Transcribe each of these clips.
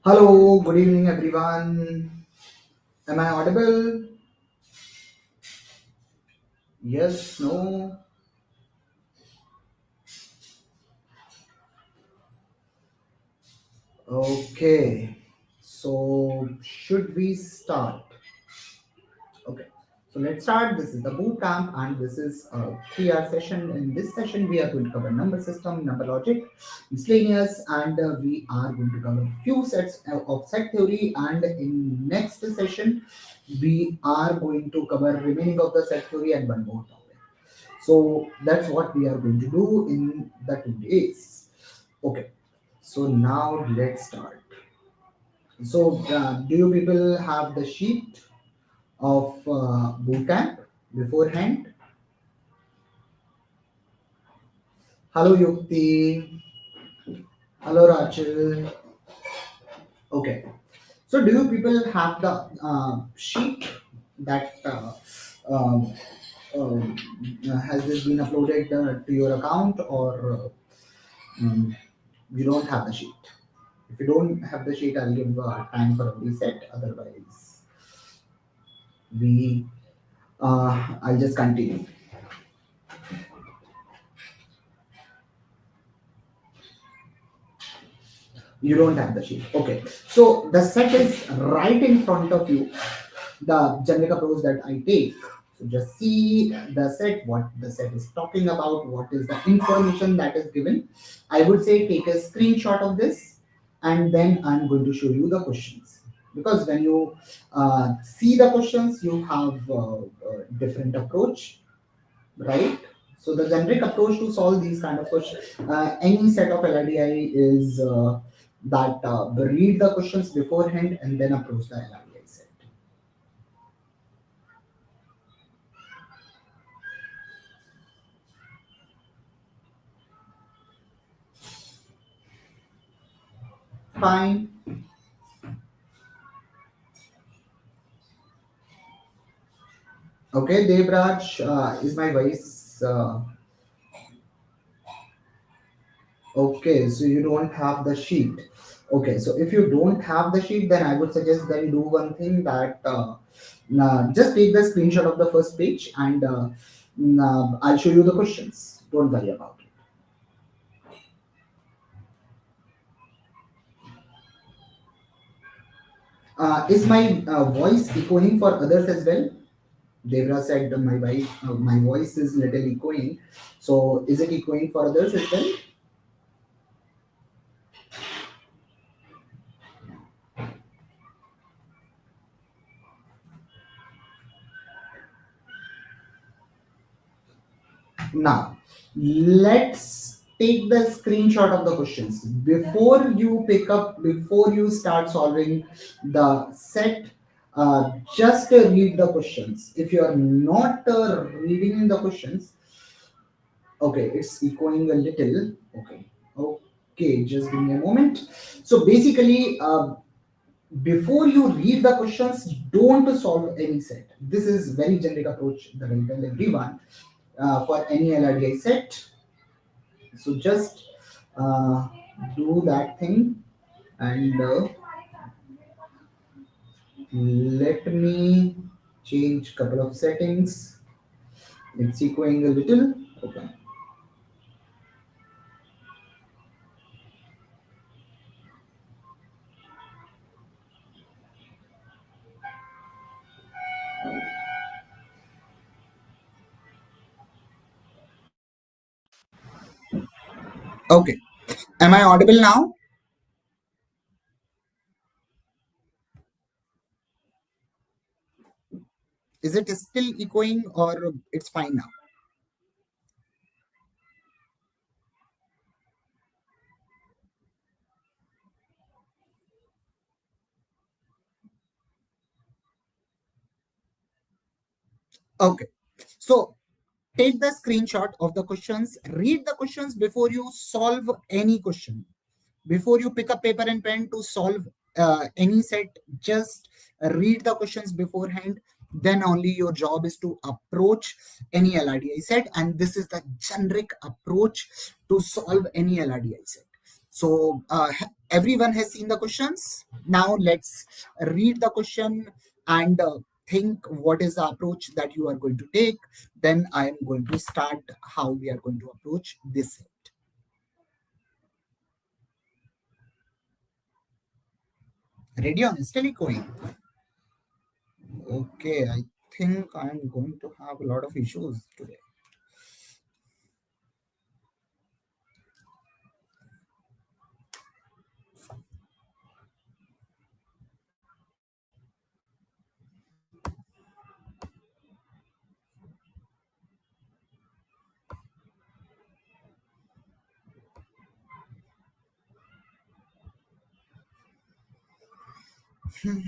Hello, good evening, everyone. Am I audible? Yes, no? Okay. So, should we start? Okay. So, let's start. This is the boot camp, and this is a 3 hour session. In this session, we are going to cover number system, number logic, miscellaneous, and we are going to cover few sets of set theory. And in next session, we are going to cover remaining of the set theory and one more topic. So that's what we are going to do in the 2 days. Okay. So now let's start. So do you people have the sheet of bootcamp beforehand? Hello Yukti. Hello Rachel. Okay. So do you people have the sheet that um, um, has this been uploaded to your account, or you don't have the sheet? If you don't have the sheet, I'll give time for a reset. Otherwise, we I'll just continue. You don't have the sheet. Okay. So the set is right in front of you. The generic approach that I take. So just see the set, what the set is talking about, what is the information that is given. I would say take a screenshot of this, and then I'm going to show you the questions. Because when you see the questions, you have a different approach, right? So the generic approach to solve these kind of questions, any set of LRDI is that read the questions beforehand and then approach the LRDI set. Fine. Okay, Devraj, is my voice okay? So you don't have the sheet. Okay, so if you don't have the sheet, then I would suggest that you do one thing, that just take the screenshot of the first page, and I'll show you the questions. Don't worry about it. Is my voice echoing for others as well? Devra said my voice is little echoing. So is it echoing for others as well? Now, let's take the screenshot of the questions. Before you start solving the set, just read the questions. If you are not reading the questions, okay, it's echoing a little. Okay, just give me a moment. So basically, before you read the questions, don't solve any set. This is very generic approach that I tell everyone for any LRDI set. So just uh, do that thing, and let me change couple of settings. It's echoing a little. Okay. Okay. Am I audible now? Is it still echoing, or it's fine now? Okay. So take the screenshot of the questions, read the questions before you solve any question. Before you pick up paper and pen to solve any set, just read the questions beforehand. Then only your job is to approach any LRDI set, and this is the generic approach to solve any LRDI set. So everyone has seen the questions. Now let's read the question and think what is the approach that you are going to take. Then I am going to start how we are going to approach this set. Ready on still going? Okay, I think I'm going to have a lot of issues today. Hmm.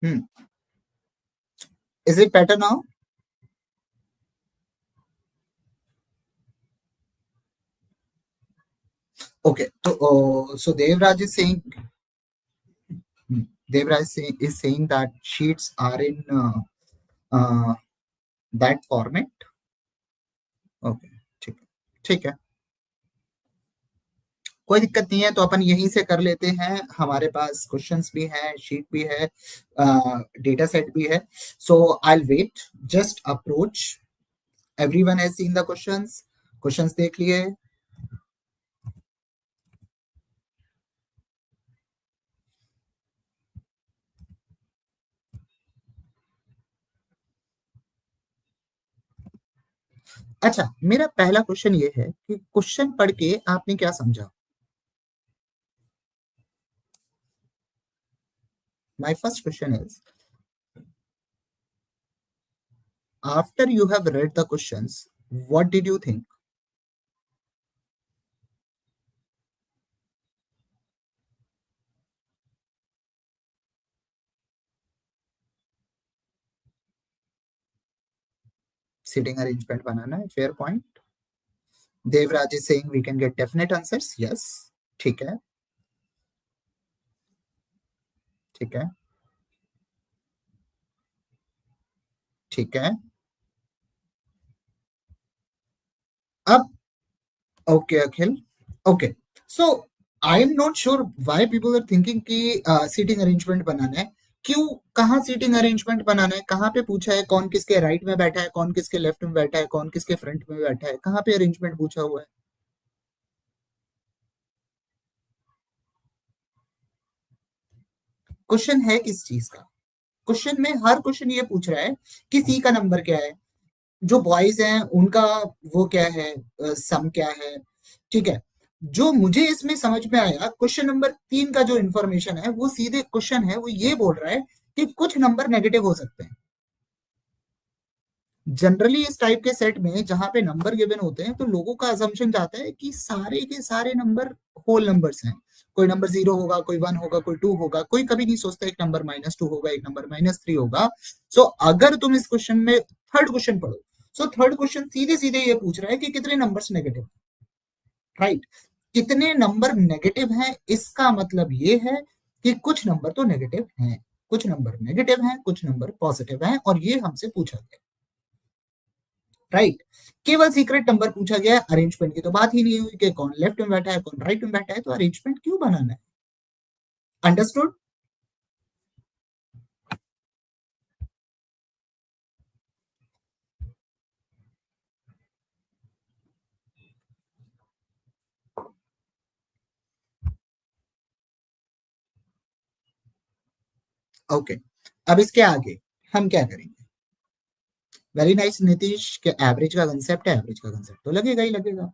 Hmm. Is it better now? Okay, so Devraj is saying, is saying that sheets are in uh, that format. Okay, ठीक है, ठीक है, कोई दिक्कत नहीं है। तो अपन यहीं से कर लेते हैं, हमारे पास क्वेश्चंस भी हैं, शीट भी है, डेटा सेट भी है। So I wait, just approach. Everyone has seen the questions, questions देख लिए? अच्छा, मेरा पहला क्वेश्चन ये है कि क्वेश्चन पढ़ के आपने क्या समझा? My first question is, after you have read the questions, what did you think? Sitting arrangement बनाना है, fair point. Devraj is saying we can get definite answers. Yes, ठीक है, ठीक है, ठीक है। अब okay Akhil, okay, so I am not sure why people are thinking कि seating arrangement बनाना है। क्यों, कहाँ सीटिंग अरेंजमेंट बनाना है? कहाँ पे पूछा है? कौन किसके राइट में बैठा है, कौन किसके लेफ्ट में बैठा है, कौन किसके फ्रंट में बैठा है? कहाँ पे अरेंजमेंट पूछा हुआ है? क्वेश्चन है किस चीज का? क्वेश्चन में हर क्वेश्चन ये पूछ रहा है कि सी का नंबर क्या है, जो बॉयज हैं उनका वो क्या है, सम क्या है, ठीक है। जो मुझे इसमें समझ में आया, क्वेश्चन नंबर 3 का जो इंफॉर्मेशन है वो सीधे क्वेश्चन है, वो ये बोल रहा है कि कुछ नंबर नेगेटिव हो सकते हैं। जनरली इस टाइप के सेट में जहां पे नंबर गिवन होते हैं तो लोगों का अजम्पशन जाता है कि सारे के सारे नंबर होल नंबर्स हैं। कोई नंबर 0 होगा, कोई 1 होगा, कोई 2 होगा, कोई कभी नहीं सोचता एक नंबर -2 होगा, एक नंबर -3 होगा। सो अगर तुम इस क्वेश्चन में थर्ड क्वेश्चन पढ़ो, सो थर्ड क्वेश्चन सीधे सीधे ये पूछ रहा है कि कितने नंबर्स नेगेटिव, राइट? कितने नंबर नेगेटिव हैं, इसका मतलब ये है कि कुछ नंबर तो नेगेटिव हैं, कुछ नंबर नेगेटिव हैं, कुछ नंबर पॉजिटिव हैं, और ये हमसे पूछा गया, राइट? केवल सीक्रेट नंबर पूछा गया है, अरेंजमेंट की तो बात ही नहीं हुई कि कौन लेफ्ट में बैठा है, कौन राइट में बैठा है, तो अरेंजमेंट क्यों बनाना है? अंडरस्टूड? ओके, अब इसके आगे हम क्या करेंगे? वेरी नाइस नीतीश, के एवरेज का कंसेप्ट है, एवरेज का कंसेप्ट तो लगेगा ही लगेगा।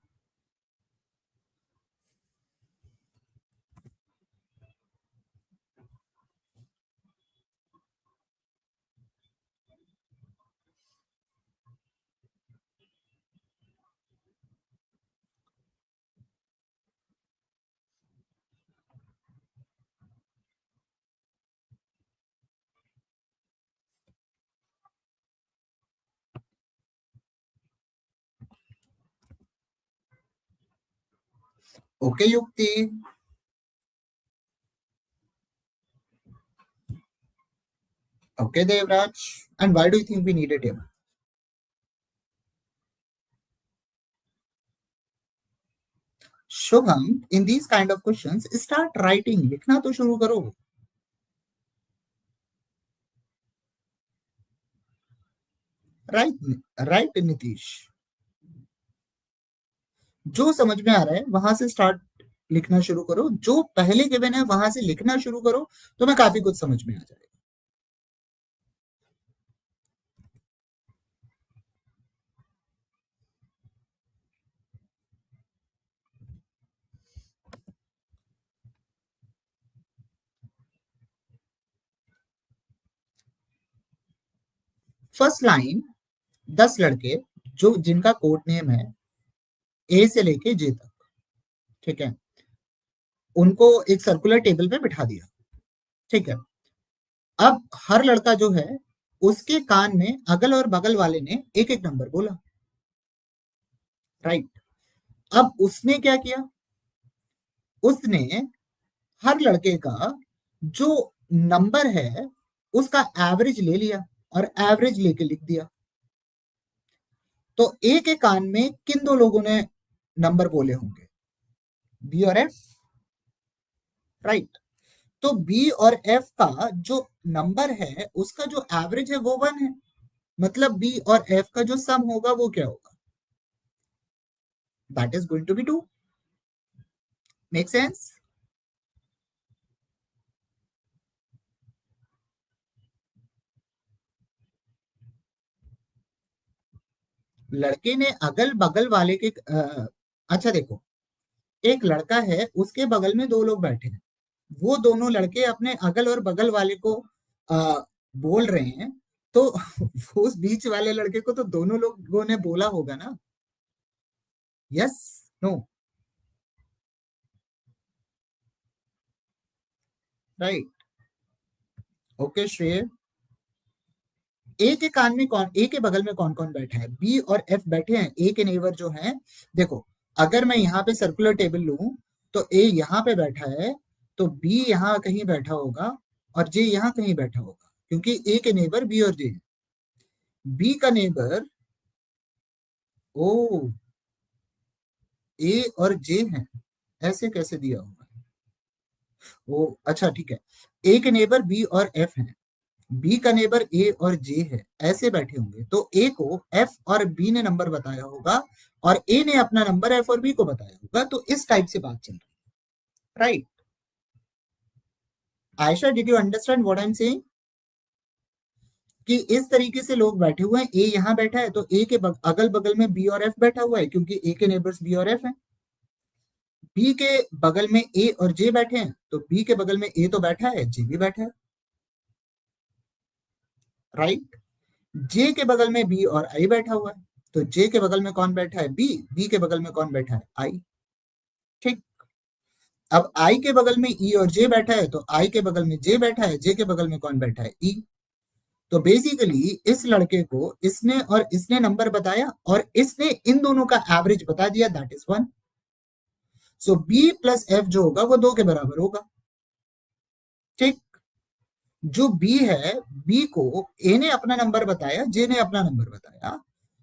Okay Yukti, okay Devraj, and why do you think we need a table? Shubham, in these kind of questions start writing, लिखना तो शुरू करो। राइट, राइट नीतीश, जो समझ में आ रहा है वहां से स्टार्ट लिखना शुरू करो, जो पहले गिवन है वहां से लिखना शुरू करो, तो मैं काफी कुछ समझ में आ जाएगा। फर्स्ट लाइन, 10 लड़के जो जिनका कोड नेम है ए से लेके जे तक, ठीक है, उनको एक सर्कुलर टेबल पे बिठा दिया, ठीक है। अब हर लड़का जो है उसके कान में अगल और बगल वाले ने एक एक नंबर बोला, राइट। अब उसने क्या किया, उसने हर लड़के का जो नंबर है उसका एवरेज ले लिया और एवरेज लेके लिख दिया। तो ए के कान में किन दो लोगों ने नंबर बोले होंगे, बी और एफ, राइट। तो बी और एफ का जो नंबर है उसका जो एवरेज है वो 1 है, मतलब बी और एफ का जो सम होगा वो क्या होगा, that is going to be 2। Make sense? लड़के ने अगल बगल वाले के अच्छा देखो, एक लड़का है उसके बगल में दो लोग बैठे हैं, वो दोनों लड़के अपने अगल और बगल वाले को आ, बोल रहे हैं, तो उस बीच वाले लड़के को तो दोनों लोगों ने बोला होगा ना, यस, नो, राइट, ओके श्रेय। ए के कान में कौन, ए के बगल में कौन कौन बैठा है, बी और एफ बैठे हैं, ए के नेबर जो है। देखो, अगर मैं यहाँ पे सर्कुलर टेबल लूं तो ए यहाँ पे बैठा है, तो बी यहाँ कहीं बैठा होगा और जे यहाँ कहीं बैठा होगा, क्योंकि ए के नेबर बी और जे, बी का नेबर ओ ए और जे है, ऐसे कैसे दिया होगा, ओ अच्छा ठीक है, ए के नेबर बी और एफ है, बी का नेबर ए और जे है, ऐसे बैठे होंगे, तो ए को एफ और बी ने नंबर बताया होगा और ए ने अपना नंबर एफ और बी को बताया होगा, तो इस टाइप से बात चल रही है, right. Ayesha, did you understand what I am saying, कि इस तरीके से लोग बैठे हुए हैं, ए यहाँ बैठा है तो ए के अगल बगल में बी और एफ बैठा हुआ है, क्योंकि ए के नेबर्स बी और एफ है। बी के बगल में ए और जे बैठे हैं, तो बी के बगल में ए तो बैठा है, जे भी बैठा है, राइट। जे के बगल में बी और आई बैठा हुआ है, तो जे के बगल में कौन बैठा है, बी, बी के बगल में कौन बैठा है, आई, ठीक। अब आई के बगल में ई और जे बैठा है, तो आई के बगल में जे बैठा है, जे के बगल में कौन बैठा है, ई। तो बेसिकली इस लड़के को इसने और इसने नंबर बताया और इसने इन दोनों का एवरेज बता दिया, that is 1। So B plus F जो होगा वो 2 के बराबर होगा, ठीक। जो बी है, बी को ए ने अपना नंबर बताया, जे ने अपना नंबर बताया,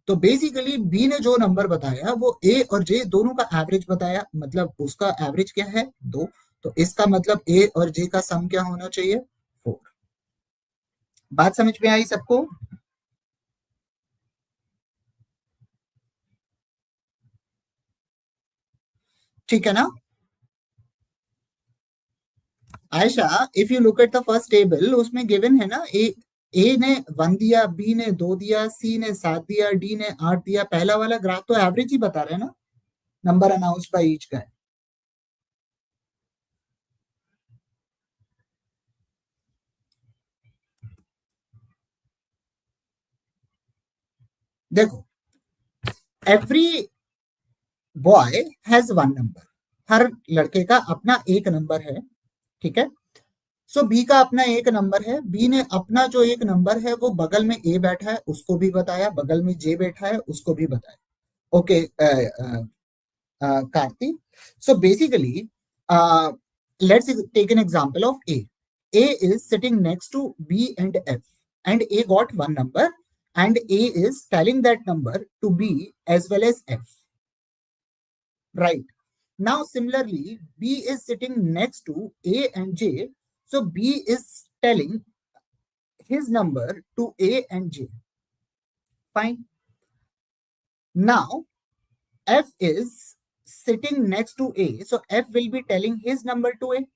तो बेसिकली बी ने जो नंबर बताया वो ए और जे दोनों का एवरेज बताया, मतलब उसका एवरेज क्या है, 2। तो इसका मतलब ए और जे का सम क्या होना चाहिए, 4। बात समझ में आई सबको? ठीक है ना? Ayesha, if you look at the first table, उसमें गिवन है ना, ए ने 1 दिया, बी ने 2 दिया, सी ने 7 दिया, डी ने 8 दिया। पहला वाला ग्राफ तो एवरेज ही बता रहा है ना, नंबर अनाउंस्ड बाय ईच का है। देखो, एवरी बॉय हैज 1 नंबर, हर लड़के का अपना एक नंबर है, ठीक है। सो बी का अपना एक नंबर है, बी ने अपना जो एक नंबर है वो बगल में ए बैठा है उसको भी बताया, बगल में जे बैठा है उसको भी बताया, okay. Karthi. So basically, uh, let's take an example of A. A is sitting next to B and F, and A got one number, and A is telling that number to B as well as F. Right. Now, similarly, B is sitting next to A and J. So B is telling his number to A and J. Fine. Now, F is sitting next to A. So F will be telling his number to A.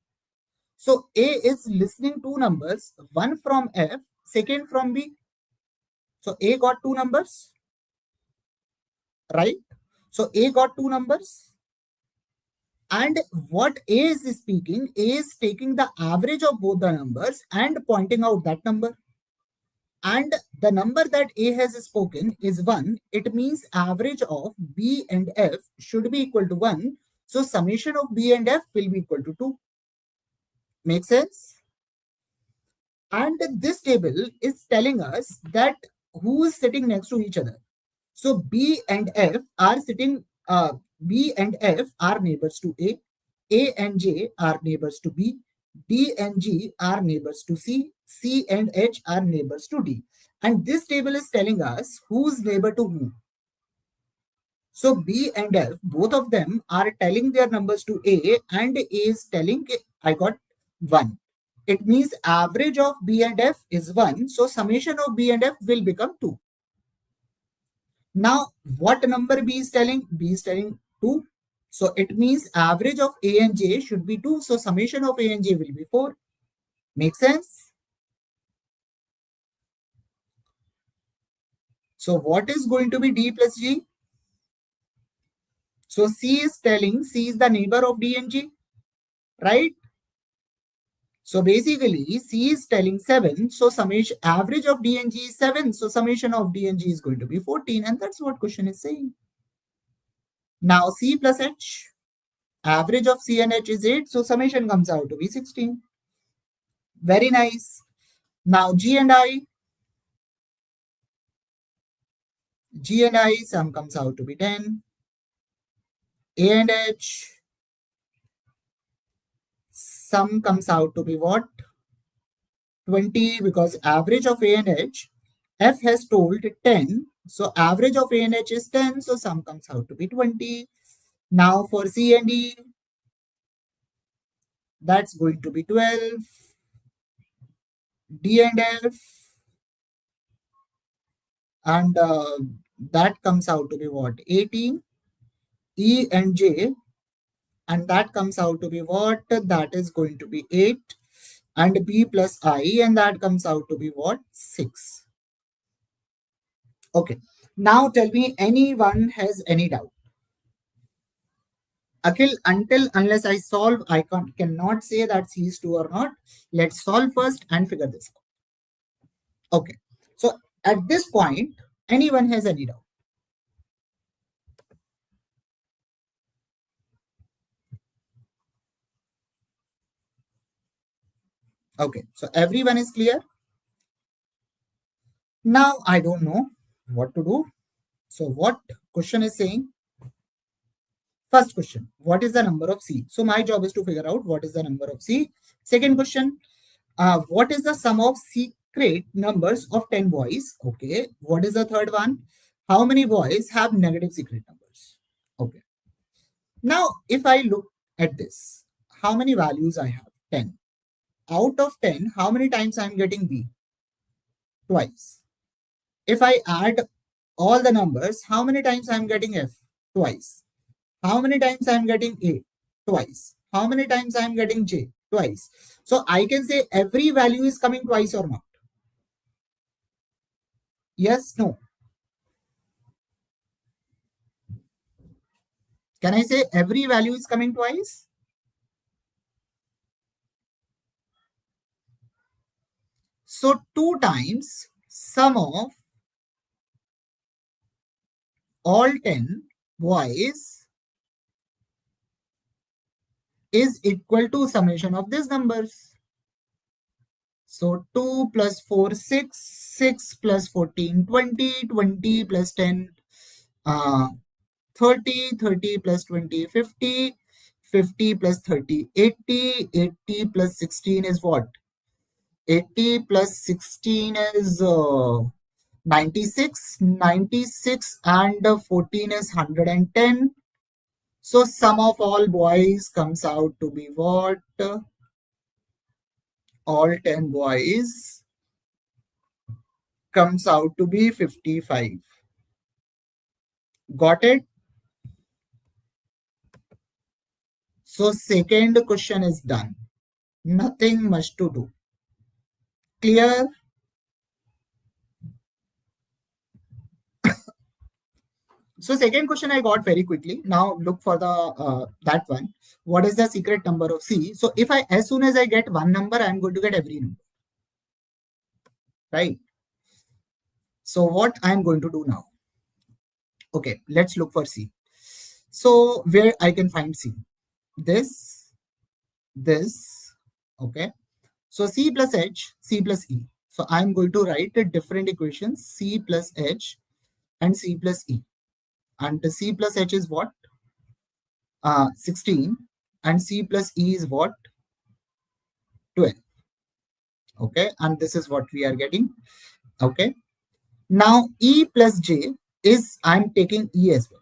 So A is listening two numbers, one from F, second from B. So A got two numbers, right? So A got two numbers. And what A is speaking, A is taking the average of both the numbers and pointing out that number. And the number that A has spoken is 1. It means average of B and F should be equal to 1. So summation of B and F will be equal to 2. Make sense? And this table is telling us that who is sitting next to each other. So B and F are sitting, B and F are neighbors to A and J are neighbors to B, D and G are neighbors to C and H are neighbors to D. And this table is telling us who's neighbor to who. So B and F, both of them are telling their numbers to A, and A is telling I got 1. It means average of B and F is 1. So summation of B and F will become 2. Now, what number B is telling? B is telling 2. So it means average of A and J should be 2. So summation of A and J will be 4. Make sense? So what is going to be D plus G? So C is telling C is the neighbor of D and G, right? So basically C is telling 7. So summation average of D and G is 7. So summation of D and G is going to be 14. And that's what question is saying. Now C plus H. Average of C and H is 8. So summation comes out to be 16. Very nice. Now G and I. G and I sum comes out to be 10. A and H sum comes out to be what? 20, because average of A and H, F has told 10. So average of A and H is 10. So sum comes out to be 20. Now for C and E, that's going to be 12. D and F, and that comes out to be what? 18. E and J, and that comes out to be what? That is going to be 8. And B plus I, and that comes out to be what? 6. Okay. Now tell me, anyone has any doubt? Akhil, unless I solve, I cannot say that C is 2 or not. Let's solve first and figure this out. Okay. So at this point, anyone has any doubt? Okay. So everyone is clear? Now I don't know what to do. So what question is saying? First question, what is the number of C? So my job is to figure out what is the number of C. Second question, what is the sum of secret numbers of 10 boys? Okay. What is the third one? How many boys have negative secret numbers? Okay. Now, if I look at this, how many values I have? 10. Out of 10, how many times I'm getting B? Twice. If I add all the numbers, how many times I'm getting F? Twice. How many times I'm getting A? Twice. How many times I'm getting J? Twice. So I can say every value is coming twice or not? Yes, no. Can I say every value is coming twice? So 2 times sum of all 10 boys is equal to summation of these numbers. So 2 plus 4, 6, 6 plus 14, 20, 20 plus 10, 30, 30 plus 20, 50, 50 plus 30, 80, 80 plus 16 is what? 80 plus 16 is 96, 96 and 14 is 110. So sum of all boys comes out to be what? All 10 boys comes out to be 55. Got it? So second question is done. Nothing much to do. Clear? So second question I got very quickly. Now look for the that one. What is the secret number of C? So if I, as soon as I get one number, I'm going to get every number, right? So what I'm going to do now? Okay, let's look for C. So where I can find C? This, this, okay. So C plus H, C plus E. So I'm going to write a different equations, C plus H and C plus E. And the C plus H is what? 16. And C plus E is what? 12. Okay. And this is what we are getting. Okay. Now E plus J is, I'm taking E as well.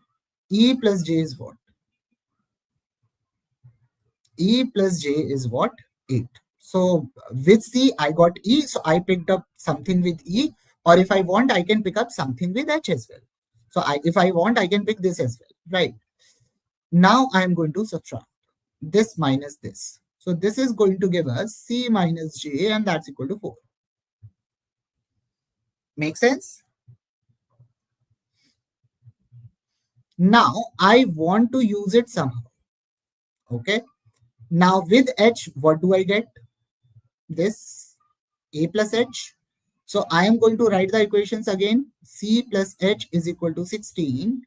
E plus J is what? E plus J is what? 8. So with C, I got E. So I picked up something with E. Or if I want, I can pick up something with H as well. So if I want, I can pick this as well, right? Now I am going to subtract this minus this. So this is going to give us C minus J, and that's equal to 4. Make sense? Now I want to use it somehow. Okay. Now with H, what do I get? This A plus H. So I am going to write the equations again. C plus H is equal to 16.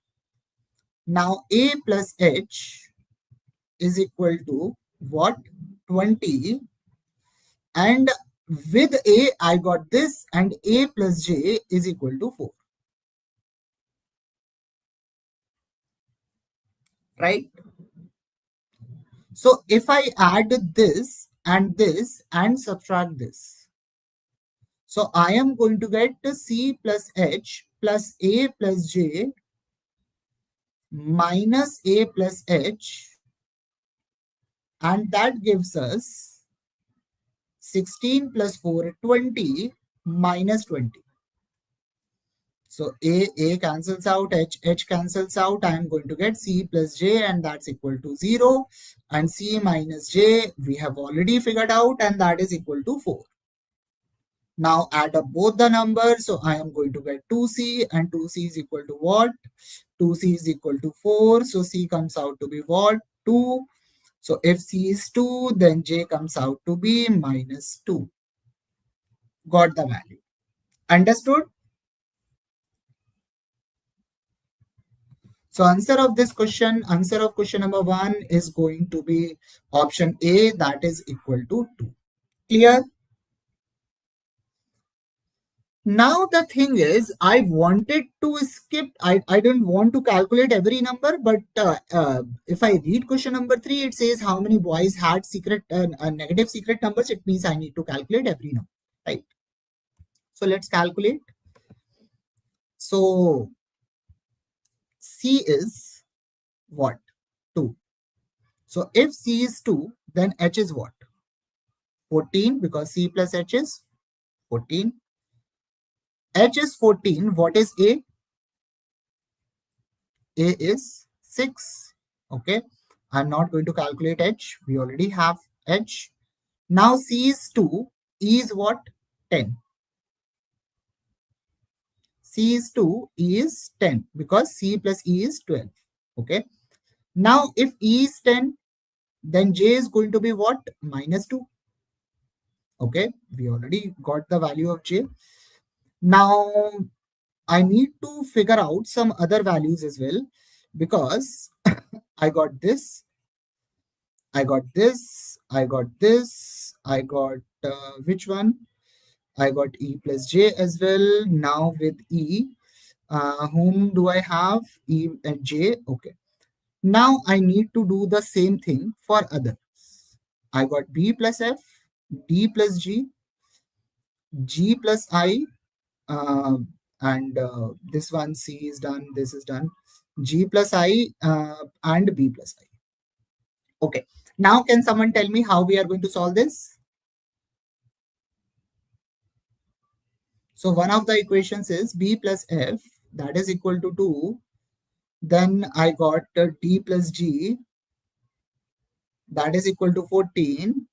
Now A plus H is equal to what? 20. And with A, I got this, and A plus J is equal to 4. Right? So if I add this and subtract this, so I am going to get C plus H plus A plus J minus A plus H, and that gives us 16 plus 4, 20 minus 20. So A cancels out, H cancels out. I am going to get C plus J, and that's equal to 0. And C minus J, we have already figured out, and that is equal to 4. Now add up both the numbers. So I am going to get 2C, and 2C is equal to what? 2C is equal to 4. So C comes out to be what? 2. So if C is 2, then J comes out to be minus 2. Got the value. Understood? So answer of question number 1 is going to be option A, that is equal to 2. Clear? Now the thing is, I wanted to skip, I didn't want to calculate every number, but if I read question number 3, it says how many boys had negative secret numbers. It means I need to calculate every number, right? So let's calculate. So C is what? 2. So if C is 2, then H is what? 14, because C plus H is 14. H is 14. What is A? A is 6. Okay. I'm not going to calculate H. We already have H. Now C is 2. E is what? 10. C is 2. E is 10, because C plus E is 12. Okay. Now if E is 10, then J is going to be what? Minus 2. Okay. We already got the value of J. Now I need to figure out some other values as well, because I got this, I got this, I got this, I got which one? I got E plus J as well. Now with E, Whom do I have? E and J. Okay. Now I need to do the same thing for others. I got B plus F, D plus G, G plus I, uh, and this one C is done, this is done, G plus I and B plus I. Okay. Now can someone tell me how we are going to solve this? So one of the equations is B plus F, that is equal to 2. Then I got D plus G, that is equal to 14.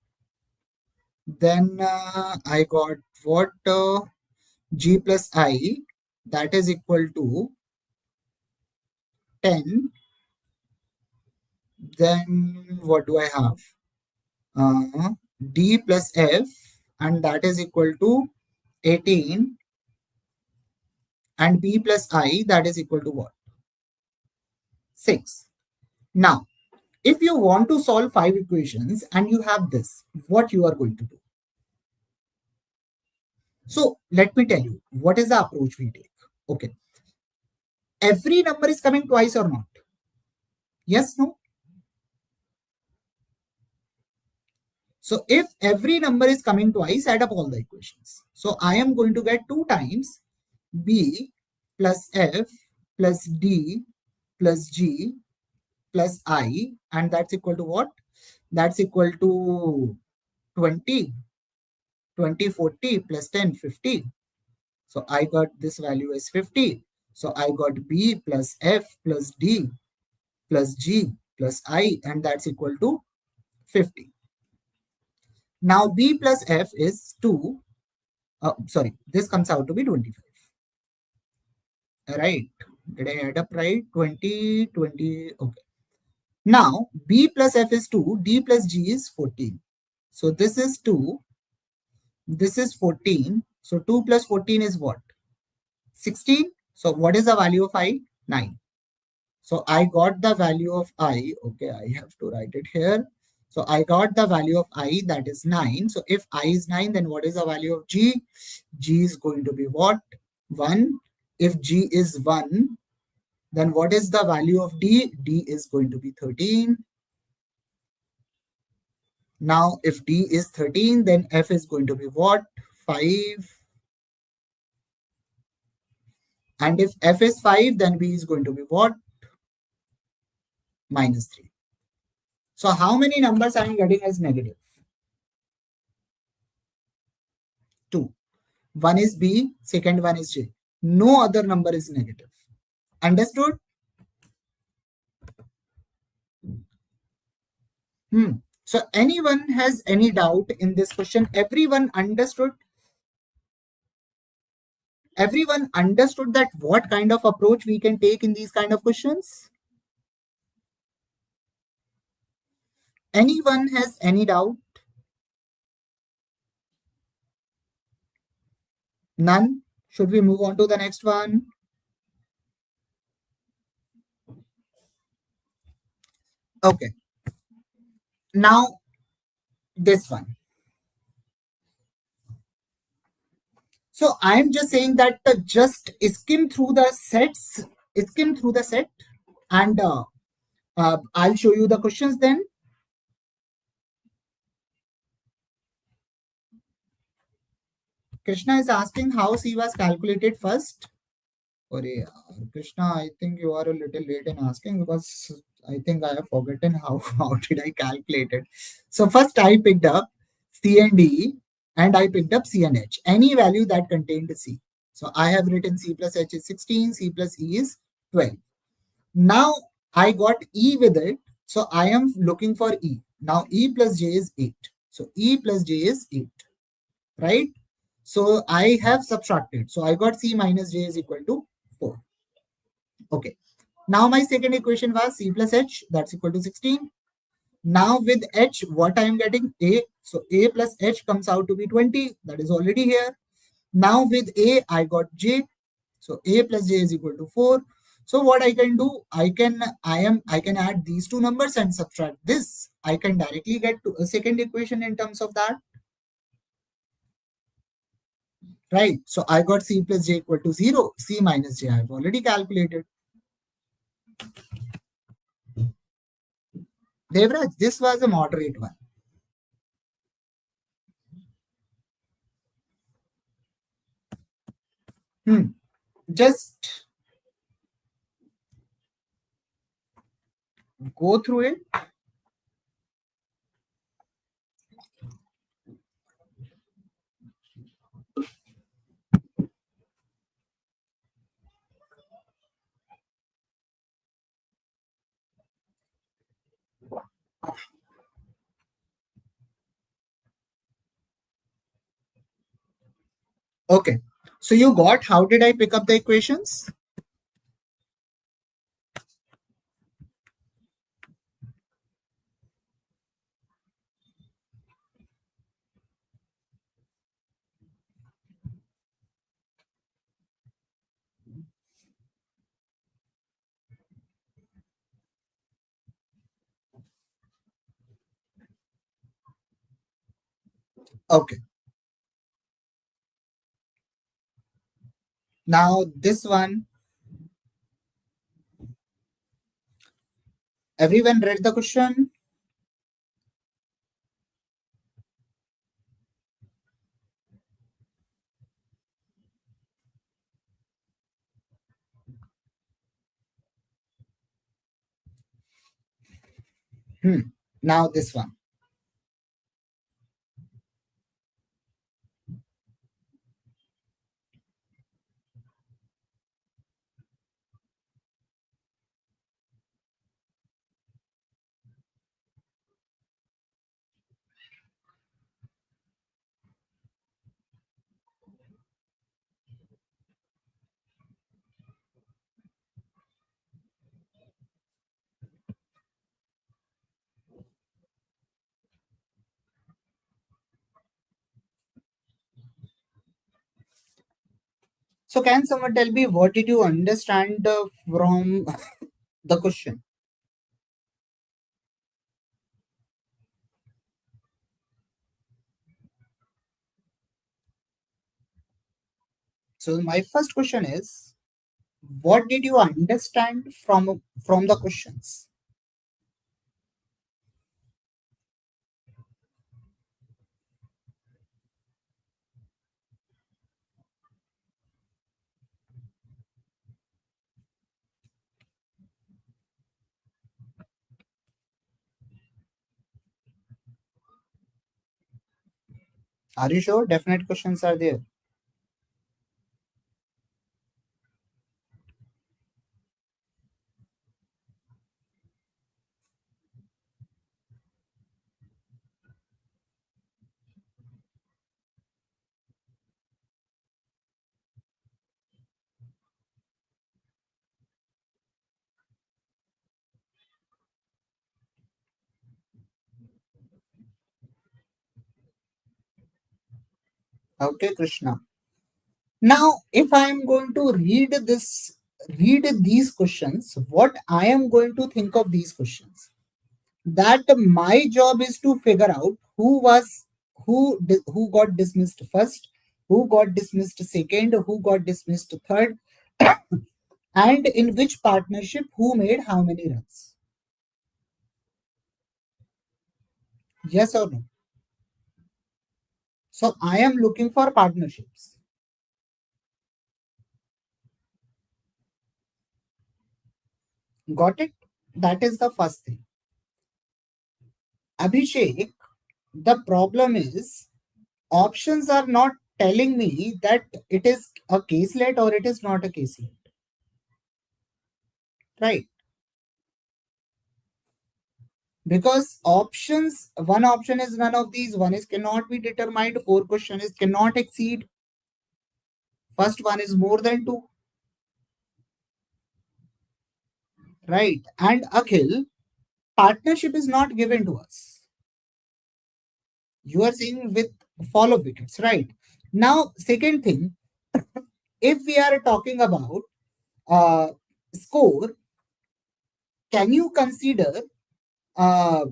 Then I got what? G plus I, that is equal to 10. Then what do I have? D plus F, and that is equal to 18. And B plus I, that is equal to what? 6. Now, if you want to solve 5 equations and you have this, what you are going to do? So let me tell you, what is the approach we take? Okay. Every number is coming twice or not? Yes, no? So if every number is coming twice, add up all the equations. So I am going to get 2 times B plus F plus D plus G plus I, and that's equal to what? That's equal to 20, 20, 40 plus 10, 50. So I got this value as 50. So I got B plus F plus D plus G plus I, and that's equal to 50. Now B plus F is 2. Sorry, this comes out to be 25. Right? Did I add up right? 20, 20. Okay. Now B plus F is 2. D plus G is 14. So this is 2. This is 14. So 2 plus 14 is what? 16. So what is the value of I? 9. So I got the value of I. Okay, I have to write it here. So I got the value of I, that is 9. So if I is 9, then what is the value of G? G is going to be what? 1. If G is 1, then what is the value of D? D is going to be 13. Now, if D is 13, then F is going to be what? 5. And if F is 5, then B is going to be what? Minus 3. So how many numbers I am getting as negative? 2. One is B, second one is J. No other number is negative. Understood? So anyone has any doubt in this question? Everyone understood? Everyone understood that what kind of approach we can take in these kind of questions? Anyone has any doubt? None? Should we move on to the next one? Okay. Now, this one. So I'm just saying that just skim through the sets, and I'll show you the questions then. Krishna is asking how C was calculated first. Krishna, I think you are a little late in asking because I think I have forgotten how did I calculate it. So first I picked up C and D and I picked up C and H, any value that contained C. So I have written C plus H is 16, C plus E is 12. Now I got E with it. So I am looking for E. Now E plus J is 8. So E plus J is 8, right? So I have subtracted. So I got C minus J is equal to 4. Okay. Now my second equation was C plus H, that's equal to 16. Now with H, what I am getting? A. So A plus H comes out to be 20. That is already here. Now with A, I got J. So A plus J is equal to 4. So what I can do, I can add these two numbers and subtract this. I can directly get to a second equation in terms of that. right? So I got C plus J equal to 0. C minus J I've already calculated. Devraj, this was a moderate one. Just go through it. Okay. So you got how did I pick up the equations? Okay. Now this one, everyone read the question? Now this one. So can someone tell me what did you understand from the question? So my first question is, what did you understand from the questions? Are you sure? Definite questions are there. Okay, Krishna. Now, if I am going to read these questions, what I am going to think of these questions? That my job is to figure out who got dismissed first, who got dismissed second, who got dismissed third, and in which partnership who made how many runs. Yes or no? So I am looking for partnerships. Got it? That is the first thing. Abhishek, the problem is options are not telling me that it is a caselet or it is not a caselet. Right? Because options, one option is none of these, one is cannot be determined, four question is cannot exceed, first one is more than two, right? And Akhil, partnership is not given to us. You are saying with follow wickets, right? Now, second thing, if we are talking about uh, score, can you consider uh,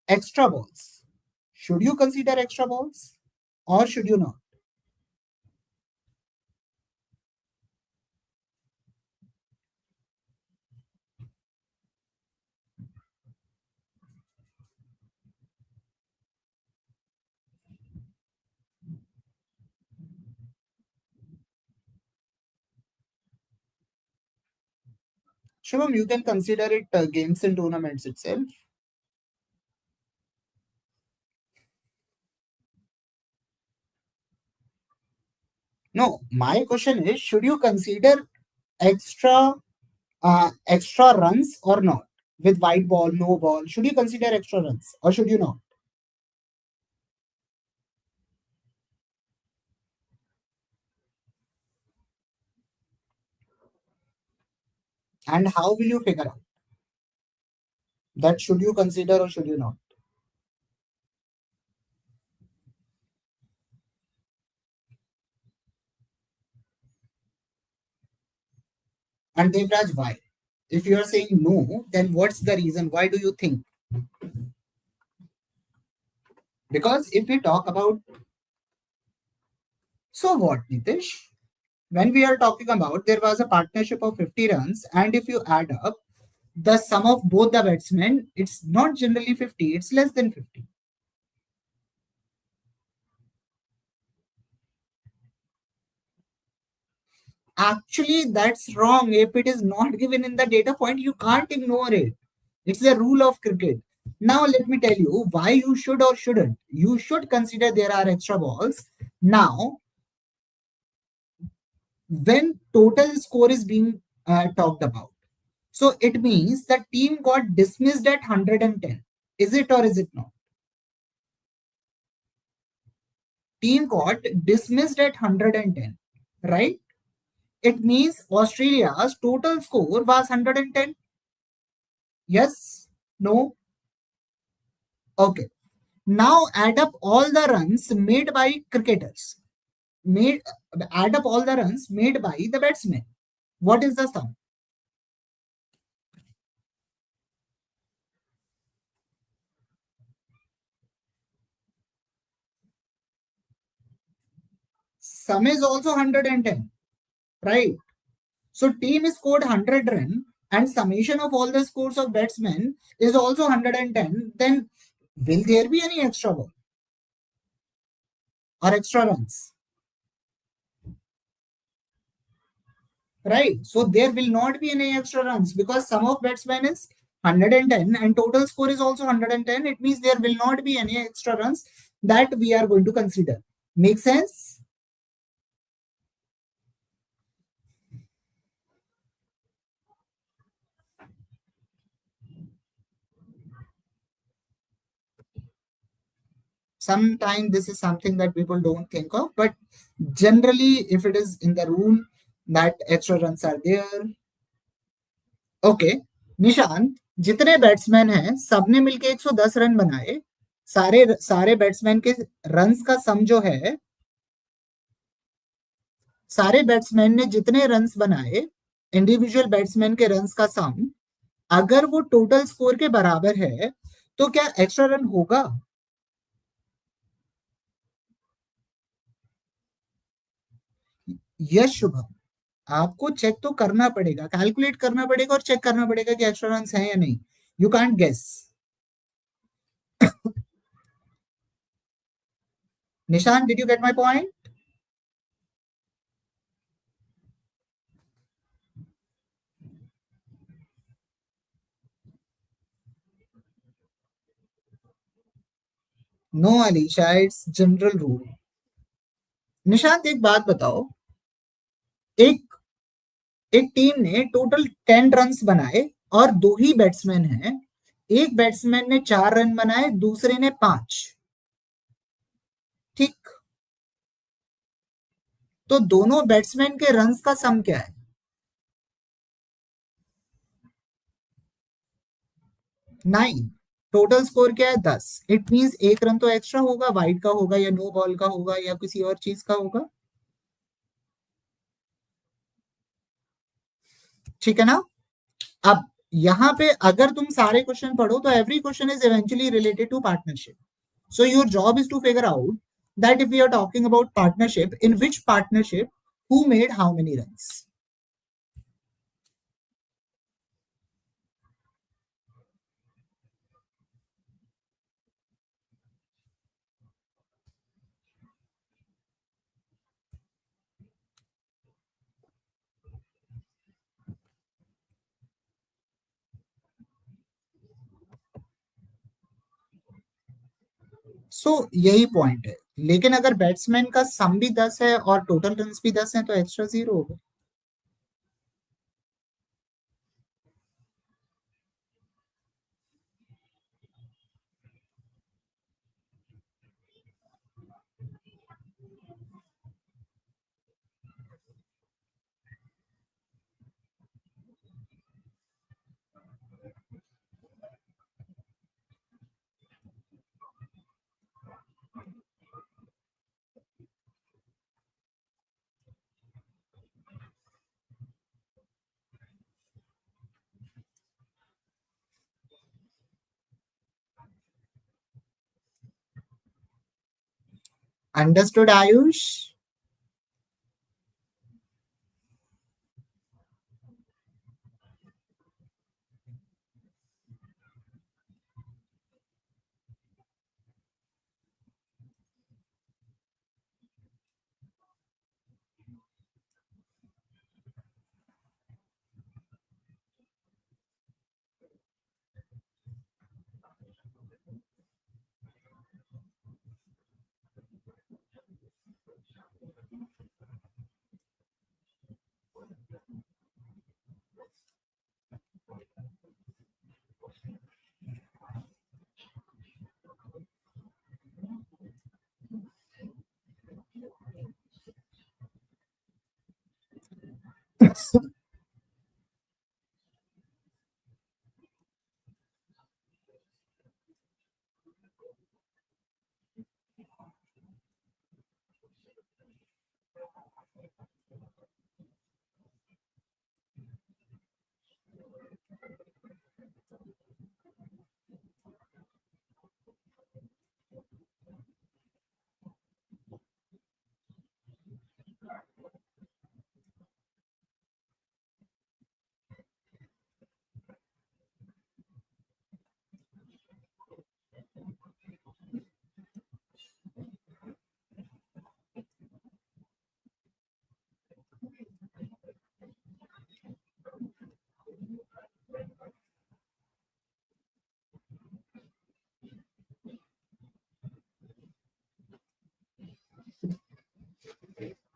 extra balls? Should you consider extra balls or should you not? Shubham, you can consider it games and tournaments itself. No, my question is, should you consider extra extra runs or not? With white ball, no ball, should you consider extra runs or should you not? And how will you figure out that should you consider or should you not? And Devraj, why? If you are saying no, then what's the reason? Why do you think? Because if we talk about, so what, Nitish? When we are talking about there was a partnership of 50 runs, and if you add up the sum of both the batsmen, it's not generally 50, it's less than 50. Actually, that's wrong. If it is not given in the data point, you can't ignore it. It's a rule of cricket. Now, let me tell you why you should or shouldn't. You should consider there are extra balls. Now, when total score is being talked about, so it means the team got dismissed at 110. Is it or is it not? Team got dismissed at 110, right? It means Australia's total score was 110. Yes? No? Okay. Now add up all the runs made by cricketers. Made Add up all the runs made by the batsmen. What is the sum? Sum is also 110, right? So team scored 100 run and summation of all the scores of batsmen is also 110. Then will there be any extra ball or extra runs? Right. So there will not be any extra runs because sum of batsmen is 110 and total score is also 110. It means there will not be any extra runs that we are going to consider. Make sense? Sometimes this is something that people don't think of, but generally, if it is in the rule that extra runs are there. Okay Nishant, जितने batsman हैं सबने मिलके 110 run बनाए. सारे सारे batsman के runs का सम जो है, सारे बैट्समैन ने जितने रन्स बनाए, इंडिविजुअल बैट्समैन के रन्स का सम अगर वो टोटल स्कोर के बराबर है तो क्या एक्स्ट्रा रन होगा? यस शुभम, आपको चेक तो करना पड़ेगा, कैलकुलेट करना पड़ेगा और चेक करना पड़ेगा कि एक्स्ट्रा रन हैं या नहीं. You can't guess. Nishan, did you get my point? No Alisha, it's general rule. Nishant, एक बात बताओ. एक एक टीम ने टोटल 10 रन बनाए और दो ही बैट्समैन हैं. एक बैट्समैन ने 4 रन बनाए, दूसरे ने 5. ठीक. तो दोनों बैट्समैन के रन्स का सम क्या है? 9. टोटल स्कोर क्या है? 10. इट मींस एक रन तो एक्स्ट्रा होगा, वाइड का होगा या नो बॉल का होगा या किसी और चीज का होगा. ठीक है ना? अब यहाँ पे अगर तुम सारे क्वेश्चन पढ़ो तो every question is eventually related to partnership. So your job is to figure out that if we are talking about partnership, in which partnership, who made how many runs. सो यही पॉइंट है। लेकिन अगर batsman का सम भी 10 है और total runs भी 10 है तो एक्स्ट्रा 0 होगा। अंडरस्टूड आयुष?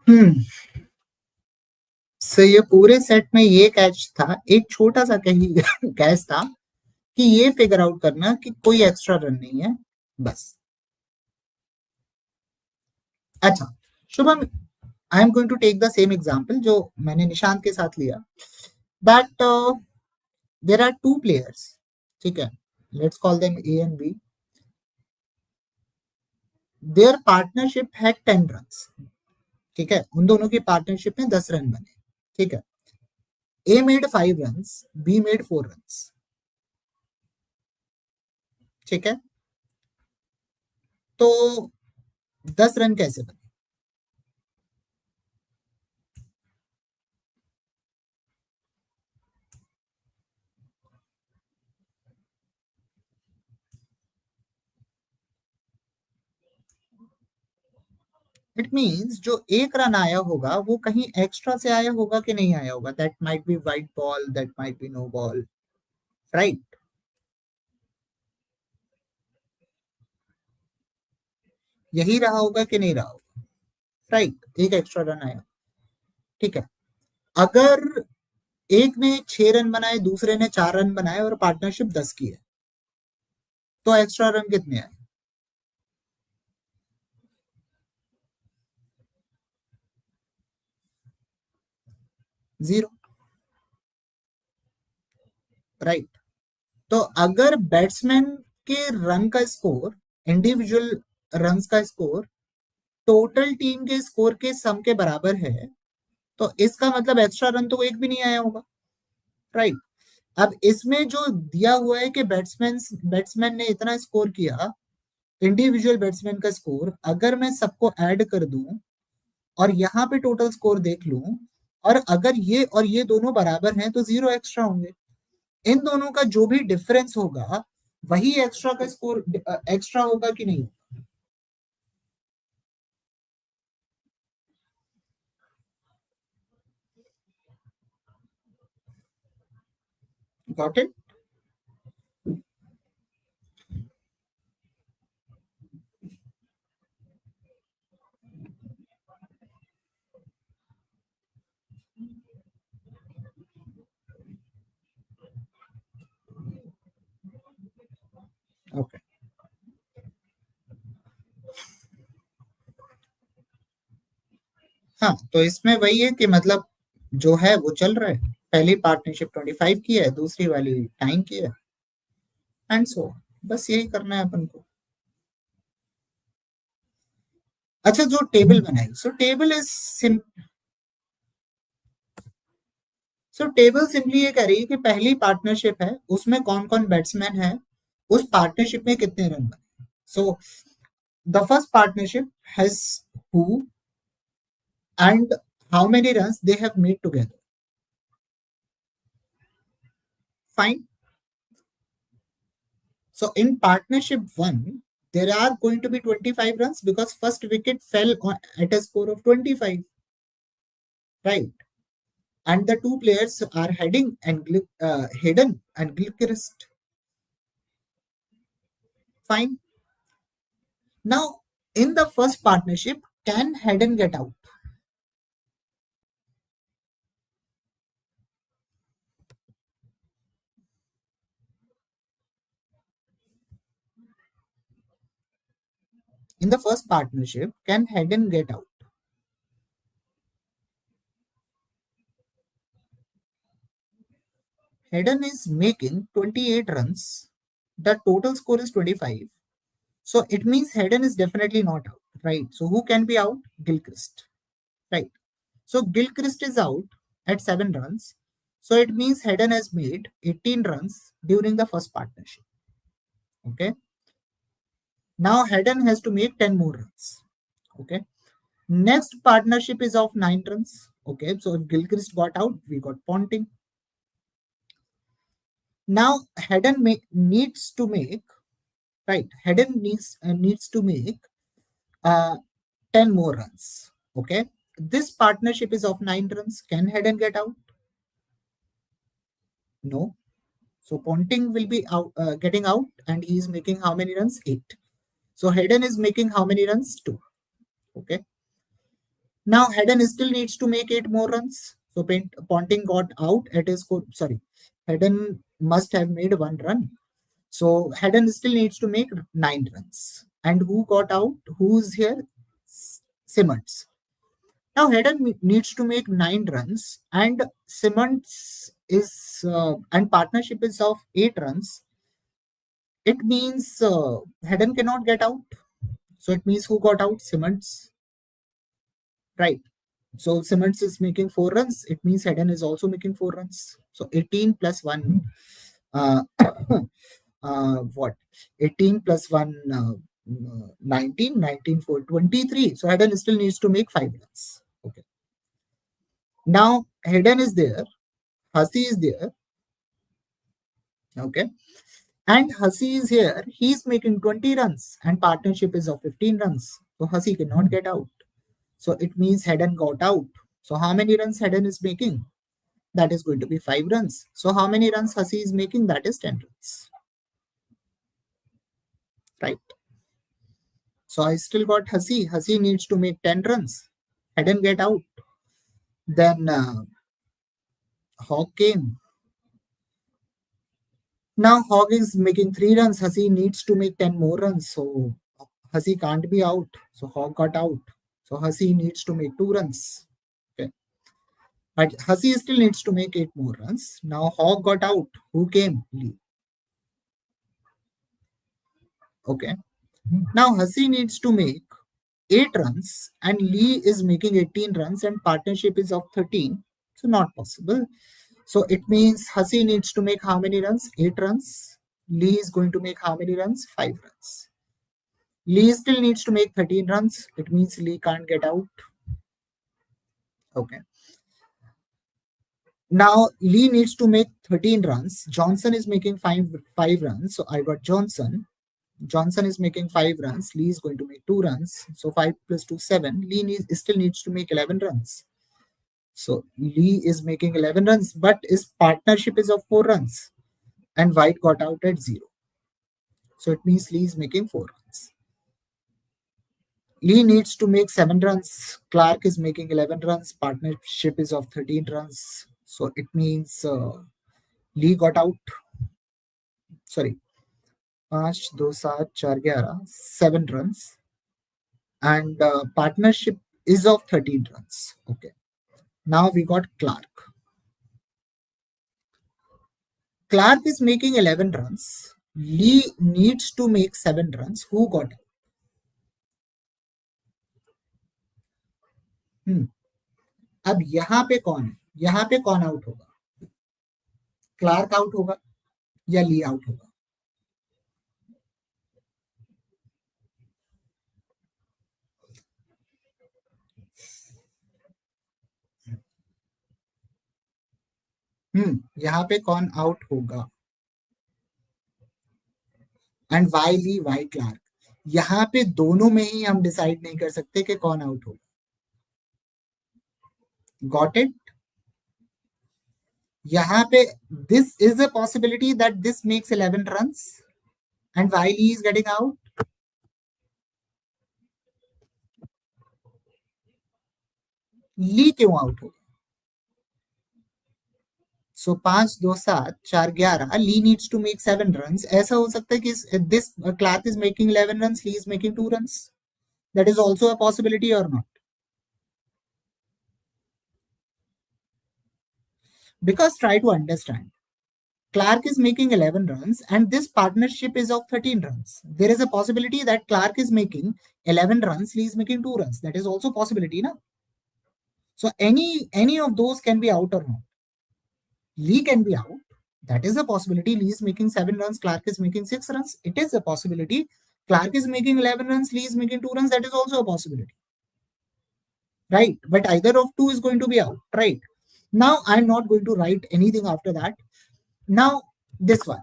हम्म। सो ये पूरे सेट में ये कैच था, एक छोटा सा कहीं कैच था कि ये फिगर आउट करना कि कोई एक्स्ट्रा रन नहीं है, बस। अच्छा Shubham, I am going to take the same example जो मैंने निशांत के साथ लिया, that there are two players, ठीक है, let's call them A and B. Their partnership had 10 runs, ठीक है, उन दोनों की पार्टनरशिप में 10 रन बने, ठीक है। A made 5 runs, B made 4 runs, ठीक है। तो 10 रन कैसे बने? इट मीन्स जो एक रन आया होगा वो कहीं एक्स्ट्रा से आया होगा कि नहीं आया होगा, that might be wide ball, that might be no ball, right? यही रहा होगा कि नहीं रहा होगा, राइट? एक एक्स्ट्रा रन आया, ठीक है। अगर एक ने 6 रन बनाए, दूसरे ने 4 रन बनाए और पार्टनरशिप 10 की है, तो एक्स्ट्रा रन कितने आए? 0, राइट? तो अगर बैट्समैन के रन का स्कोर, इंडिविजुअल रन का स्कोर टोटल टीम के स्कोर के सम के बराबर है, तो इसका मतलब एक्स्ट्रा रन तो एक भी नहीं आया होगा, राइट? अब इसमें जो दिया हुआ है कि बैट्समैन बैट्समैन ने इतना स्कोर किया, इंडिविजुअल बैट्समैन का स्कोर अगर मैं सबको ऐड कर दूं और यहाँ पे टोटल स्कोर देख लूं, और अगर ये और ये दोनों बराबर हैं तो 0 एक्स्ट्रा होंगे। इन दोनों का जो भी डिफरेंस होगा वही एक्स्ट्रा का स्कोर एक्स्ट्रा होगा कि नहीं? गॉट ओके हाँ, तो इसमें वही है कि मतलब जो है वो चल रहा है। पहली पार्टनरशिप 25 की है, दूसरी वाली 10 की है, एंड सो बस यही करना है अपन को। अच्छा, जो टेबल बनाई, सो table is so table simply ये कह रही है कि पहली पार्टनरशिप है, उसमें कौन कौन बैट्समैन है, उस पार्टनरशिप में कितने रन बने। So the first partnership has who and how many runs they have made together. Fine. So in partnership one, there are going to be 25 runs because first wicket fell at a score of 25, right? And the two players are Hayden and Gilchrist. Fine. Now, in the first partnership, can Hayden get out? In the first partnership, can Hayden get out? Hayden is making 28 runs. The total score is 25. So it means Hayden is definitely not out, right? So who can be out? Gilchrist, right? So Gilchrist is out at 7 runs. So it means Hayden has made 18 runs during the first partnership. Okay. Now Hayden has to make 10 more runs. Okay. Next partnership is of 9 runs. Okay. So if Gilchrist got out, we got Ponting. Now Hayden needs to make, right? Hayden needs to make uh, 10 more runs. Okay. This partnership is of 9 runs. Can Hayden get out? No. So Ponting will be out, getting out, and he is making how many runs? 8. So Hayden is making how many runs? 2. Okay. Now Hayden still needs to make 8 more runs. So Ponting got out at his score. Sorry, Hayden must have made 1 run. So Hayden still needs to make 9 runs. And who got out? Who's here? Simmons. Now Hayden needs to make 9 runs, and Simmons is and partnership is of 8 runs. It means Hayden cannot get out. So it means who got out? Simmons, right? So Simmons is making 4 runs. It means Hayden is also making 4 runs. So 18 plus 1, uh, what? 18 plus 1, 19, 19 for 23. So Hayden still needs to make 5 runs. Okay. Now Hayden is there. Hussey is there. Okay. And Hussey is here. He's making 20 runs and partnership is of 15 runs. So Hussey cannot get out. So it means Hayden got out. So how many runs Hayden is making? That is going to be 5 runs. So how many runs Hussey is making? That is 10 runs. Right. So I still got Hussey. Hussey needs to make 10 runs. Hayden get out. Then Hawk came. Now Hawk is making 3 runs. Hussey needs to make 10 more runs. So Hussey can't be out. So Hawk got out. So Hussey needs to make 2 runs. Okay. But Hussey still needs to make 8 more runs. Now Hawk got out. Who came? Lee. Okay. Now Hussey needs to make 8 runs and Lee is making 18 runs and partnership is of 13. So not possible. So it means Hussey needs to make how many runs? 8 runs. Lee is going to make how many runs? 5 runs. Lee still needs to make 13 runs. It means Lee can't get out. Okay. Now Lee needs to make 13 runs. Johnson is making five runs. So I got Johnson. Johnson is making 5 runs. Lee is going to make 2 runs. So 5 plus 2, 7. Still needs to make 11 runs. So Lee is making 11 runs, but his partnership is of 4 runs. And White got out at 0. So it means Lee is making 4 runs. Lee needs to make 7 runs. Clark is making 11 runs. Partnership is of 13 runs. So it means Lee got out. Sorry. 5, 2, 7, 4, 11, 7 runs. And partnership is of 13 runs. Okay. Now we got Clark. Clark is making 11 runs. Lee needs to make 7 runs. Who got it? अब यहां पे कौन है? यहां पे कौन out होगा? Clark out होगा या ली आउट होगा? यहां पे कौन आउट होगा? And why Lee why Clark? यहां पे दोनों में ही हम डिसाइड नहीं कर सकते कि कौन आउट होगा. Got it? यहाँ पे this is a possibility that this makes 11 runs and why Lee is getting out. Lee क्यों आउट होगा? So 5, 2, 7, 4, 11. Lee needs to make 7 runs. ऐसा हो सकता है कि this Clark is making 11 runs, Lee is making 2 runs. That is also a possibility और not? Because try to understand. Clark is making 11 runs and this partnership is of 13 runs. There is a possibility that Clark is making 11 runs, Lee is making 2 runs. That is also a possibility, na? So any of those can be out or not. Lee can be out. That is a possibility. Lee is making 7 runs, Clark is making 6 runs. It is a possibility. Clark is making 11 runs, Lee is making 2 runs. That is also a possibility. Right? But either of two is going to be out. Right? Now I'm not going to write anything after that. Now this one.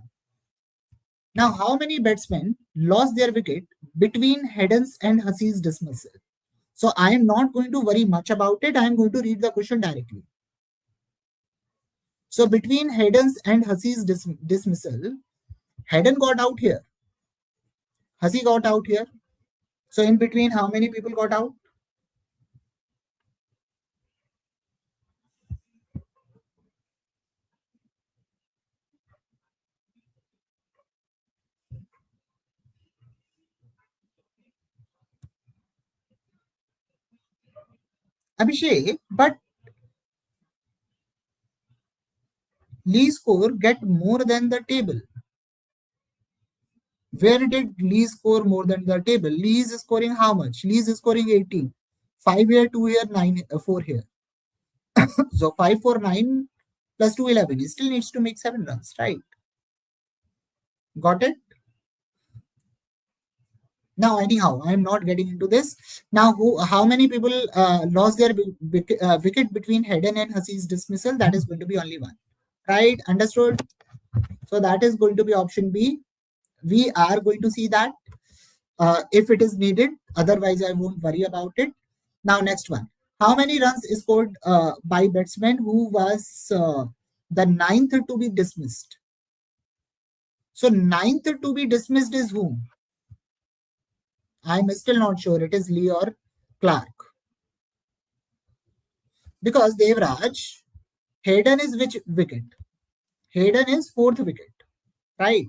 Now, how many batsmen lost their wicket between Haddon's and Hussey's dismissal? So, I am not going to worry much about it. I am going to read the question directly. So, between Haddon's and Hussey's dismissal, Haddon got out here. Hussey got out here. So, in between, how many people got out? Abhishek, but Lee's score get more than the table. Where did Lee score more than the table? Lee is scoring how much? Lee is scoring 18. 5 here, 2 here, 9, 4 here. So 5, 4, 9 plus 2, 11. He still needs to make 7 runs, right? Got it? Now, anyhow, I am not getting into this. Now, how many people lost their wicket between Haddon and Hussey's dismissal? That is going to be only one. Right? Understood? So that is going to be option B. We are going to see that if it is needed. Otherwise, I won't worry about it. Now, next one. How many runs is scored by batsman who was the 9th to be dismissed? So 9th to be dismissed is whom? I'm still not sure. It is Lee or Clark. Because Devraj, Haydon is which wicket? Haydon is 4th wicket, right?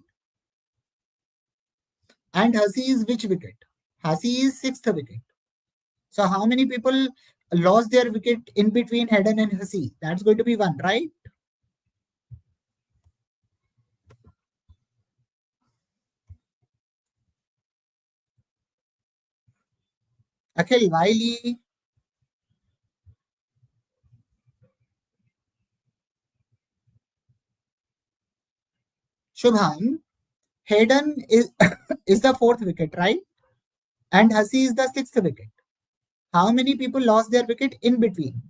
And Hussey is which wicket? Hussey is 6th wicket. So how many people lost their wicket in between Haydon and Hussey? That's going to be one, right? Akhil, why Lee? Shubham, Haydon is, is the 4th wicket, right? And Hussey is the 6th wicket. How many people lost their wicket in between?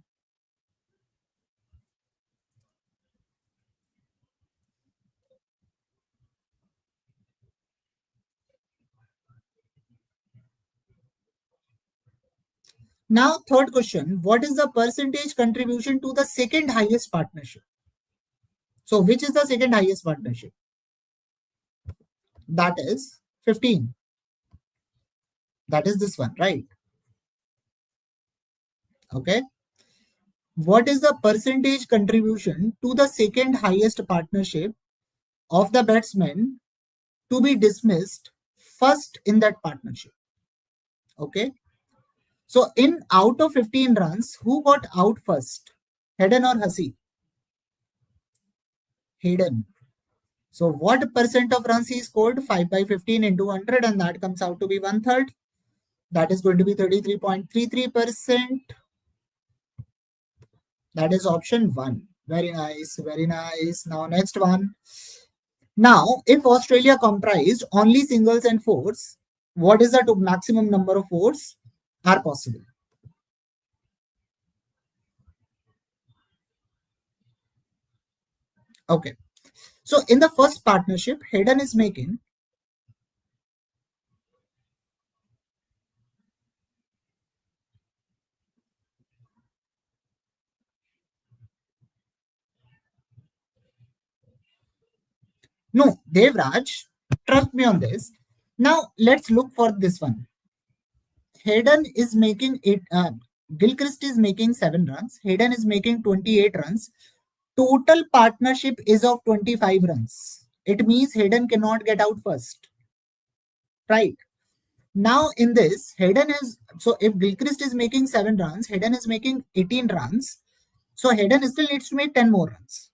Now, third question, what is the percentage contribution to the second highest partnership? So, which is the second highest partnership? That is 15. That is this one, right? Okay. What is the percentage contribution to the second highest partnership of the batsman to be dismissed first in that partnership? Okay. So in out of 15 runs, who got out first? Hayden or Hussey? Hayden. So what percent of runs he scored? 5 by 15 into 100, and that comes out to be one third. That is going to be 33.33%. That is option 1. Very nice, very nice. Now next one. Now, if Australia comprised only singles and fours, what is the maximum number of fours are possible? Okay. So in the first partnership, Hayden is making no, Devraj, trust me on this. Now let's look for this one. Hayden is making it. Gilchrist is making 7 runs. Hayden is making 28 runs. Total partnership is of 25 runs. It means Hayden cannot get out first. Right. Now in this, Hayden is so if Gilchrist is making 7 runs, Hayden is making 18 runs. So Hayden still needs to make 10 more runs.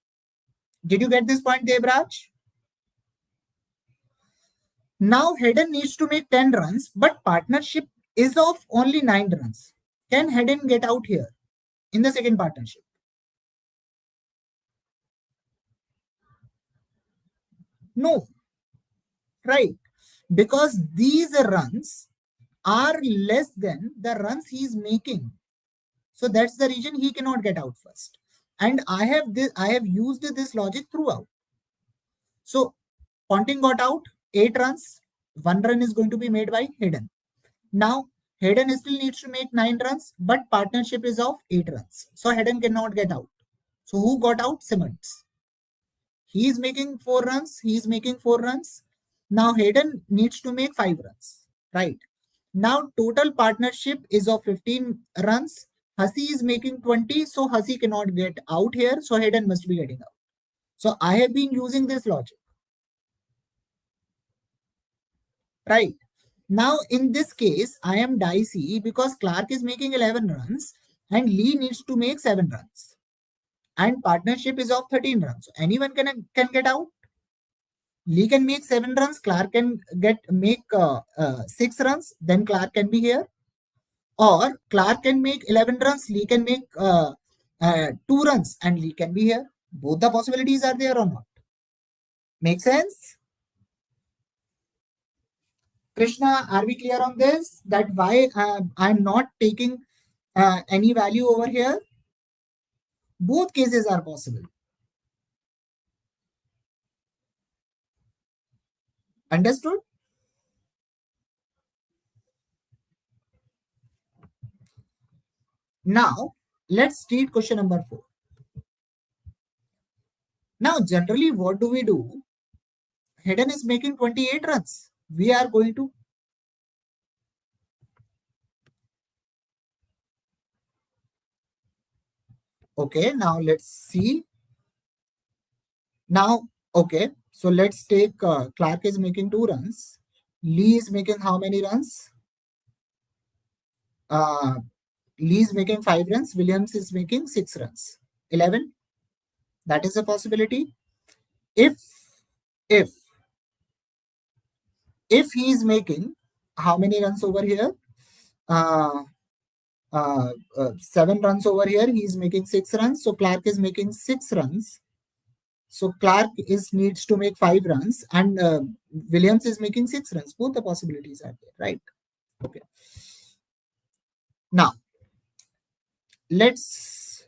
Did you get this point, Devraj? Now Hayden needs to make 10 runs, but partnership is of only 9 runs. Can Hayden get out here in the second partnership? No, right? Because these runs are less than the runs he is making. So that's the reason he cannot get out first. And I have used this logic throughout. So Ponting got out 8 runs. 1 run is going to be made by Hayden. Now Hayden still needs to make 9 runs, but partnership is of 8 runs. So Hayden cannot get out. So who got out? Simmons. He is making 4 runs. He is making 4 runs. Now Hayden needs to make 5 runs. Right. Now total partnership is of 15 runs. Hussey is making 20. So Hussey cannot get out here. So Hayden must be getting out. So I have been using this logic. Right. Now in this case, I am dicey because Clark is making 11 runs and Lee needs to make 7 runs. And partnership is of 13 runs. So anyone can get out. Lee can make 7 runs. Clark can make 6 runs. Then Clark can be here. Or Clark can make 11 runs. Lee can make 2 runs and Lee can be here. Both the possibilities are there or not. Make sense? Krishna, are we clear on this? That why I'm not taking any value over here? Both cases are possible. Understood? Now, let's read question number 4. Now, generally, what do we do? Hayden is making 28 runs. We are going to okay. Now let's see. Now, okay. So let's take Clark is making 2 runs. Lee is making how many runs? Lee is making 5 runs. Williams is making 6 runs. 11. That is a possibility. If he is making how many runs over here? 7 runs over here. He is making 6 runs. So Clark is making 6 runs. So Clark needs to make 5 runs and Williams is making 6 runs. Both the possibilities are there, right? Okay. Now, let's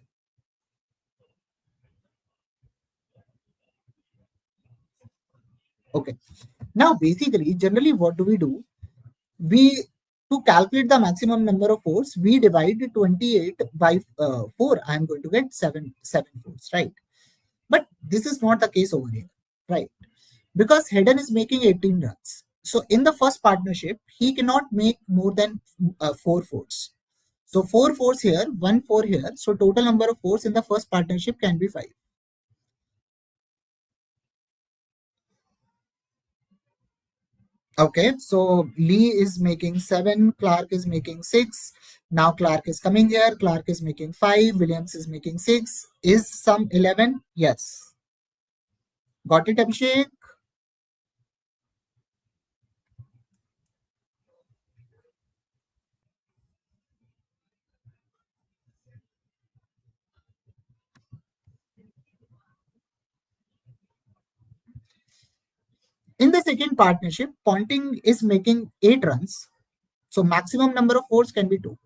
okay. Now, basically, generally, what do? We to calculate the maximum number of fours, we divide 28 by 4. I am going to get 7 fours, right? But this is not the case over here, right? Because Hayden is making 18 runs. So in the first partnership, he cannot make more than 4 fours. So 4 4s here, 1 4 here. So total number of 4s in the first partnership can be 5. Okay, so Lee is making 7, Clark is making 6. Now Clark is coming here, Clark is making 5, Williams is making 6. Is sum 11? Yes. Got it, Abhishek? In the second partnership, Ponting is making 8 runs. So maximum number of 4s can be 2.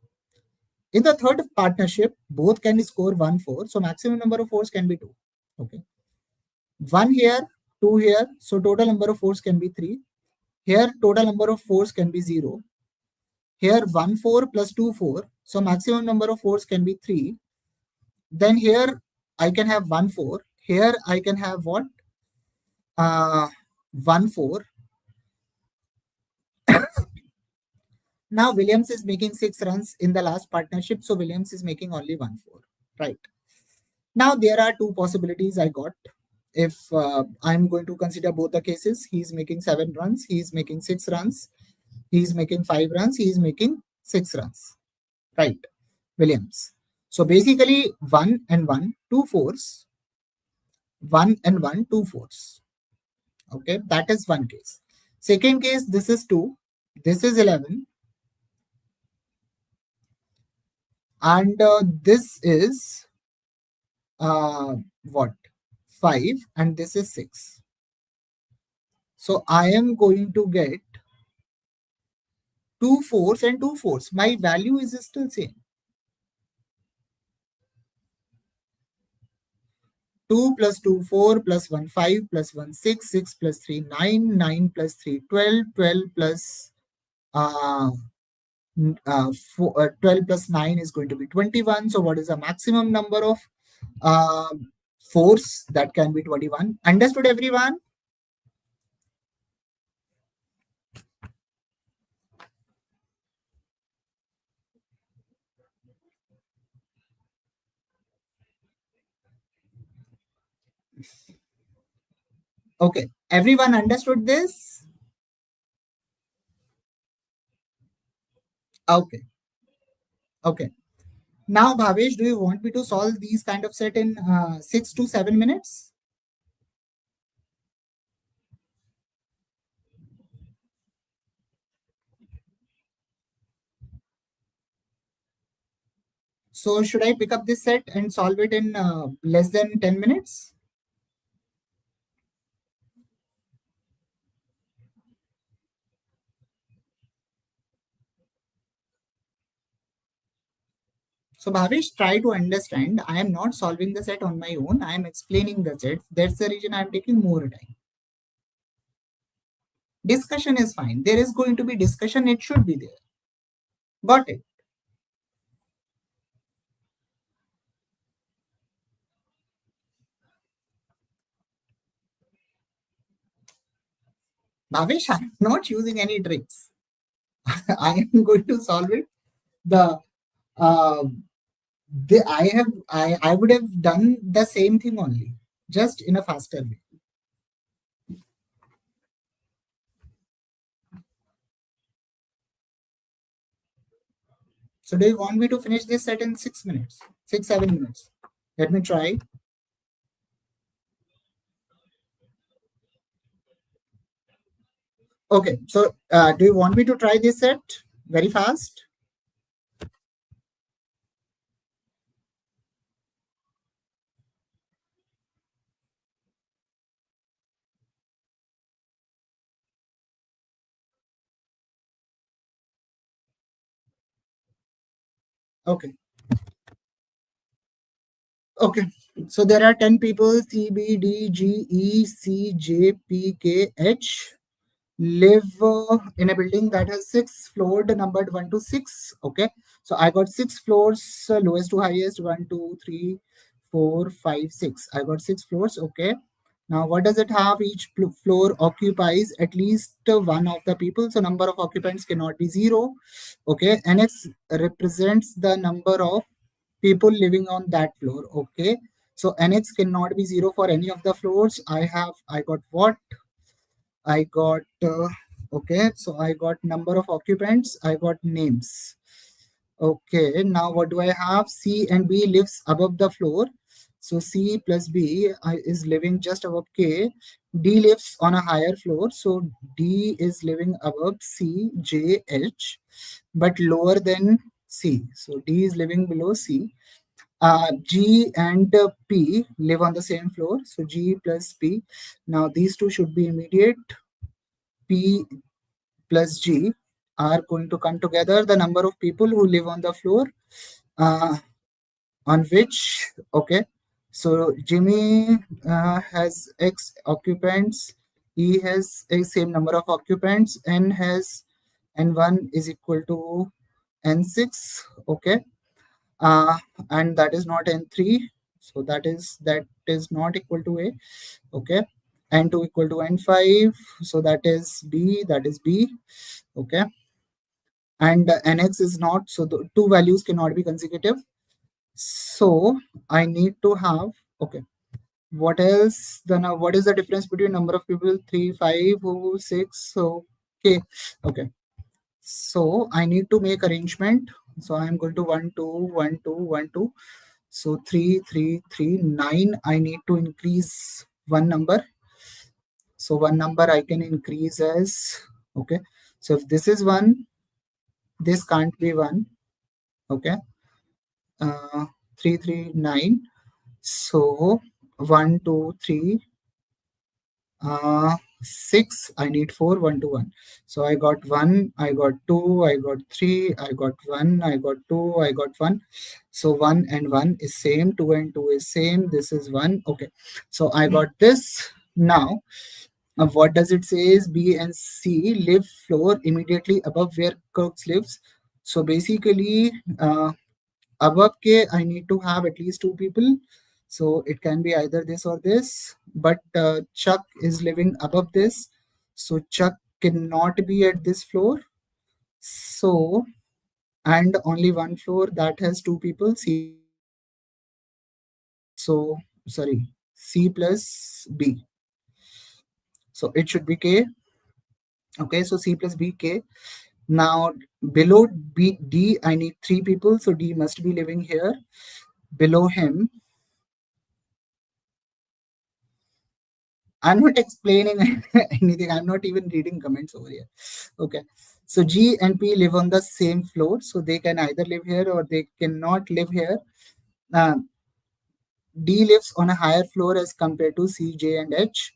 In the third partnership, both can score 1 4. So maximum number of 4s can be 2. Okay. 1 here, 2 here. So total number of 4s can be 3. Here, total number of 4s can be 0. Here 1 4 plus 2 4. So maximum number of 4s can be 3. Then here I can have 1 4. Here I can have what? 1 4. Now Williams is making 6 runs in the last partnership. So Williams is making only 1 4. Right. Now there are two possibilities I got. If I'm going to consider both the cases, he's making 7 runs, he's making 6 runs, he's making 5 runs, he's making 6 runs. Right. Williams. So basically 1 and 1, 2 4s, 1 and 1, 2 4s. Okay, that is one case. Second case, this is 2, this is 11, and this is what? 5, and this is 6. So I am going to get 2 4s and 2 4s. My value is still same. 2 plus 2 4 plus 1 5 plus 1 6 6 plus 3 9 9 plus 3 12 12 plus 12 plus 9 is going to be 21. So what is the maximum number of uh, 4s? That can be 21. Understood, everyone? Okay, everyone understood this? Okay, okay. Now, Bhavesh, do you want me to solve these kind of set in 6 to 7 minutes? So should I pick up this set and solve it in less than 10 minutes? So Bhavesh, try to understand. I am not solving the set on my own. I am explaining the set. That's the reason I am taking more time. Discussion is fine. There is going to be discussion. It should be there. Got it. Bhavesh, I am not using any tricks. I am going to solve it. The uh, I would have done the same thing only, just in a faster way. So do you want me to finish this set in 6 minutes? 6, 7 minutes. Let me try. Okay, so do you want me to try this set very fast? Okay. Okay. So there are 10 people, C, B, D, G, E, C, J, P, K, H, live in a building that has 6 floors numbered 1 to 6. Okay. So I got 6 floors, lowest to highest, 1, 2, 3, 4, 5, 6. I got 6 floors. Okay. Now, what does it have? Each floor occupies at least one of the people. So number of occupants cannot be zero. Okay. NX represents the number of people living on that floor. Okay. So NX cannot be zero for any of the floors. I got what? I got, okay. So I got number of occupants. I got names. Okay, now what do I have? C and B lives above the floor. So C plus B is living just above K. D lives on a higher floor. So D is living above C, J, H, but lower than C. So D is living below C. G and P live on the same floor. So G plus P. Now these two should be immediate. P plus G are going to come together. The number of people who live on the floor uh, on which, okay, so Jimmy has X occupants, he has a same number of occupants, N has N1 is equal to N6, okay, uh, and that is not N3, so that is not equal to A, okay, N2 equal to N5, so that is B, okay, and NX is not, so the two values cannot be consecutive. So I need to have, okay, what else? Then what is the difference between number of people? 3, 5, 6. Okay, okay. So I need to make arrangement. So I'm going to 1, 2, 1, 2, 1, 2. So 3, 3, 3, 9. I need to increase one number. So one number I can increase as, okay. So if this is 1, this can't be 1. Okay. 3, 3, 9. So 1, 2, 3, 6. I need 4, 1, 2, 1. So I got 1, I got 2, I got 3, I got 1, I got 2, I got 1. So 1 and 1 is same, 2 and 2 is same. This is 1. Okay. So I got this. Now, what does it say is B and C live floor immediately above where Kirks lives. So basically, above K, I need to have at least two people. So it can be either this or this, but Chuck is living above this. So Chuck cannot be at this floor. So, and only one floor that has two people, C plus B. So, sorry, C plus B. So it should be K. Okay, so C plus B, K. Now below B, D, I need three people. So D must be living here. Below him, I'm not explaining anything. I'm not even reading comments over here. Okay. So G and P live on the same floor. So they can either live here or they cannot live here. Uh, D lives on a higher floor as compared to C, J, and H.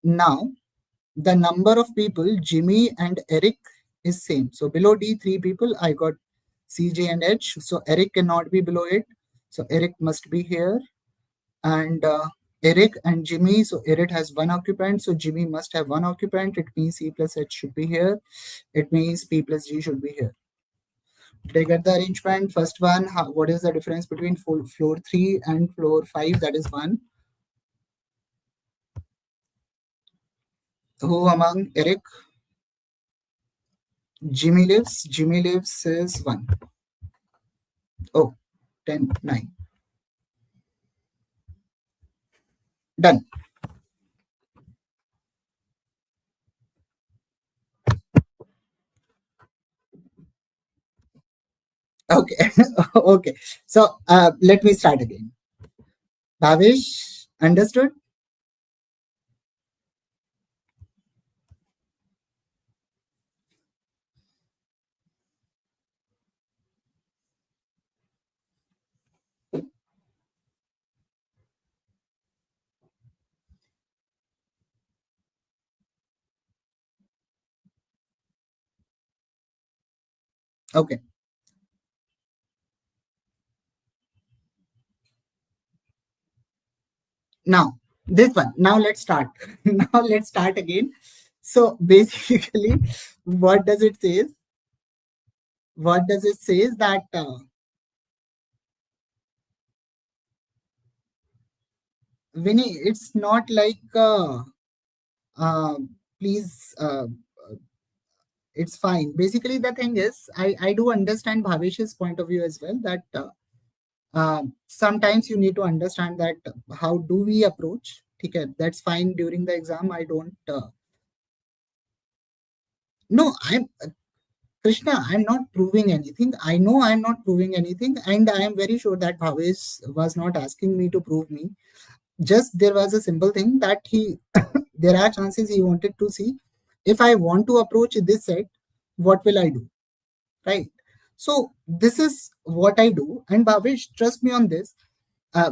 Now, the number of people, Jimmy and Eric, is same. So below D, three people. I got C, J, and H. So Eric cannot be below it. So Eric must be here. And Eric and Jimmy. So Eric has one occupant, so Jimmy must have one occupant. It means C plus H should be here. It means P plus G should be here. Did I get the arrangement? First one, what is the difference between floor 3 and floor 5? That is 1. Who among Eric? Jimmy lives. Jimmy lives is 1. Oh, 10, 9. Done. Okay. Okay. So let me start again. Bhavish, understood? Okay. Now this one, now let's start. Now let's start again. So basically, what does it say? What does it say is that, Vinny, it's not like uh, please. It's fine. Basically, the thing is, I do understand Bhavesh's point of view as well. That sometimes you need to understand that how do we approach. Okay, that's fine. During the exam, I don't. No, I'm Krishna. I'm not proving anything. I know I'm not proving anything, and I am very sure that Bhavesh was not asking me to prove me. Just there was a simple thing that he there are chances he wanted to see if I want to approach this set, what will I do, right? So this is what I do, and Bhavesh, trust me on this.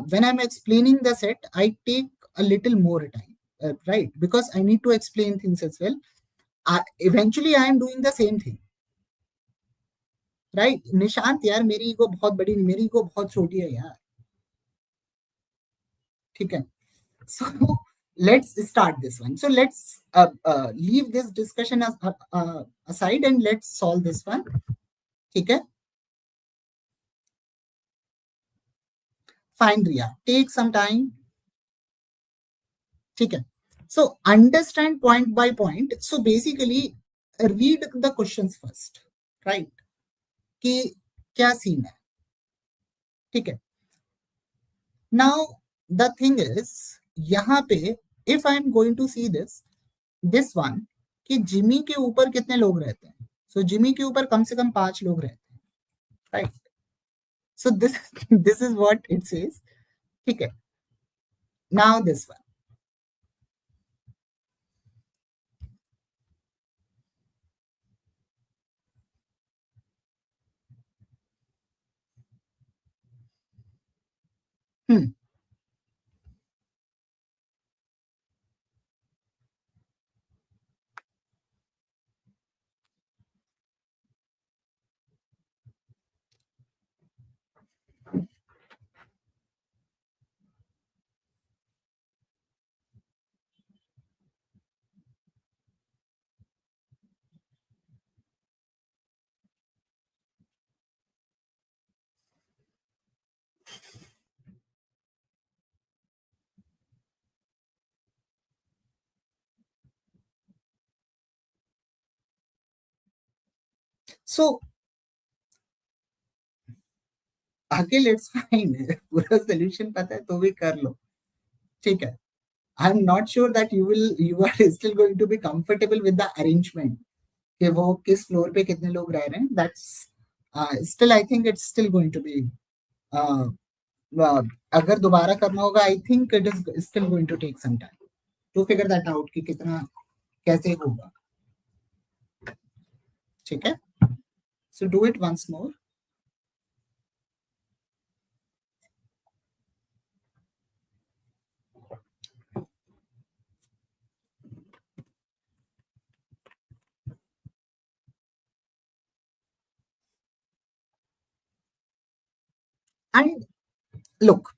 When I'm explaining the set, I take a little more time, right? Because I need to explain things as well. Eventually, I am doing the same thing, right? Nishant यार मेरी ego बहुत बड़ी नहीं, मेरी ego बहुत छोटी है यार. ठीक है. So let's start this one. So let's leave this discussion aside and let's solve this one. Okay, fine, Ria. Take some time. Okay. So understand point by point. So basically, read the questions first, right? कि क्या scene है, ठीक है. Now the thing is, यहाँ पे if I am going to see this one कि Jimmy के ऊपर कितने लोग रहते हैं. So जिमी के ऊपर कम से कम 5 लोग रहते हैं, right? So this this is what it says. Okay. Now this one. Hmm. So अकेले इट्स फाइन. पूरा सोल्यूशन पता है तो भी कर लो, ठीक है. I'm not sure that you are still going to be comfortable with the arrangement कि वो किस फ्लोर पे कितने लोग रह रहे हैं. That's still I think it's still going to be uh, अगर दोबारा करना होगा I think it is still going to take some time to figure that out कि कितना कैसे होगा, ठीक है. So do it once more. And look,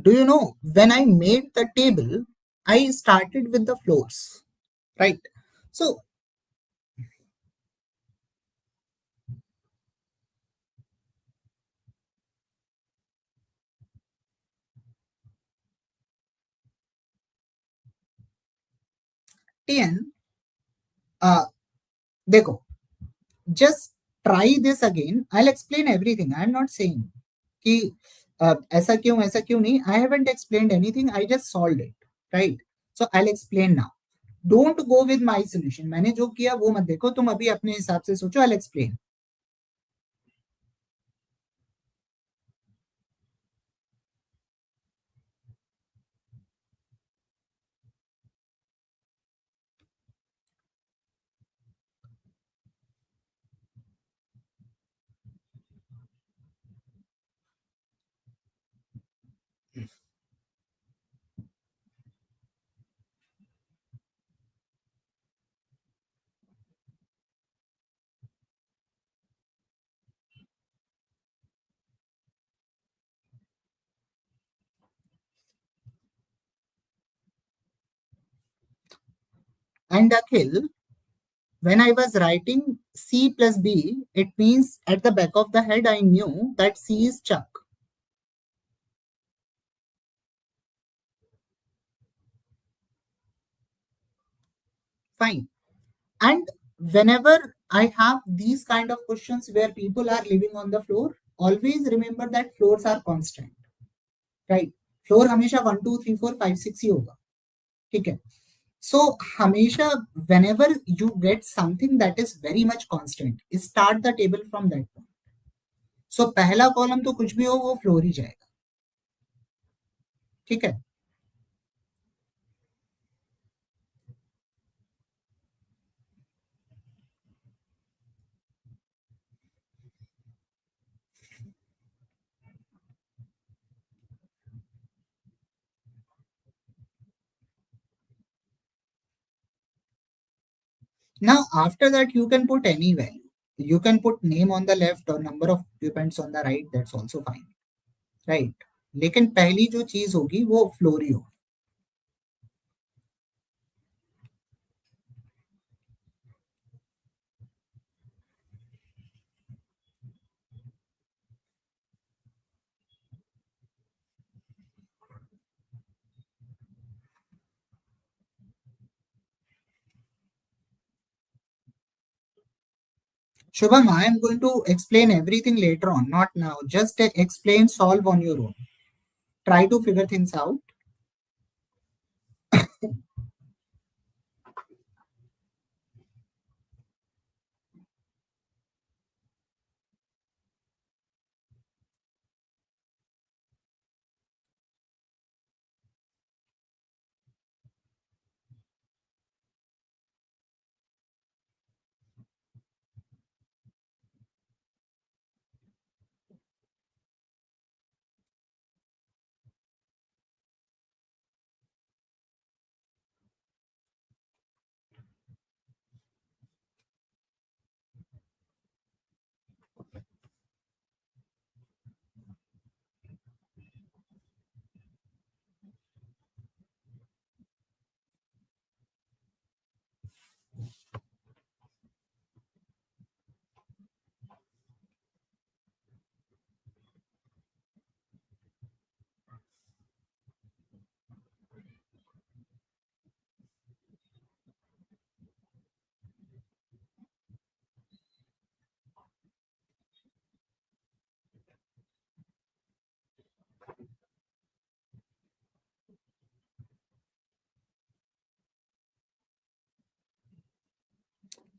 do you know when I made the table, I started with the floors, right? So 10, देखो, just try this again. I'll explain everything. I'm not saying कि ऐसा क्यों नहीं. I haven't explained anything. I just solved it, right? So I'll explain now. Don't go with my solution. मैंने जो किया वो मत देखो, तुम अभी अपने हिसाब से सोचो. I'll explain. And Akhil, when I was writing C plus B, it means at the back of the head I knew that C is Chuck. Fine. And whenever I have these kind of questions where people are living on the floor, always remember that floors are constant, right? Floor हमेशा 1 2 3 4 5 6 ही होगा, ठीक है. So हमेशा whenever you get something that is very much constant, start the table from that point. So पहला column तो कुछ भी हो वो फ्लोर ही जाएगा, ठीक है. Now after that you can put any value. You can put name on the left or number of occupants on the right. That's also fine, right? लेकिन पहली जो चीज होगी वो फ्लोर ही होगी. Shubham, I am going to explain everything later on, not now. Just explain, solve on your own. Try to figure things out.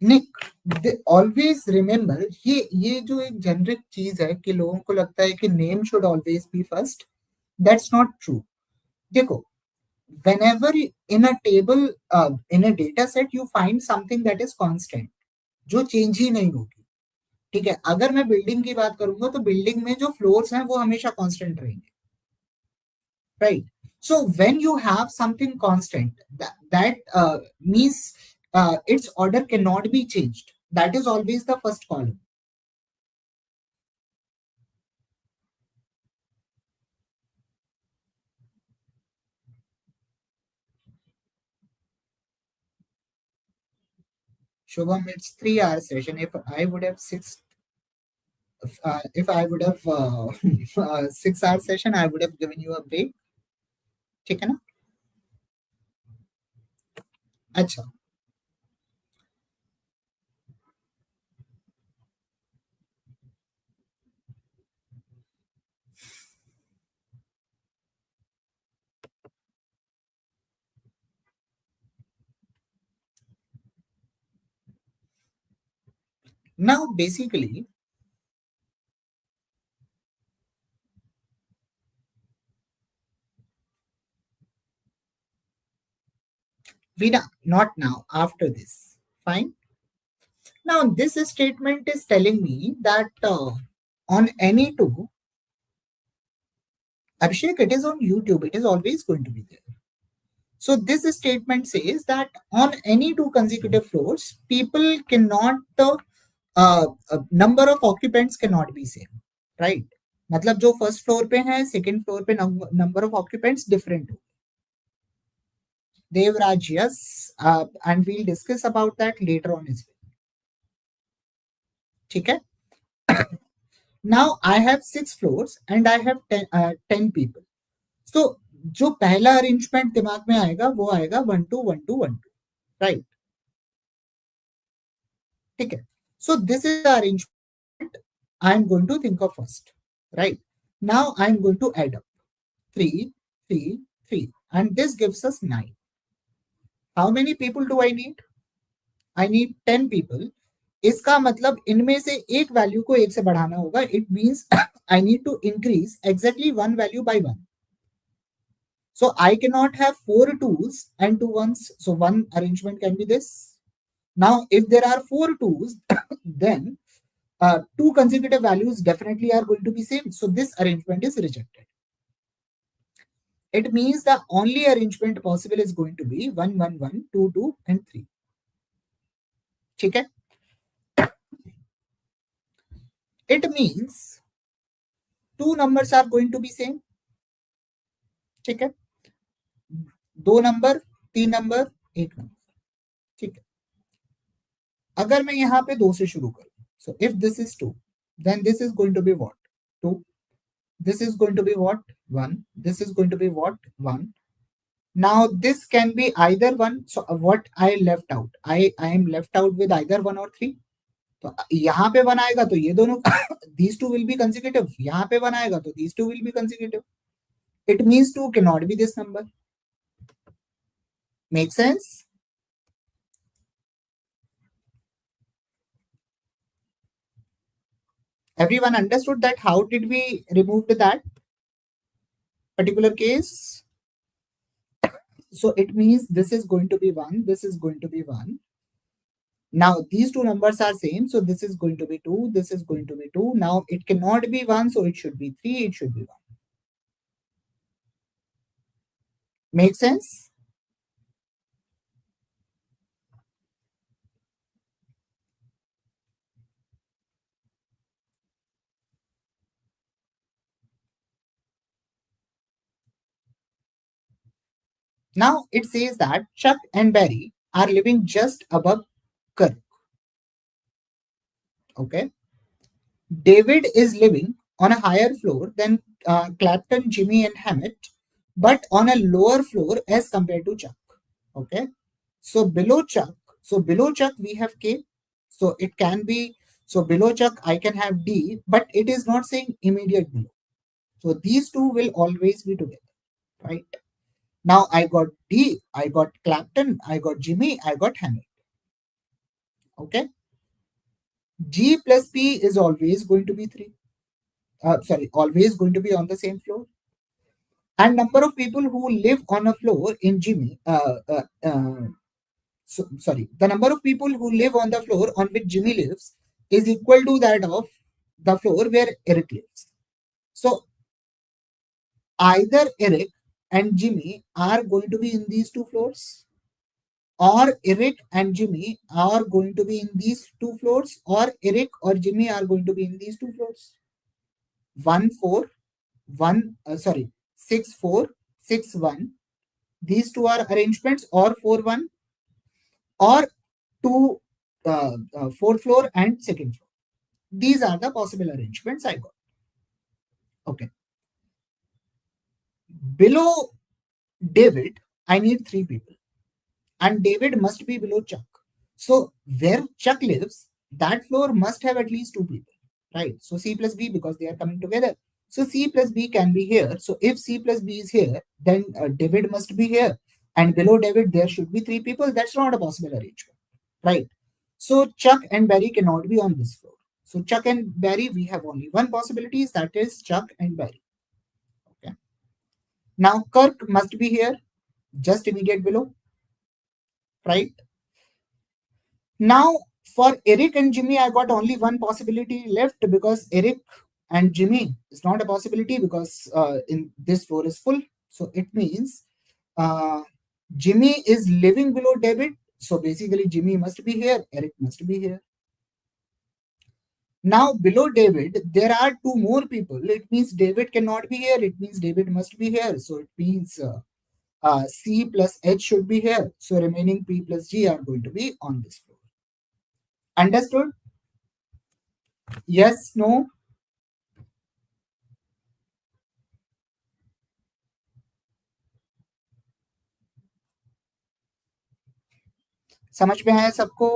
Nick, always remember, ये जो एक जेनरिक चीज है कि लोगों को लगता है कि name should always be first. That's not true. देखो, whenever in a table, in a data set you find something that is constant, जो चेंज ही नहीं होगी, ठीक है. अगर मैं बिल्डिंग की बात करूंगा तो बिल्डिंग में जो फ्लोर्स हैं वो हमेशा कांस्टेंट रहेंगे, right? So when you have something constant, that means its order cannot be changed. That is always the first column. Shubham, it's 3 hour session. If I would have if I would have 6 hour session, I would have given you a break. ठीक है ना? अच्छा. Now basically, not now, after this. Fine. Now this statement is telling me that on any two, Abhishek, it is on YouTube. It is always going to be there. So this statement says that on any two consecutive floors, people cannot, number of occupants cannot be same, right? मतलब जो first floor पे है, second floor पे number of occupants different हो. Devraj, yes, and we'll discuss about that later on is. ठीक है. Now I have 6 floors and I have 10 people. So जो पहला अरेंजमेंट दिमाग में आएगा वो आएगा 1 2 1 2 1 2, राइट? ठीक है. So this is the arrangement I am going to think of first, right? Now I am going to add up 3, 3, 3, and this gives us 9. How many people do I need? I need 10 people. इसका मतलब इनमें से एक value को एक से बढ़ाना होगा. It means I need to increase exactly one value by one. So I cannot have 4 twos and 2 ones. So one arrangement can be this. Now, if there are 4 twos, then two consecutive values definitely are going to be same. So this arrangement is rejected. It means the only arrangement possible is going to be 1, 1, 1, 2, 2, and 3. Okay? It means two numbers are going to be same. ठीक है. दो number, तीन number, एक number. ठीक है. अगर मैं यहाँ पे 2 से शुरू करूं, so if this is 2, then this is going to be what? 2. This is going to be what? 1. This is going to be what? 1. Now this can be either 1. So what I left out? I am left out with either 1 or 3. तो यहाँ पे 1 आएगा तो ये दोनों these two will be consecutive. यहाँ पे 1 आएगा तो these two will be consecutive. It means 2 cannot be this number. Make sense? Everyone understood that? How did we remove that particular case? So it means this is going to be 1, this is going to be 1. Now these two numbers are same, so this is going to be 2, this is going to be 2. Now it cannot be 1, so it should be 3, it should be 1. Make sense? Now it says that Chuck and Barry are living just above Kirk. Okay. David is living on a higher floor than Clapton, Jimmy, and Hammett, but on a lower floor as compared to Chuck. Okay. So below Chuck we have K. So it can be, so below Chuck I can have D, but it is not saying immediate below. So these two will always be together, right? Now I got D, I got Clapton, I got Jimmy, I got Hammett. Okay. G plus P is always going to be 3. Always going to be on the same floor. And number of people who live on a floor in Jimmy, the number of people who live on the floor on which Jimmy lives is equal to that of the floor where Eric lives. So either Eric and Jimmy are going to be in these two floors, or Eric and Jimmy are going to be in these two floors, or Eric or Jimmy are going to be in these two floors. 1, 4, 1, 6, 4, 6, 1. These two are arrangements, or 4, 1, or 2, fourth floor and second floor. These are the possible arrangements I got. Okay. Below David, I need 3 people. And David must be below Chuck. So where Chuck lives, that floor must have at least 2 people, right? So C plus B, because they are coming together. So C plus B can be here. So if C plus B is here, then David must be here. And below David, there should be 3 people. That's not a possible arrangement, right? So Chuck and Barry cannot be on this floor. So Chuck and Barry, we have only one possibility, that is Chuck and Barry. Okay. Now Kirk must be here, just immediate below, right? Now for Eric and Jimmy, I got only one possibility left, because Eric and Jimmy is not a possibility, because in this floor is full. So it means Jimmy is living below David. So basically Jimmy must be here, Eric must be here. Now below David, there are 2 more people. It means David cannot be here. It means David must be here. So it means C plus H should be here. So remaining P plus G are going to be on this floor. Understood? Yes, no? समझ में आया सबको?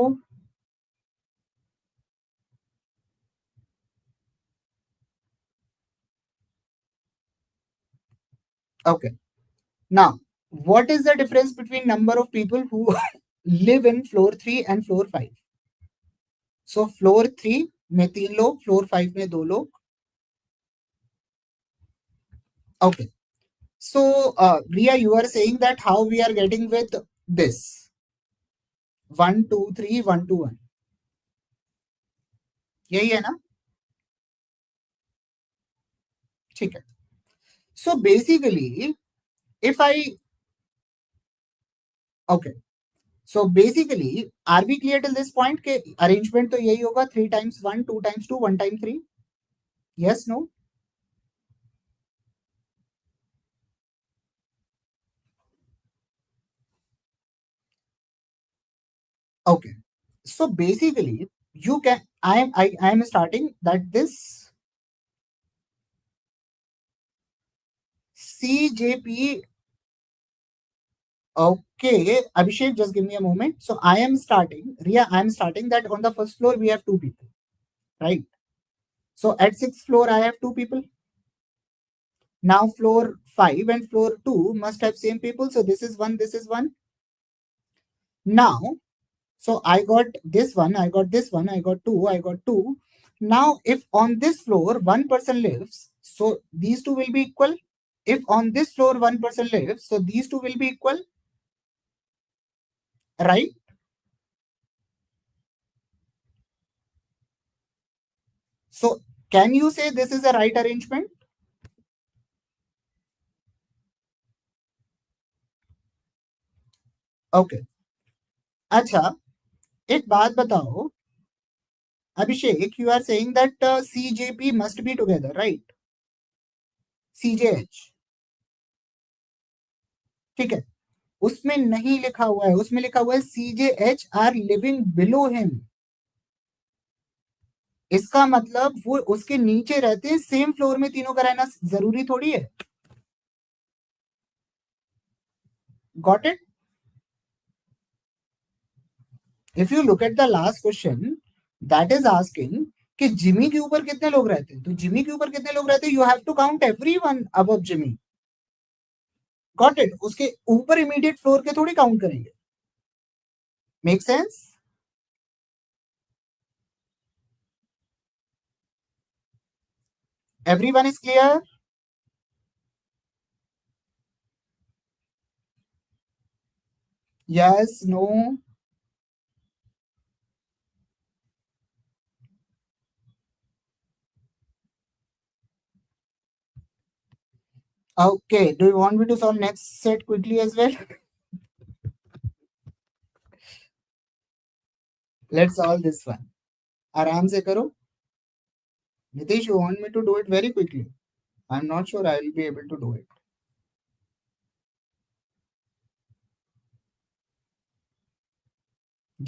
Okay. Now, what is the difference between number of people who live in floor 3 and floor 5? So floor 3 में 3 लोग, floor 5 में 2 लोग. Okay. So Ria, you are saying that how we are getting with this 1 2 3 1 2 1. यही है ना? ठीक है. So basically, if I okay. So basically, are we clear till this point? के arrangement तो यही होगा 3 times 1, 2 times 2, 1 times 3. Yes, no? Okay. So basically, you can I am starting that this CJP. Okay, Abhishek, just give me a moment. So I am starting, Ria, I am starting that on the first floor we have 2 people, right? So at 6th floor I have 2 people. Now floor 5 and floor 2 must have same people. So this is 1, this is 1. Now, so I got this one, I got this one, I got 2, I got 2. Now if on this floor one person lives, so these two will be equal. If on this floor one person lives, so these two will be equal, right? So can you say this is a right arrangement? Okay. अच्छा, एक बात बताओ, Abhishek, you are saying that CJP must be together, right? CJH, ठीक है. उसमें नहीं लिखा हुआ है, उसमें लिखा हुआ है CJH are living below him. इसका मतलब वो उसके नीचे रहते हैं, सेम फ्लोर में तीनों का रहना जरूरी थोड़ी है. Got it? If you look at the last question, that is asking कि जिमी के ऊपर कितने लोग रहते हैं. तो जिमी के ऊपर कितने लोग रहते हैं, you have to count everyone above Jimmy. Got it? उसके ऊपर इमीडिएट फ्लोर के थोड़ी काउंट करेंगे. Make sense? Everyone is clear? Yes, no? Okay, do you want me to solve next set quickly as well? Let's solve this one. आराम से करो. Nitish, you want me to do it very quickly? I'm not sure I will be able to do it.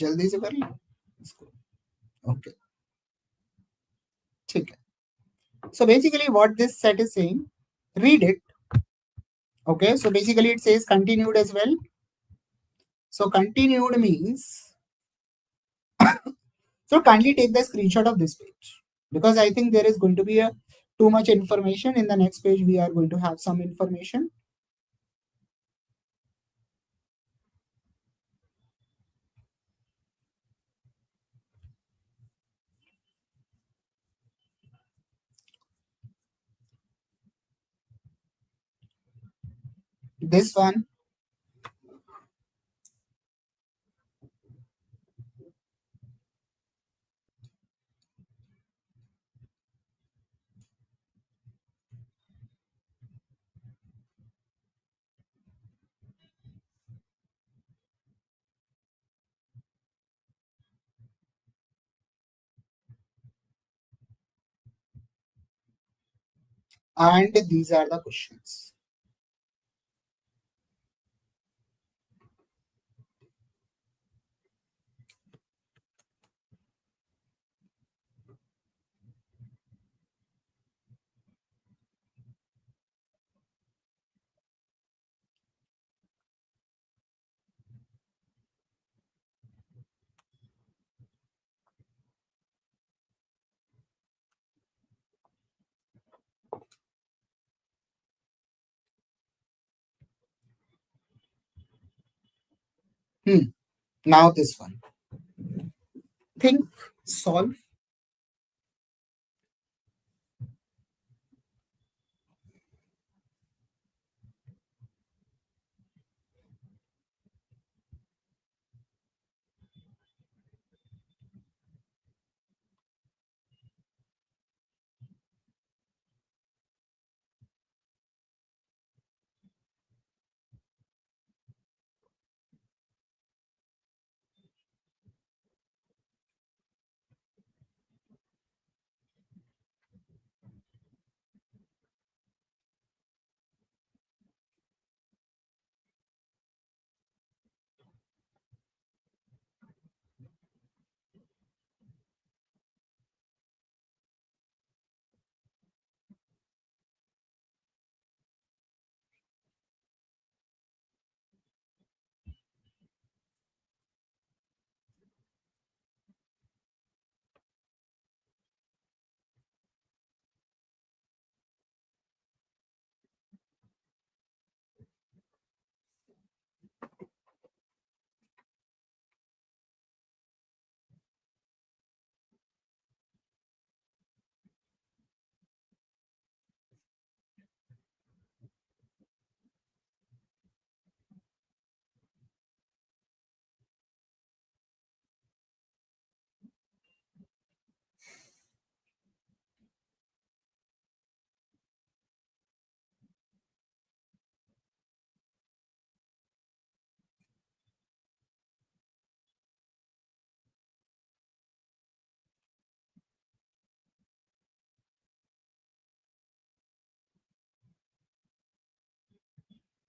जल्दी से कर लो इसको. Okay, ठीक है. So basically what this set is saying, read it. Okay, so basically it says continued as well. So continued means, so kindly take the screenshot of this page, because I think there is going to be a too much information. In the next page we are going to have some information. This one, and these are the questions. Hmm. Now this one. Think, solve.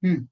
Hmm.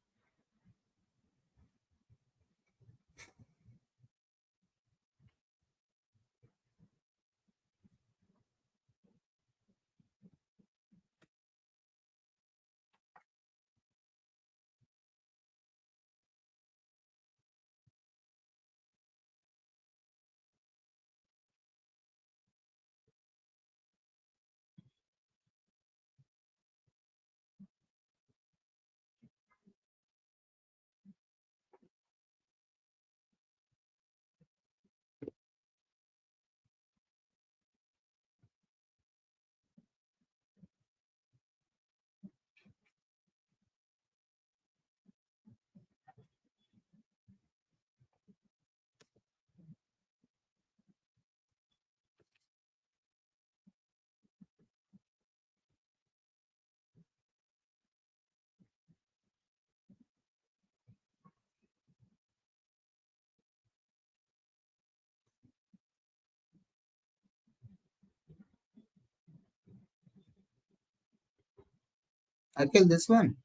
I kill this one.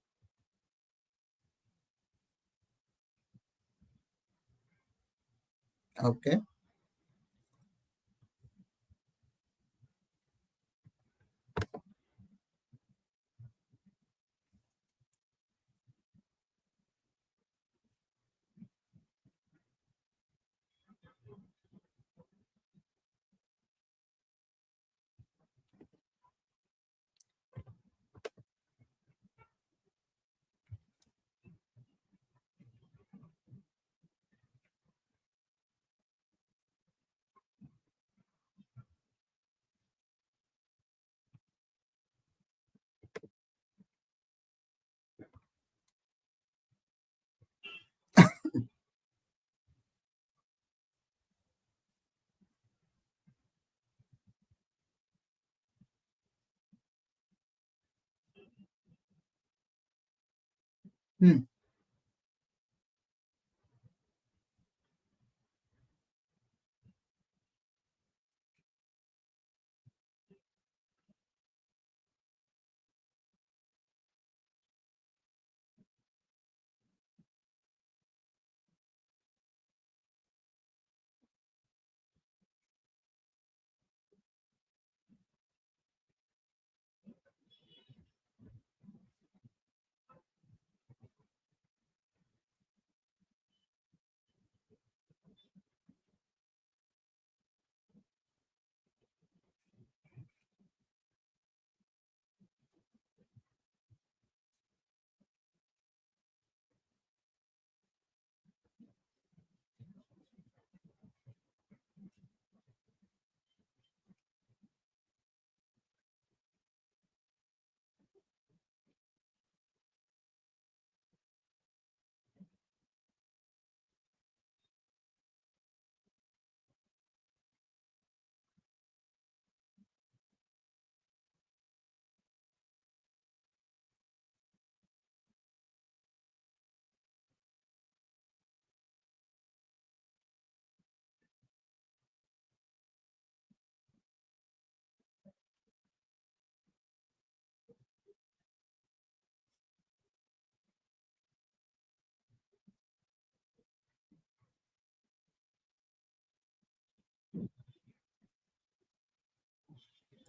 Okay. Hmm.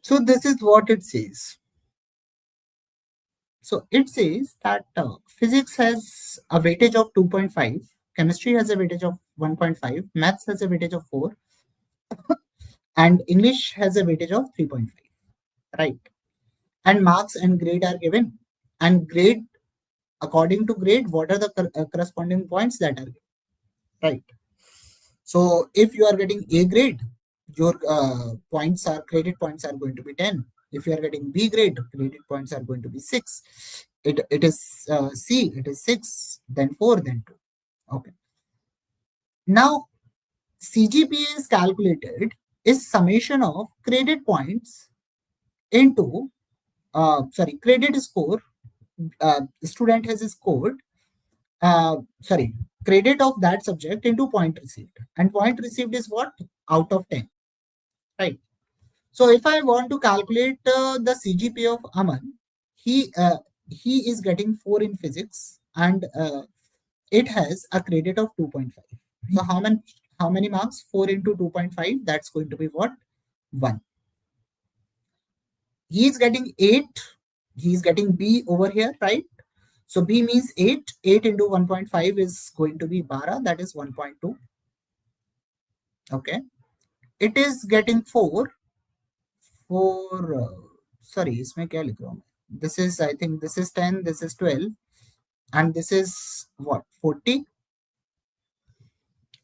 So this is what it says. So it says that physics has a weightage of 2.5, chemistry has a weightage of 1.5, maths has a weightage of 4, and English has a weightage of 3.5, right? And marks and grade are given. And grade, according to grade, what are the corresponding points that are given, right? So if you are getting A grade, your credit points are going to be 10. If you are getting B grade, credit points are going to be 6. It is C, it is 6, then 4, then 2. Okay. Now CGPA is calculated is summation of credit points into credit score. Student has scored credit of that subject into point received, and point received is what, out of 10, right? So if I want to calculate the CGPA of Aman, he is getting 4 in physics, and it has a credit of 2.5. So how many marks? 4 into 2.5. That's going to be what? 1. He is getting 8. He is getting B over here, right? So B means 8. 8 into 1.5 is going to be 12. That is 1.2. Okay. It is getting 4. 4. Sorry, इसमें क्या लिख रहा हूँ मैं? This is, I think this is 10, this is 12, and this is what? 40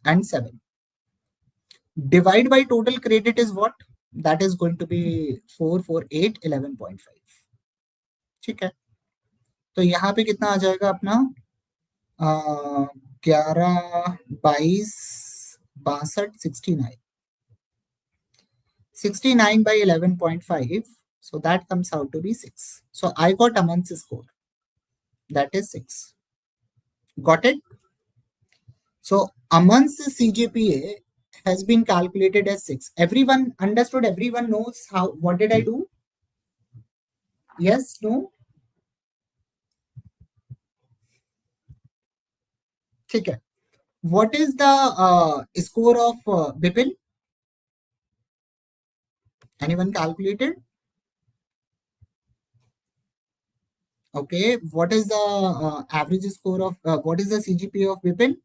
and 7. Divide by total credit is what? That is going to be 4, 4, 8, 11.5. ठीक है. तो यहाँ पे कितना आ जाएगा अपना? 11, 22, 62, 69. 69 by 11.5. So that comes out to be 6. So I got Aman's score. That is 6. Got it? So Aman's CGPA has been calculated as 6. Everyone understood? Everyone knows how? What did I do? Yes? No? Okay. What is the score of Bipin? Anyone calculated? Okay. What is the average score of, what is the CGPA of Bipin?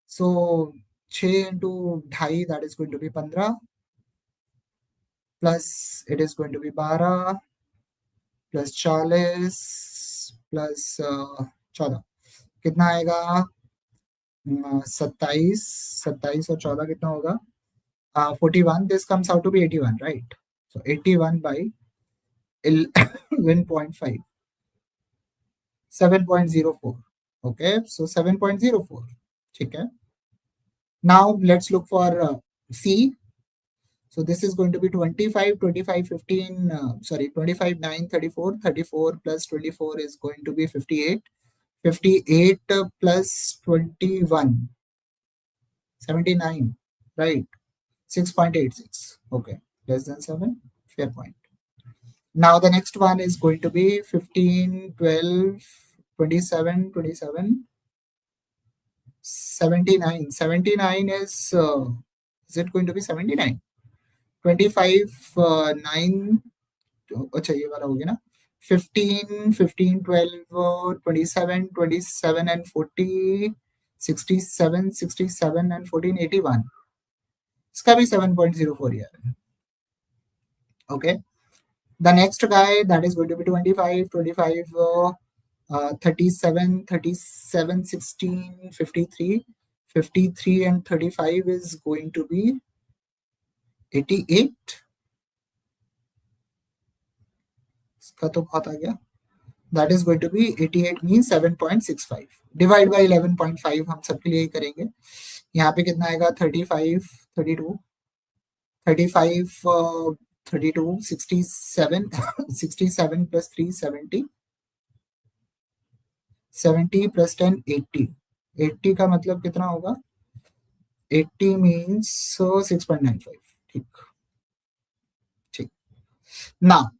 So 6 into 2.5, that is going to be 15. Plus it is going to be 12 plus 40 plus 14. कितना आएगा? 27. 27 और 14 कितना होगा? 41. This comes out to be 81, right? So 81 by 11.5. 7.04. Okay, so 7.04. Okay. Now let's look for C. So this is going to be 25, 25, 15, 25, 9, 34, 34 plus 24 is going to be 58. 58 plus 21, 79, right? 6.86. Okay, less than 7, fair point. Now the next one is going to be 15, 12, 27, 27, 79. 79 is it going to be 79? 25, 9, अच्छा ये वाला हो गया ना, 15, 15, 12, 27, 27 and 40, 67, 67 and 14, 81. इसका भी 7.04 यार. Okay. The next guy, that is going to be 25, 25, 37, 37, 16, 53. 53 and 35 is going to be 88. इसका तो बहुत आ गया. That is going to be 88 means 7.65. Divide by 11.5 हम सबके लिए ही करेंगे. यहाँ पे कितना आएगा? 35, 32, 35, 32, 67, 67 plus 3, 70. 70 plus 10, 80. 80 का मतलब कितना होगा? 80 means 6.95. ठीक. ठीक. Now,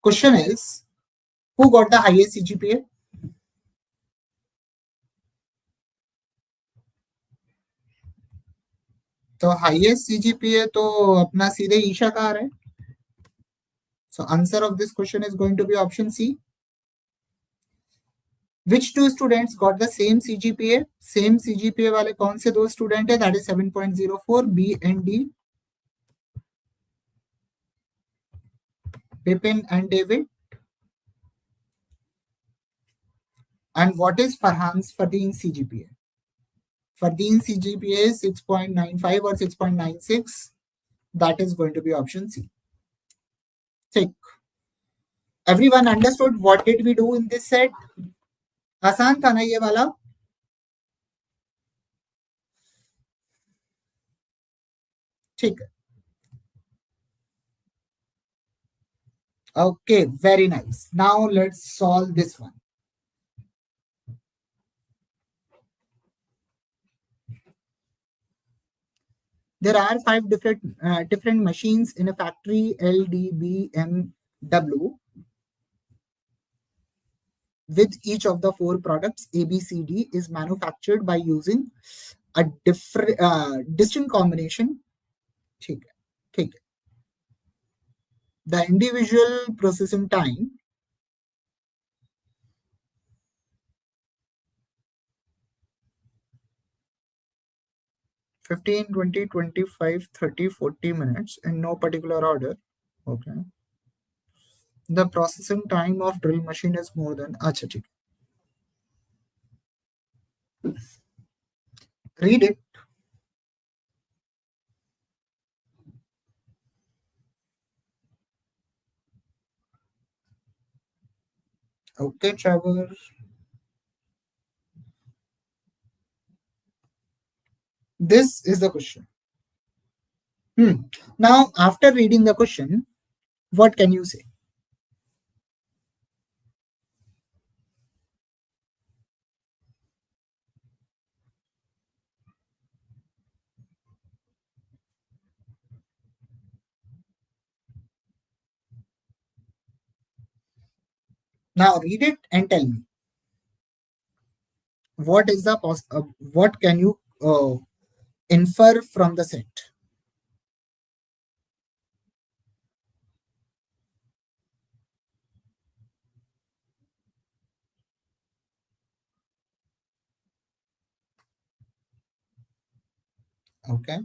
question is, who got the highest CGPA? तो हाईएस्ट सीजीपीए तो अपना सीधे ईशा का आ रहा है. So answer of this question is going to be option C. Which two students got the same CGPA? Same CGPA वाले कौन से दो student है? That is 7.04, B and D, Bipin and David. And what is Farhan's Fardeen's CGPA? Fardeen's CGPA is 6.95 or 6.96. That is going to be option C. Check. Everyone understood what did we do in this set? आसान था ना ये वाला? ठीक है. Okay, very nice. Now let's solve this one. There are five different machines in a factory LDBMW with each of the four products ABCD is manufactured by using a distinct combination. ठीक है, ठीक है. The individual processing time 15, 20, 25, 30, 40 minutes in no particular order. Okay. The processing time of drill machine is more than. Acha, ठीक. Read it. Okay, Trevor. This is the question. Now, after reading the question, what can you say? Now, read it and tell me. What is the what can you infer from the set? Okay.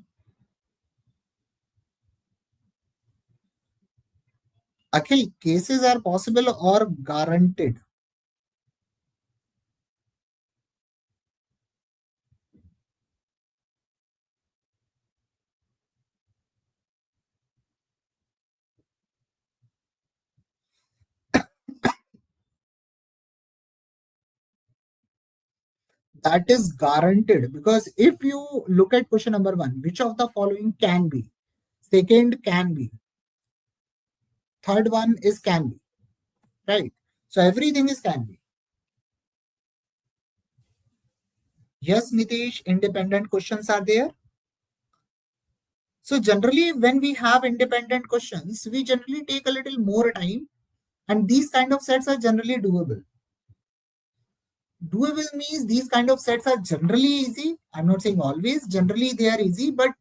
Akhil, cases are possible or guaranteed? That is guaranteed because if you look at question number one, which of the following can be? Second can be. Third one is can be. Right? So everything is can be. Yes, Nitish, independent questions are there. So generally, when we have independent questions, we generally take a little more time, and these kind of sets are generally doable. Doable means these kind of sets are generally easy. I'm not saying always, generally they are easy, but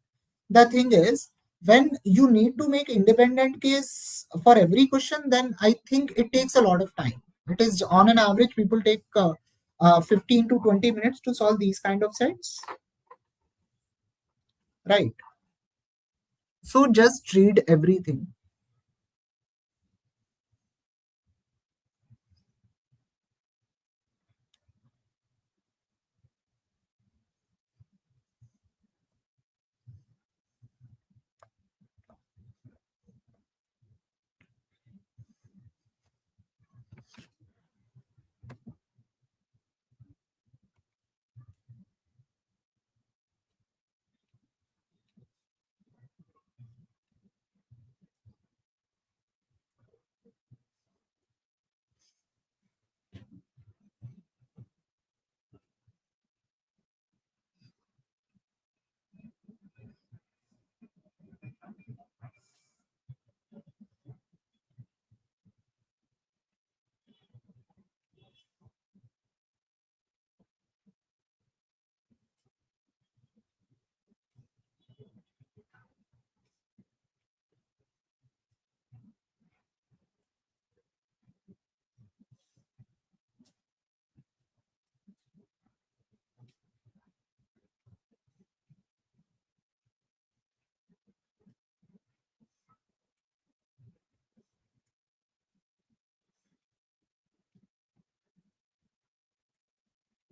the thing is, when you need to make independent case for every question, then I think it takes a lot of time. It is on an average, people take 15 to 20 minutes to solve these kind of sets. Right. So just read everything.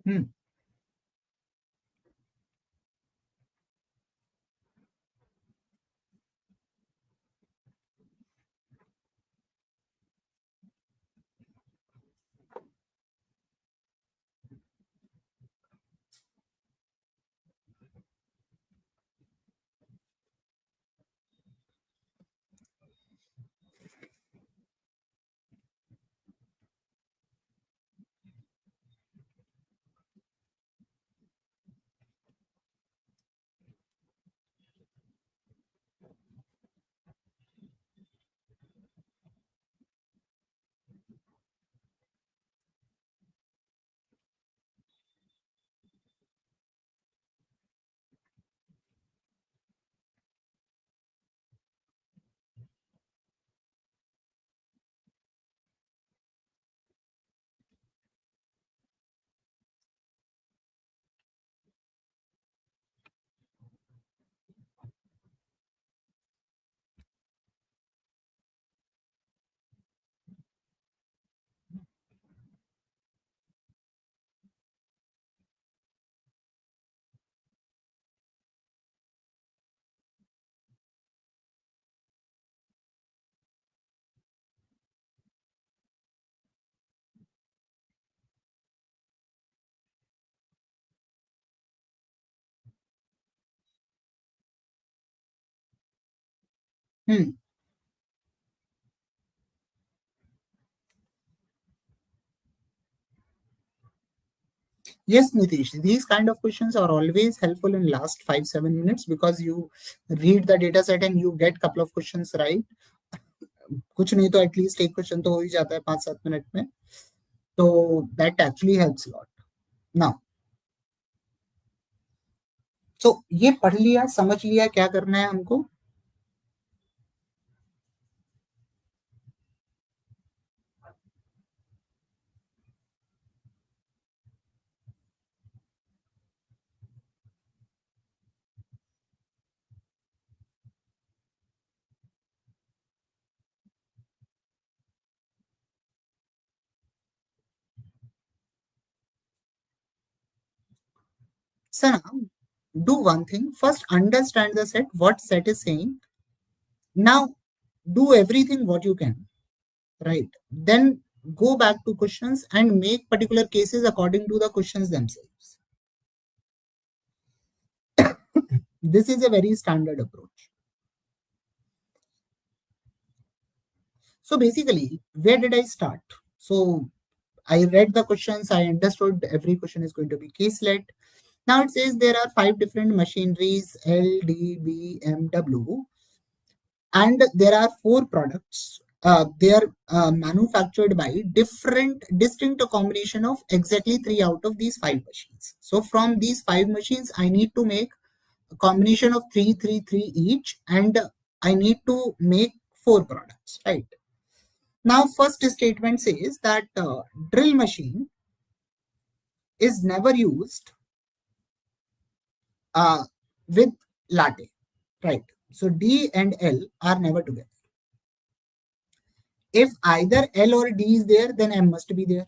Hmm. Hmm. Yes, Nitish, these kind of questions are always helpful in last 5-7 minutes because you read the data set and you get couple of questions right. कुछ नहीं तो at least एक question तो हो ही जाता है 5-7 minute में. तो that actually helps a lot. Now, so ये पढ़ लिया, समझ लिया क्या करना है हमको. So now, do one thing. First, understand the set, what set is saying. Now, do everything what you can, right? Then go back to questions and make particular cases according to the questions themselves. This is a very standard approach. So basically, where did I start? So I read the questions, I understood every question is going to be case-led. Now it says there are 5 different machineries, L, D, B, M, W, and there are 4 products. They are manufactured by different, distinct combination of exactly 3 out of these 5 machines. So from these 5 machines, I need to make a combination of 3 each, and I need to make 4 products, right? Now, first statement says that drill machine is never used uh, with latte, right? So D and L are never together. If either L or D is there, then M must be there.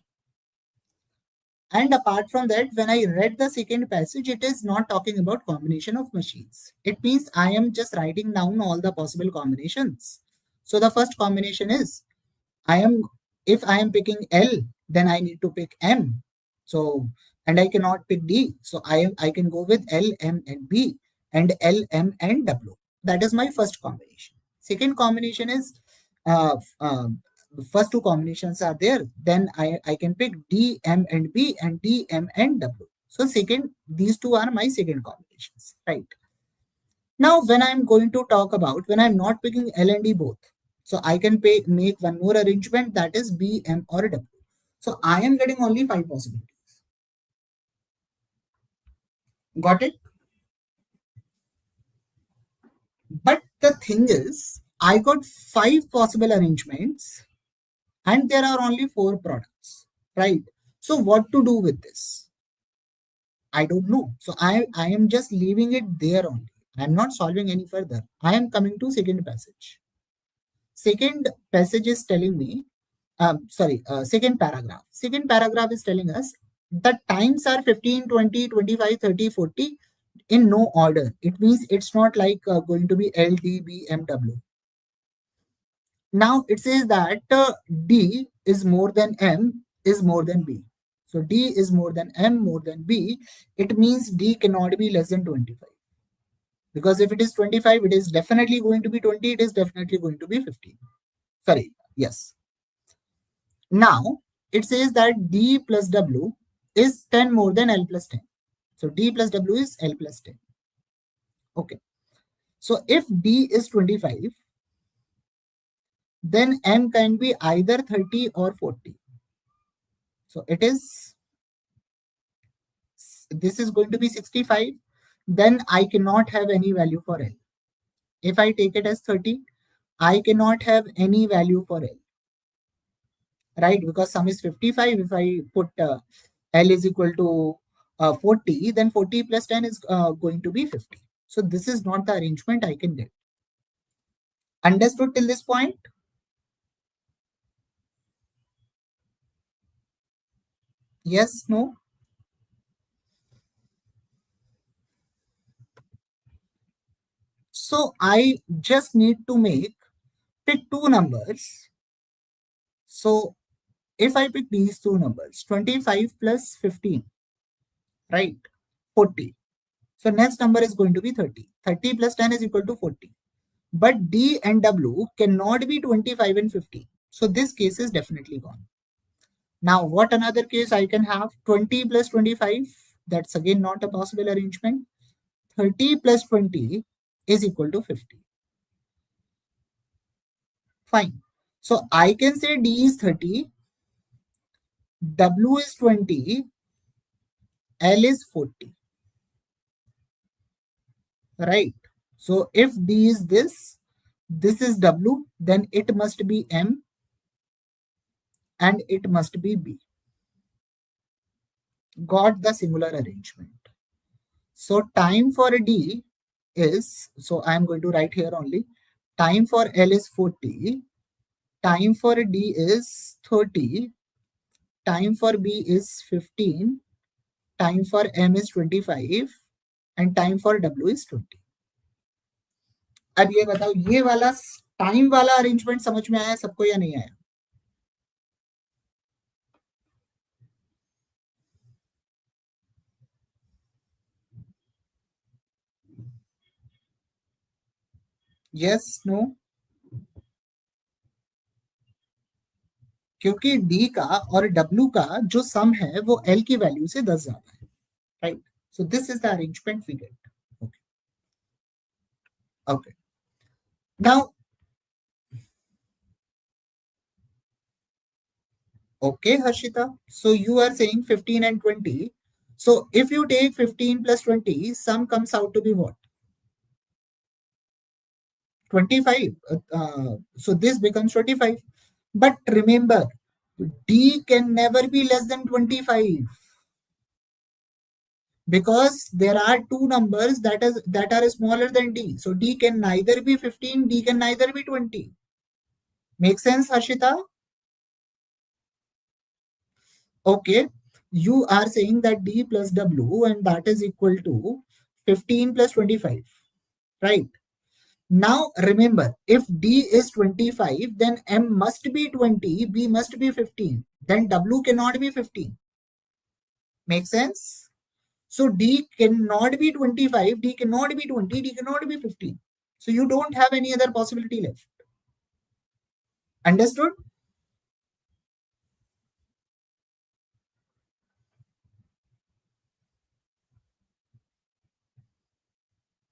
And apart from that, when I read the second passage, it is not talking about combination of machines. It means I am just writing down all the possible combinations. So the first combination is I am if I am picking L, then I need to pick M. So and I cannot pick D. So I can go with L, M, and B and L, M, and W. That is my first combination. Second combination is uh, uh, the first 2 combinations are there. Then I can pick D, M, and B and D, M, and W. So second, these 2 are my second combinations, right? Now, when I'm going to talk about when I'm not picking L and D both, so I can make one more arrangement that is B, M, or W. So I am getting only 5 possibilities. Got it? But the thing is, I got 5 possible arrangements and there are only 4 products, right? So what to do with this? I don't know. So I am just leaving it there only. I'm not solving any further. I am coming to second passage. Second passage is telling me, second paragraph. Second paragraph is telling us The times are 15, 20, 25, 30, 40 in no order. It means it's not like going to be L, D, B, M, W. Now it says that D is more than M is more than B. So D is more than M more than B. It means D cannot be less than 25. Because if it is 25, it is definitely going to be 20. It is definitely going to be 15. Sorry, yes. Now it says that D plus W is 10 more than L plus 10. So D plus W is L plus 10. Okay. So if D is 25, then M can be either 30 or 40. So it is, this is going to be 65. Then I cannot have any value for L. If I take it as 30, I cannot have any value for L, right? Because sum is 55. If I put L is equal to 40, then 40 plus 10 is going to be 50. So this is not the arrangement I can get. Understood till this point? Yes, no? So I just need to pick two numbers. So if I pick these two numbers, 25 plus 15, right? 40. So next number is going to be 30. 30 plus 10 is equal to 40. But D and W cannot be 25 and 50. So this case is definitely gone. Now, what another case I can have? 20 plus 25. That's again not a possible arrangement. 30 plus 20 is equal to 50. Fine. So I can say D is 30, W is 20, L is 40. Right. So if D is this is W, then it must be M and it must be B. Got the similar arrangement. So time for D is, so I am going to write here only, time for L is 40, time for D is 30, time for B is 15, time for M is 25 and time for W is 20. अब ये बताओ, ये वाला time वाला arrangement समझ में आया सबको या नहीं आया? Yes, no? क्योंकि डी का और डब्ल्यू का जो सम है वो एल की वैल्यू से 10 ज्यादा है, right? So this is the arrangement we get. Okay, okay. Now, okay, Harshita, so you are saying 15 and 20. So if you take 15 plus 20, sum comes out to be what? 25. So this becomes 25. But remember, D can never be less than 25. Because there are two numbers that are smaller than D. So D can neither be 15, D can neither be 20. Make sense, Harshita? Okay. You are saying that D plus W and that is equal to 15 plus 25. Right. Now remember, if D is 25, then M must be 20, B must be 15. Then W cannot be 15. Make sense? So D cannot be 25, D cannot be 20, D cannot be 15. So you don't have any other possibility left. Understood?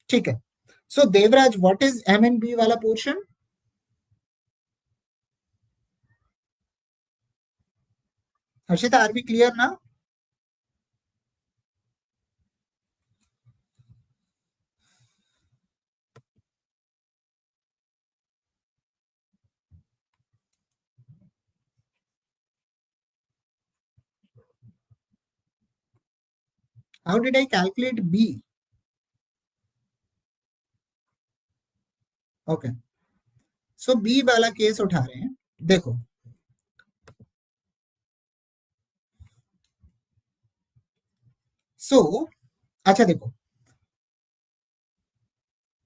ठीक है. So Devraj, what is M and B वाला portion? Harshita, are we clear now? How did I calculate B? Okay. So B वाला case उठा रहे हैं. देखो, so अच्छा देखो,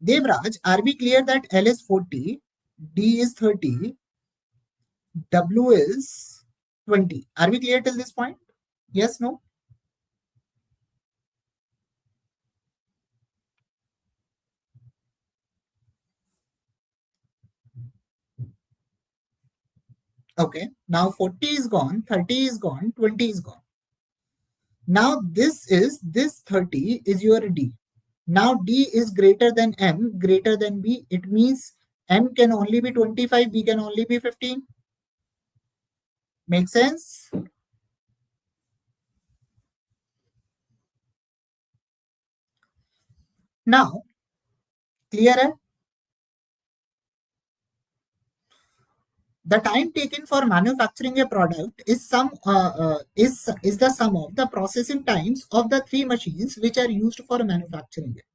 Devraj, are we clear that L is 40, D is 30, W is 20? Are we clear till this point? Yes, no? Okay, now 40 is gone, 30 is gone, 20 is gone. Now this 30 is your D. Now D is greater than M, greater than B. It means M can only be 25, B can only be 15. Make sense? Now, clear hai? The time taken for manufacturing a product is the sum of the processing times of the three machines which are used for manufacturing it.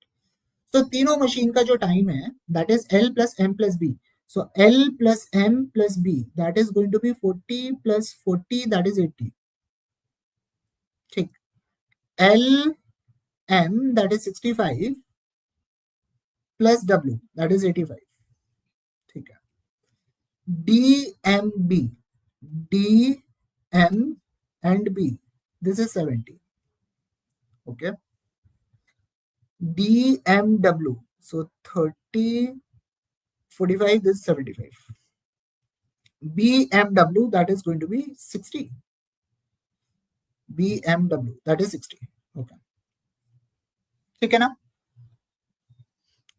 So तीनों machine का जो time है, that is L plus M plus B. So L plus M plus B, that is going to be 40 plus 40, that is 80. ठीक. L M, that is 65 plus W, that is 85. ठीक है. D M B, D M and B, this is 70. Okay. DMW, so 30, 45, this is 75. BMW, that is going to be 60. BMW, that is 60. Okay. ठीक है ना?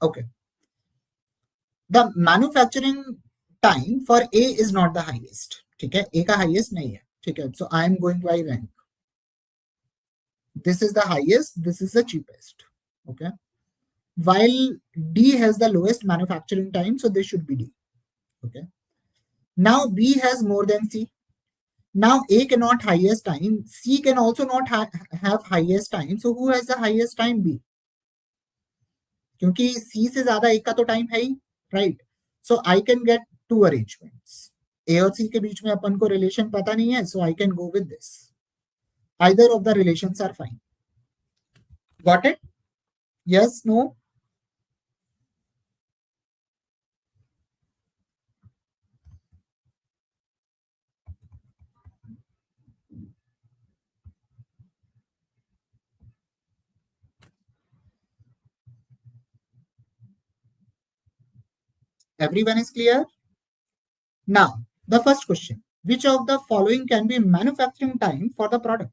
Okay. The manufacturing time for A is not the highest. ठीक है? A का highest नहीं है. ठीक है? So I am going by rank. This is the highest, this is the cheapest. Okay. While D has the lowest manufacturing time, so this should be D. Okay. Now B has more than C. Now A cannot highest time, C can also not have highest time. So who has the highest time? B. क्योंकि C से ज्यादा A का तो time है ही, right? So I can get two arrangements. A और C के बीच में अपन को रिलेशन पता नहीं है, so I can go with this. Either of the relations are fine. Got it? Yes, no? Everyone is clear? Now, the first question. Which of the following can be manufacturing time for the product?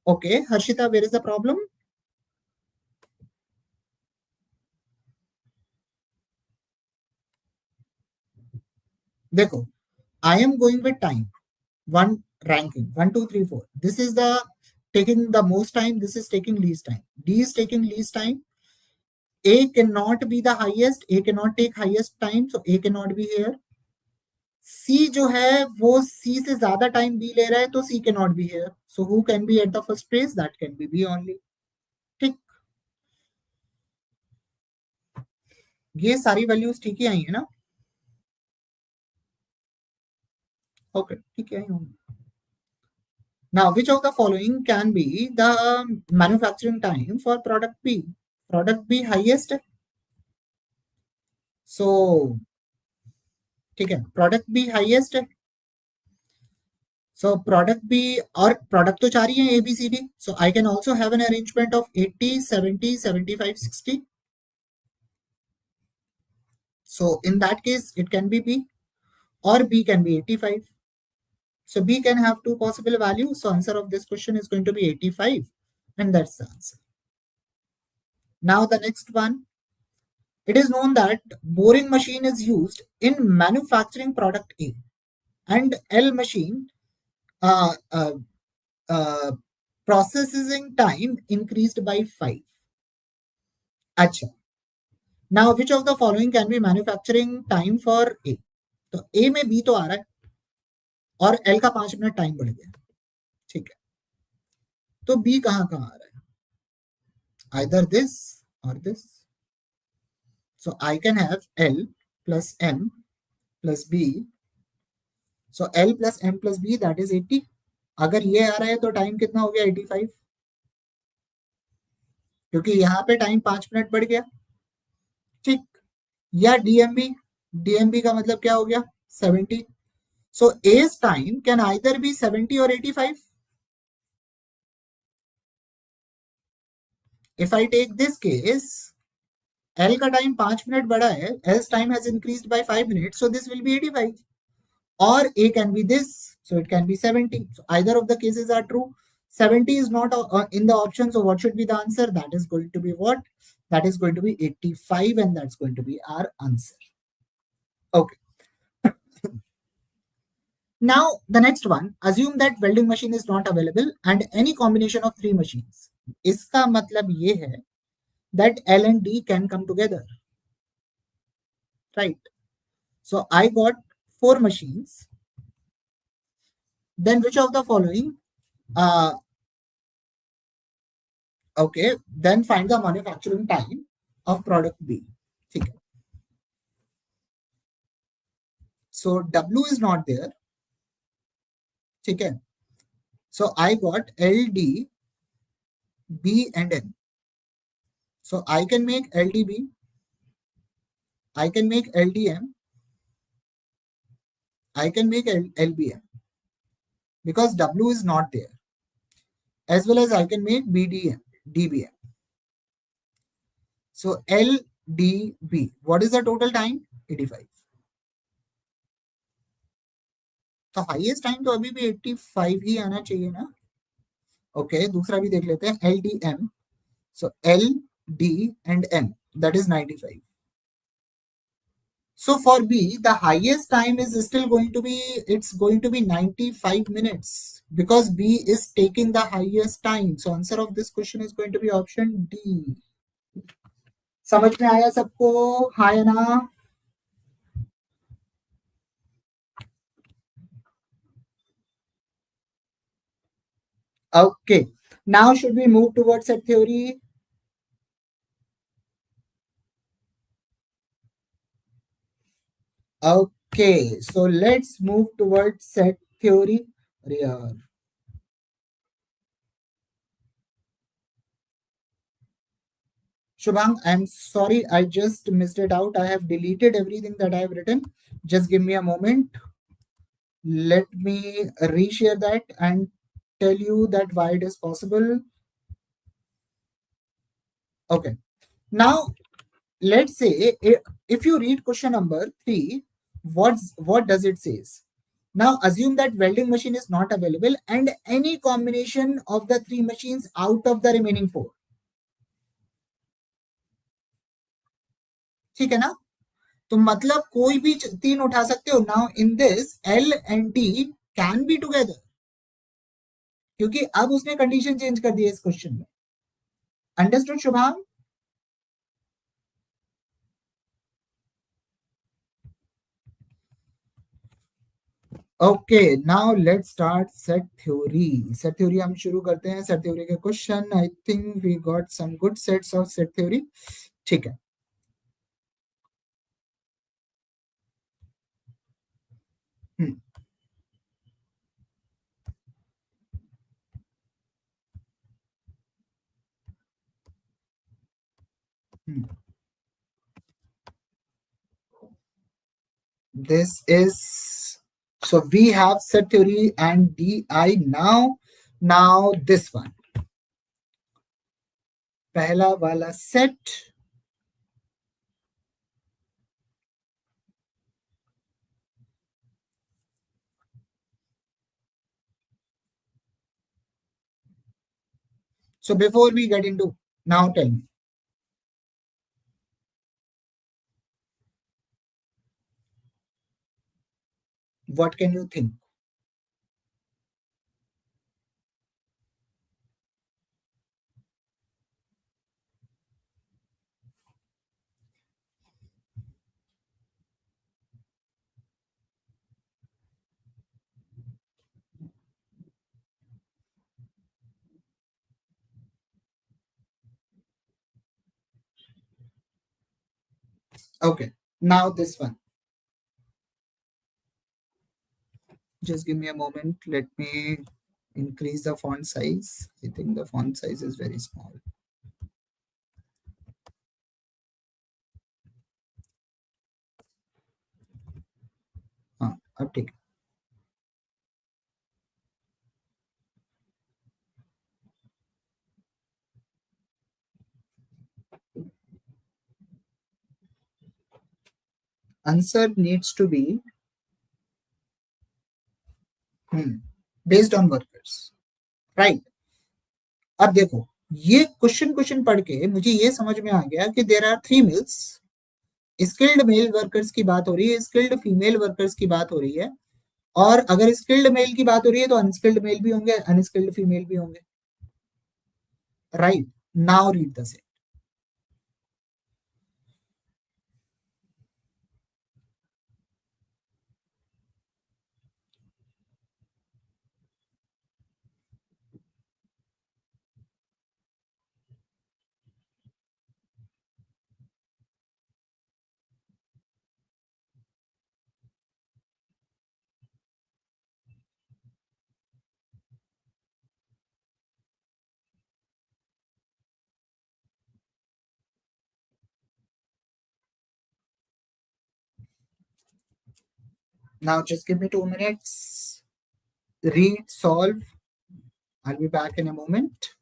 Okay, Harshita, where is the problem? देखो, I am going with time. One ranking, 1, 2, 3, 4. This is the taking the most time, this is taking least time. D is taking least time. A cannot be the highest, A cannot take highest time, so A cannot be here. C जो है वो C से ज्यादा time B ले रहा है, तो C cannot be here. So who can be at the first place? That can be B only. ठीक. ये सारी वैल्यूज ठीक ही आई है ना? ओके, ठीक है. Now, which of the following can be the manufacturing time for product B? Product B highest. So, ठीक है, product B highest है. So, product B और product तो चार ही है A, B, C, D. So, I can also have an arrangement of 80, 70, 75, 60. So, in that case, it can be B or B can be 85. So, B can have two possible values. So, answer of this question is going to be 85 and that's the answer. Now, the next one. It is known that boring machine is used in manufacturing product A and L machine uh, uh, uh, processing time increased by 5. अच्छा. Now, which of the following can be manufacturing time for A? तो A में B तो आ रहा है और L का 5 minute time बढ़ गया. ठीक है. तो B कहाँ कहाँ आ रहा है? Either this or this. So I can have L plus M plus B. So L plus M plus B, that is 80. अगर ये आ रहा है तो टाइम कितना हो गया? 85. क्योंकि यहाँ पे टाइम 5 मिनट बढ़ गया, ठीक। या डीएमबी, डीएमबी का मतलब क्या हो गया, 70। So A's time can either be 70 और 85। If I take this case, L का टाइम 5 मिनट बढ़ा है, L's time has increased by 5 minute, so this will be 85। Or A can be this, so it can be 70. So either of the cases are true. 70 is not in the option, so what should be the answer? That is going to be what? That is going to be 85, and that's going to be our answer. Okay. Now, the next one, assume that welding machine is not available and any combination of three machines. इसका मतलब ये है that L and D can come together, right? So I got four machines. Then which of the following uh, okay, then find the manufacturing time of product B. ठीक है. So W is not there. ठीक है. So I got L, D, B and N. So I can make LDB, I can make LDM, I can make LBM because W is not there. As well as I can make BDM, DBM. So LDB, what is the total time? 85. तो highest time तो अभी भी 85 ही आना चाहिए ना. Okay, दूसरा भी देख लेते हैं, LDM. So L, D and M, that is 95. So for B, the highest time is still going to be, it's going to be 95 minutes because B is taking the highest time. So answer of this question is going to be option D. समझ में आया सबको? हाँ या ना? Okay. Now should we move towards set theory? Okay, so let's move towards set theory. अरे यार, Shubham, I'm sorry, I just missed it out. I have deleted everything that I have written. Just give me a moment. Let me reshare that and tell you that why it is possible. Okay. Now, let's say if you read question number 3, what does it says? Now, assume that welding machine is not available and any combination of the three machines out of the remaining four. ठीक है ना? तो मतलब कोई भी तीन उठा सकते हो. Now in this L and D can be together, क्योंकि अब उसने कंडीशन चेंज कर दी है इस क्वेश्चन में. Understood Shubham? Okay, now let's start set theory. Set theory हम शुरू करते हैं. सेट थ्योरी के question, I think we got some good sets of set theory. ठीक है. This is, so we have set theory and DI now. Now this one, पहला वाला set. So before we get into, now tell me, what can you think? Okay, now this one. Just give me a moment. Let me increase the font size. I think the font size is very small. अब ठीक है। Answer needs to be based on workers, right. अब देखो, ये question question पढ़ के मुझे ये समझ में आ गया कि there are three mills. Skilled male workers की बात हो रही है, स्किल्ड फीमेल वर्कर्स की बात हो रही है, और अगर स्किल्ड मेल की बात हो रही है तो अनस्किल्ड मेल भी होंगे, अनस्किल्ड फीमेल भी होंगे, right. Now read the same. Now just give me 2 minutes. Read, solve. I'll be back in a moment.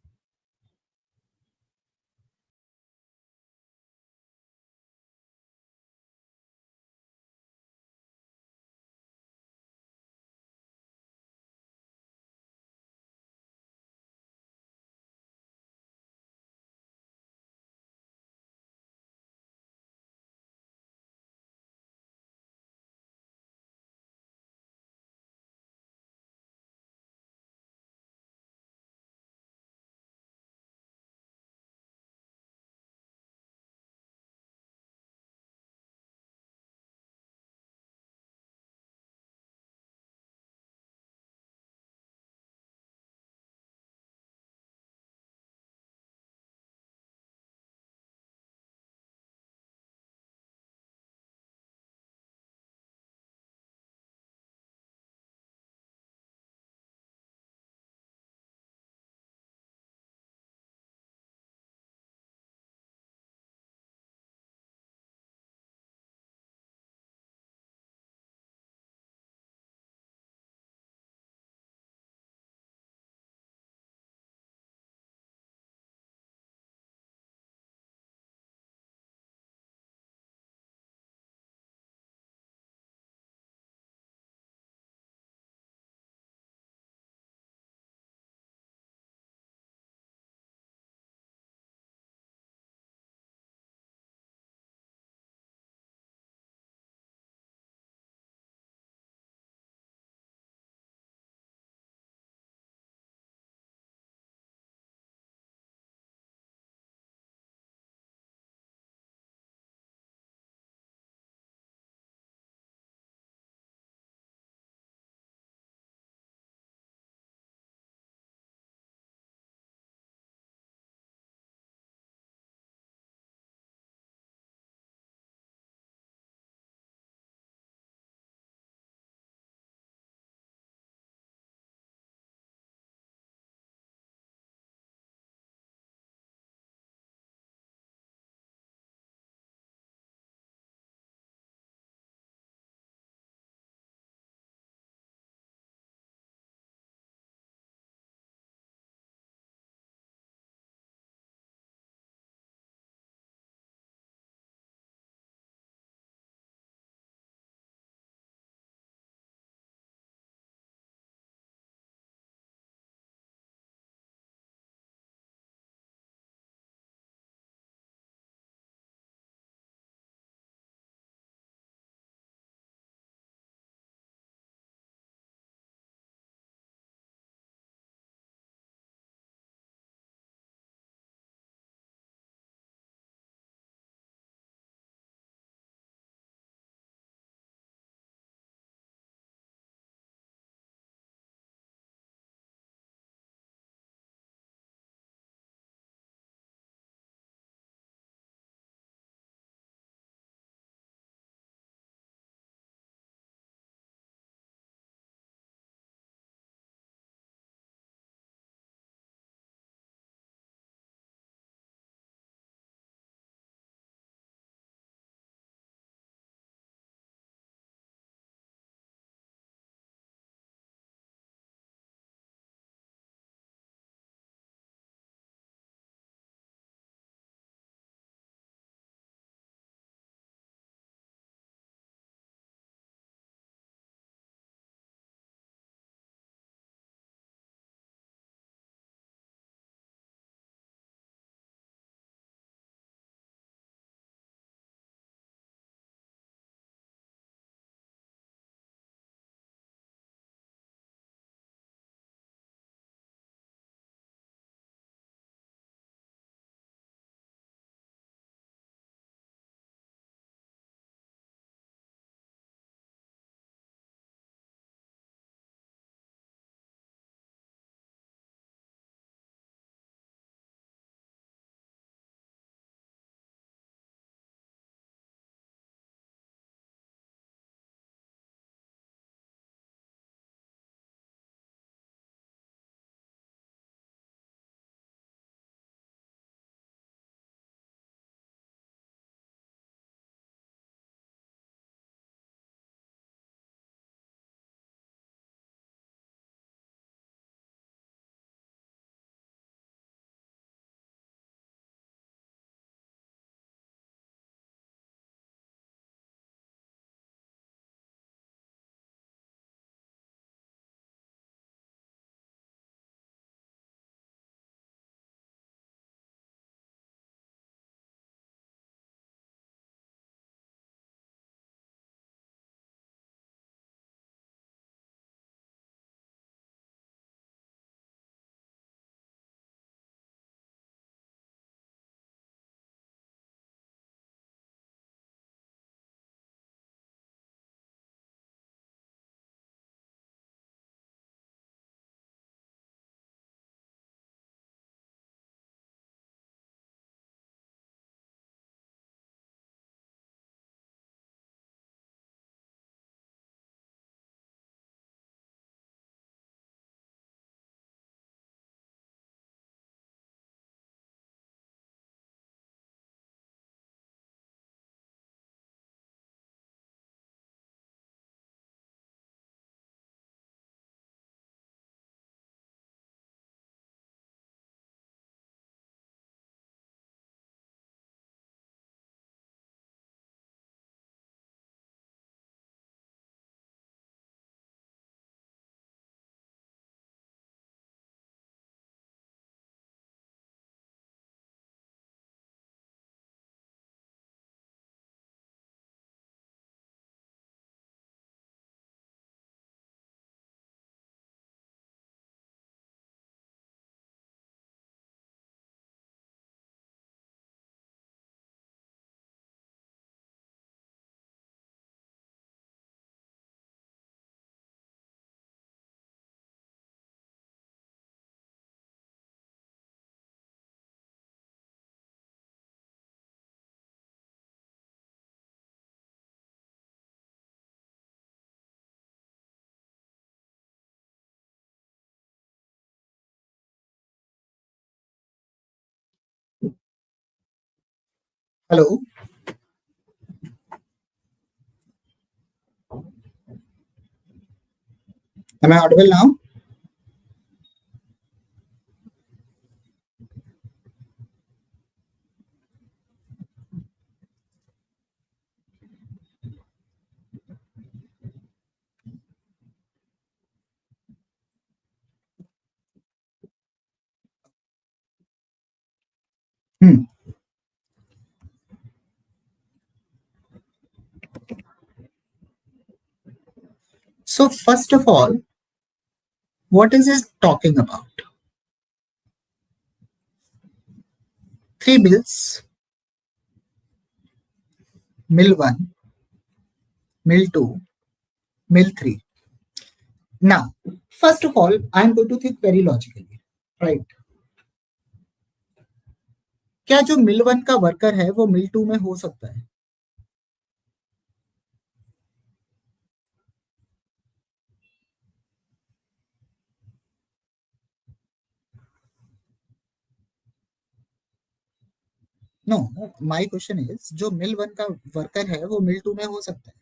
Hello, am I audible now? Hmm. So first of all, what is it talking about? Three bills, mill one, mill two, mill three. Now, first of all, I'm going to think very logically, right? क्या जो मिल one का worker है वो मिल two में हो सकता है? No, my question is जो मिल वन का वर्कर है वो मिल टू में हो सकता है?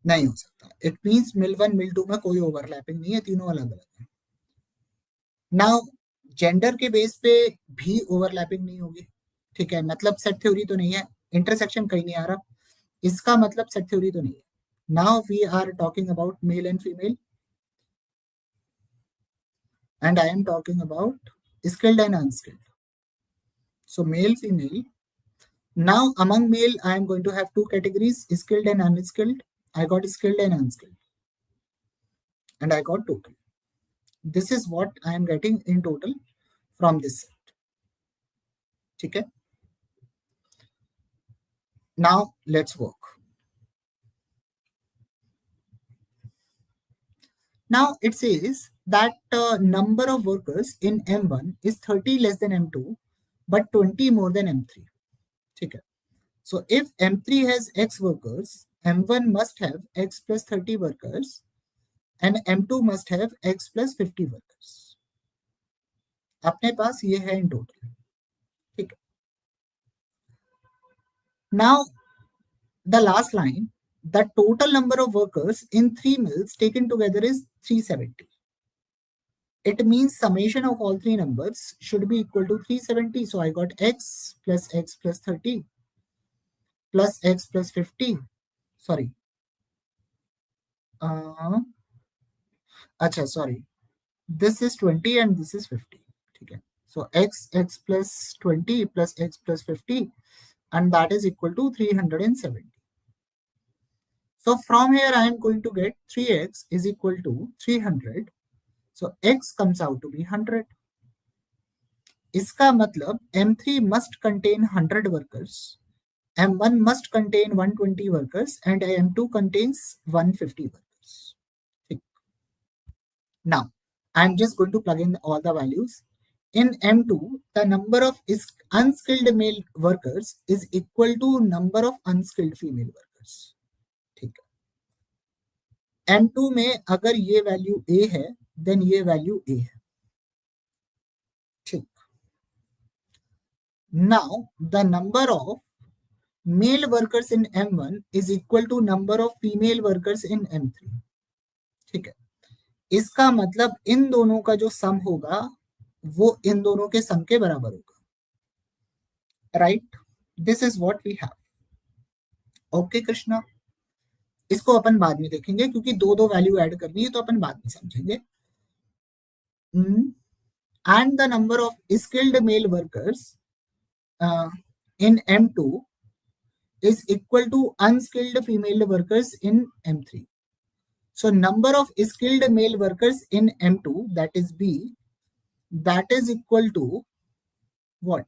नहीं हो सकता. It means mill one mill two में कोई ओवरलैपिंग नहीं है, तीनों अलग अलग है. नाउ जेंडर के बेस पे भी ओवरलैपिंग नहीं होगी. ठीक है, मतलब सेट थ्योरी तो नहीं है, इंटरसेक्शन कहीं नहीं आ रहा, इसका मतलब सेट थ्योरी तो नहीं है. Now we are talking about male and female, and I am talking about skilled and unskilled. So male, female. Now among male, I am going to have two categories: skilled and unskilled. I got skilled and unskilled, and I got total. This is what I am getting in total from this set. Okay. Now let's work. Now it says that number of workers in M1 is 30 less than M2, but 20 more than M3. Okay. So if M3 has X workers, M1 must have X plus 30 workers, and M2 must have X plus 50 workers. अपने पास ये है in total. ठीक है. Now the last line, the total number of workers in 3 mills taken together is 370. It means summation of all three numbers should be equal to 370. So I got X plus 30 plus X plus 50. Sorry. अच्छा, sorry. This is 20 and this is 50. ठीक है. So x plus 20 plus x plus 50, and that is equal to 370. So from here I am going to get 3x is equal to 300. So x comes out to be 100. इसका मतलब M3 must contain 100 workers, M1 must contain 120 workers, and M2 contains 150 workers. Now I'm just going to plug in all the values. In M2, the number of unskilled male workers is equal to number of unskilled female workers. ठीक है. M2 में अगर ये value A है, then ये value A है. ठीक. Now the number of male workers in M1 is equal to number of female workers in M3. ठीक है. इसका मतलब इन दोनों का जो सम होगा वो इन दोनों के सम के बराबर होगा. Right, this is what we have. Okay Krishna, इसको अपन बाद में देखेंगे क्योंकि दो दो वैल्यू ऐड करनी है, तो अपन बाद में समझेंगे. And the number of skilled male workers in M2 is equal to unskilled female workers in M3. So number of skilled male workers in M2, that is B, that is equal to what?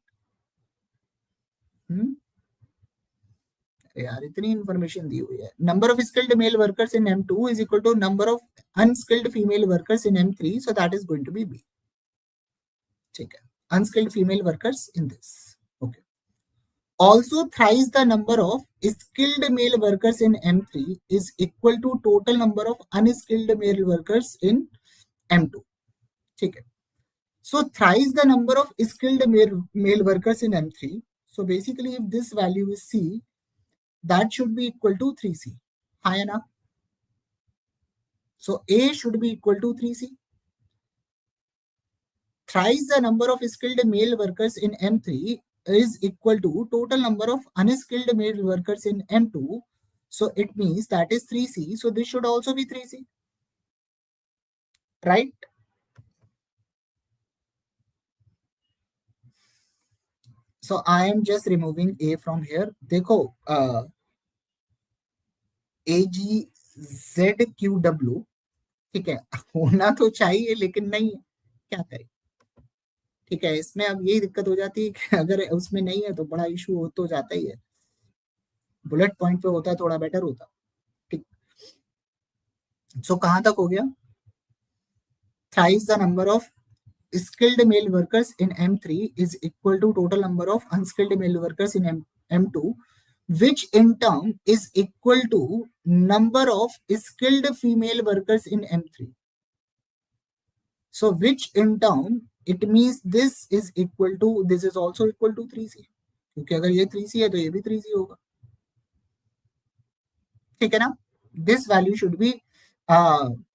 यार इतनी information दी हुई है. Number of skilled male workers in M2 is equal to number of unskilled female workers in M3, so that is going to be B. ठीक है, unskilled female workers in this. Okay. Also, thrice the number of skilled male workers in M3 is equal to total number of unskilled male workers in M2. ठीक है. So thrice the number of skilled male workers in M3. So basically, if this value is C, that should be equal to 3C. हाँ है ना? So A should be equal to 3C. Thrice the number of skilled male workers in M3 is equal to total number of unskilled male workers in M2. So it means that is 3C. So this should also be 3C. Right? So I am just removing A from here. देखो AGZQW, ठीक है, होना तो चाहिए लेकिन नहीं है, क्या करें. ठीक है, इसमें अब यही दिक्कत हो जाती है कि अगर उसमें नहीं है तो बड़ा इशू हो तो जाता ही है. बुलेट पॉइंट पे होता है थोड़ा बेटर होता. ठीक. सो कहां तक हो गया? Thrice the number of skilled male workers in M3 is equal to total number of unskilled male workers in M2, which in turn is equal to number of skilled female workers in M3. So which in turn it means this is equal to, this is also equal to 3C. क्योंकि अगर ये 3C है तो ये भी 3C होगा. ठीक है ना? This value should be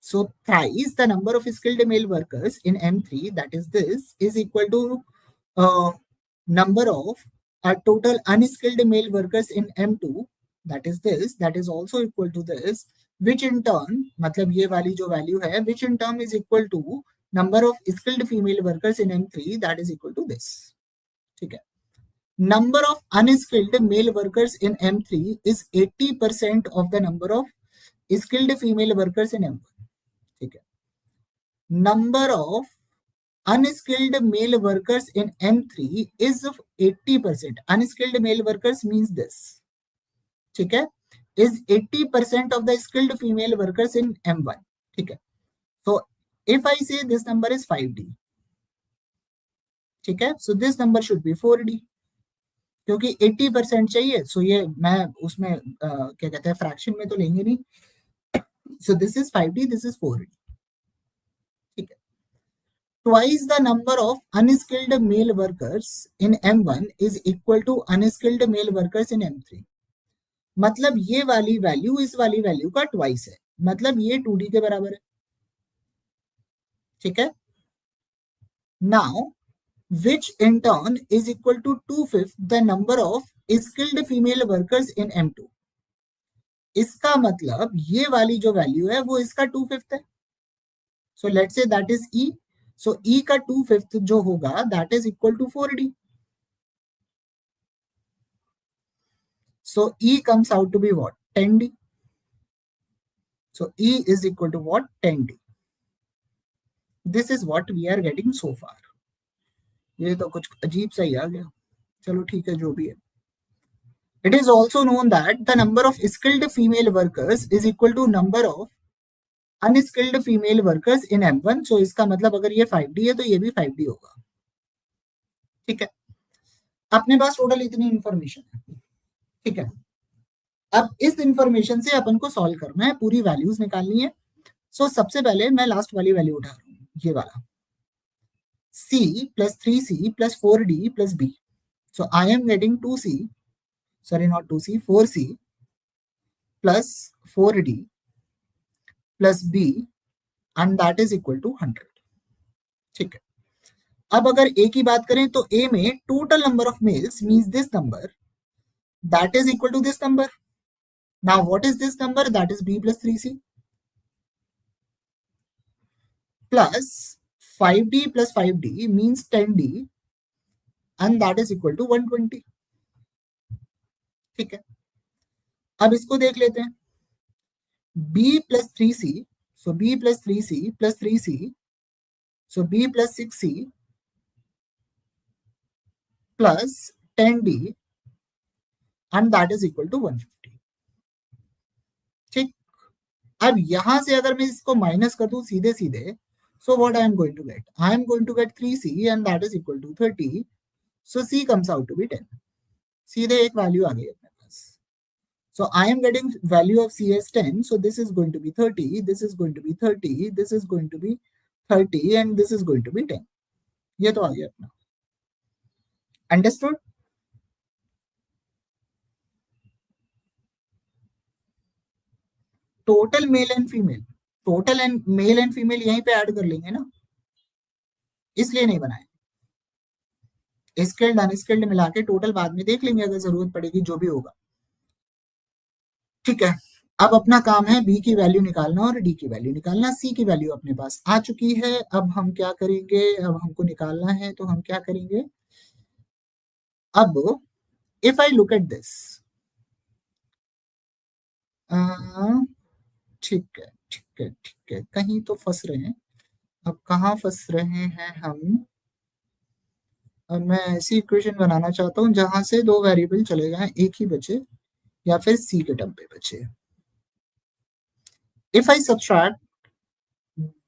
so thrice the number of skilled male workers in M3, that is this, is equal to number of total unskilled male workers in M2, that is this, that is also equal to this, which in turn, मतलब ये वाली जो value है, which in turn is equal to number of skilled female workers in M3, that is equal to this. ठीक है. Number of unskilled male workers in M3 is 80% of the number of skilled female workers in M1. ठीक है. Number of unskilled male workers in M3 is 80%. Unskilled male workers means this. ठीक है, is 80% of the skilled female workers in M1. ठीक है. So if I say this number is 5D, ठीक है, so this number should be 4D. क्योंकि 80% चाहिए, सो ये मैं उसमें क्या कहते हैं फ्रैक्शन में तो लेंगे नहीं. सो this is 5D, this is 4D. ठीक है. Twice the number of unskilled male workers in M1 is equal to unskilled male workers in M3. मतलब ये वाली वैल्यू इस वाली वैल्यू का ट्वाइस है, मतलब ये 2D के बराबर है. ठीक है. Now which in turn is equal to 2/5 the number of skilled female workers in M2. इसका मतलब ये वाली जो वैल्यू है वो इसका 2/5 है. So let's say that is E. So E का 2/5 जो होगा that is equal to 4D. So E comes out to be what? 10D. So E is equal to what? 10D. This is what we are getting so far. ये तो कुछ अजीब सा ही आ गया. चलो ठीक है, जो भी है. It is also known that the number of skilled female workers is equal to number of unskilled female workers in M1. So इसका मतलब अगर ये 5D है तो ये भी 5D होगा. ठीक है. अपने पास टोटल इतनी इंफॉर्मेशन है. ठीक है. अब इस इंफॉर्मेशन से अपन को सॉल्व करना है, पूरी वैल्यूज निकालनी है. सो सबसे पहले मैं लास्ट वाली वैल्यू उठा रहा हूँ, ये वाला C plus 3C plus 4D plus B. So I am getting 2C, sorry not 2C, 4C plus 4D plus B and that is equal to 100. ठीक है. अब अगर A की बात करें तो A में total number of males means this number, that is equal to this number. Now what is this number? That is B plus 3C plus 5D plus 5D means 10D and that is equal to 120. ठीक है. अब इसको देख लेते हैं. B plus 3C, so B plus 3C plus 3C, so B plus 6C plus 10D and that is equal to 150. ठीक. अब यहां से अगर मैं इसको माइनस कर दूं सीधे सीधे, so what I am going to get? I am going to get 3C and that is equal to 30. So C comes out to be 10. सीधे एक वैल्यू आ गई अपने पास. So I am getting value of C as 10. So this is going to be 30. This is going to be 30. This is going to be 30. And this is going to be 10. ये तो आ गया अपना. Understood? Total male and female. Total and male and female यहीं पे add कर लेंगे ना, इसलिए नहीं बनाए. स्किल्ड अनस्किल्ड मिला के टोटल बाद में देख लेंगे, अगर जरूरत पड़ेगी जो भी होगा. ठीक है. अब अपना काम है बी की वैल्यू निकालना और डी की वैल्यू निकालना. सी की वैल्यू अपने पास आ चुकी है. अब हम क्या करेंगे, अब हमको निकालना है तो हम क्या करेंगे. अब if I look at this, ठीक है ठीक है ठीक है, कहीं तो फंस रहे हैं. अब कहाँ फंस रहे हैं हम. अब मैं ऐसी इक्वेशन बनाना चाहता हूं जहां से दो वेरिएबल चले जाएं, एक ही बचे या फिर सी के टर्म पे बचे. If I subtract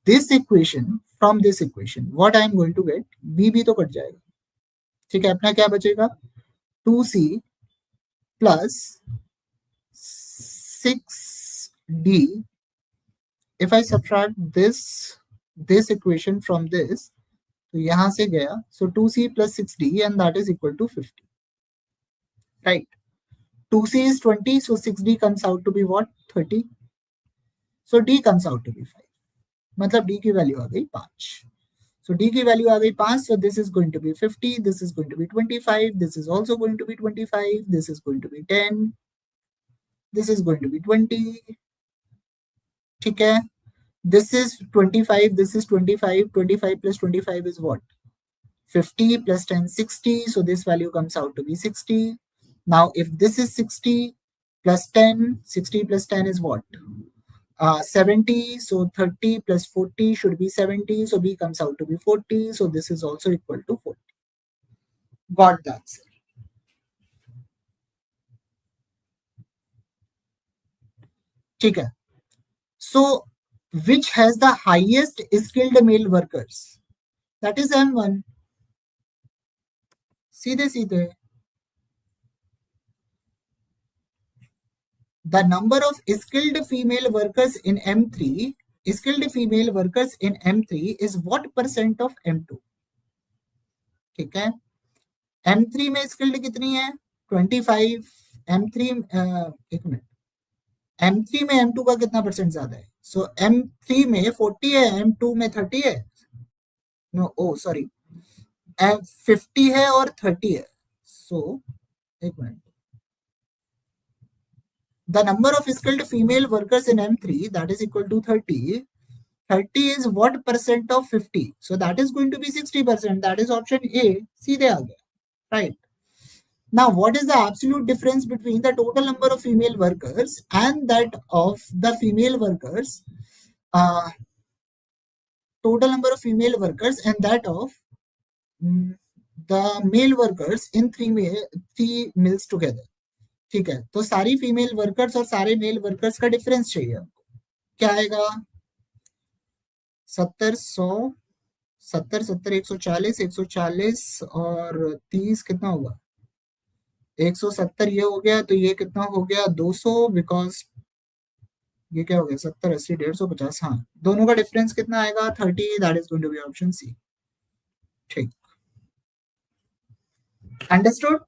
this equation from this equation, what I am going to get, b भी तो कट जाएगा. ठीक है, अपना क्या बचेगा, 2c plus 6d. if I subtract this equation from this, तो यहां से गया, so 2c plus 6d and that is equal to 50. right, 2c is 20, so 6d comes out to be what, 30. so d comes out to be 5. मतलब d की value आ गई 5. So d की value आ गई 5. So this is going to be 50. This is going to be 25. This is also going to be 25. This is going to be 10. This is going to be 20. ठीक है. This is 25. This is 25. 25 plus 25 is what? 50 plus 10, 60. So this value comes out to be 60. Now if this is 60 plus 10, 60 plus 10 is what? 70. So 30 plus 40 should be 70. So b comes out to be 40. So this is also equal to 40. Got the answer. ठीक है. So which has the highest skilled male workers? That is M1. सीधे सीधे. The number of skilled female workers in M3, skilled female workers in M3 is what percent of M2? ठीक है. M3 में skilled कितनी है, 25. M3 एक minute, M3 में M2 का कितना परसेंट ज्यादा है. सो M3 में 40 है, M2 में 30 है. नो, ओ सॉरी, 50 है और 30 है. सो एक minute. The number of skilled female workers in M3, that is equal to 30. 30 is what percent of 50? So that is going to be 60%. That is option A. सीधे आ गया. Right. Now, what is the absolute difference between the total number of female workers and that of the female workers? Total number of female workers and that of the male workers in three mills together. ठीक है. तो सारी female workers और सारे mail workers का difference चाहिए हमको. क्या आएगा, 70, 100, 70, 70, 140, 140 और 30 कितना होगा, 170. ये हो गया तो ये कितना हो गया, 200. बिकॉज ये क्या हो गया, 70, 80, 150, 50. हाँ, दोनों का डिफरेंस कितना आएगा, 30. That is going to be option C. ठीक. अंडरस्टूड.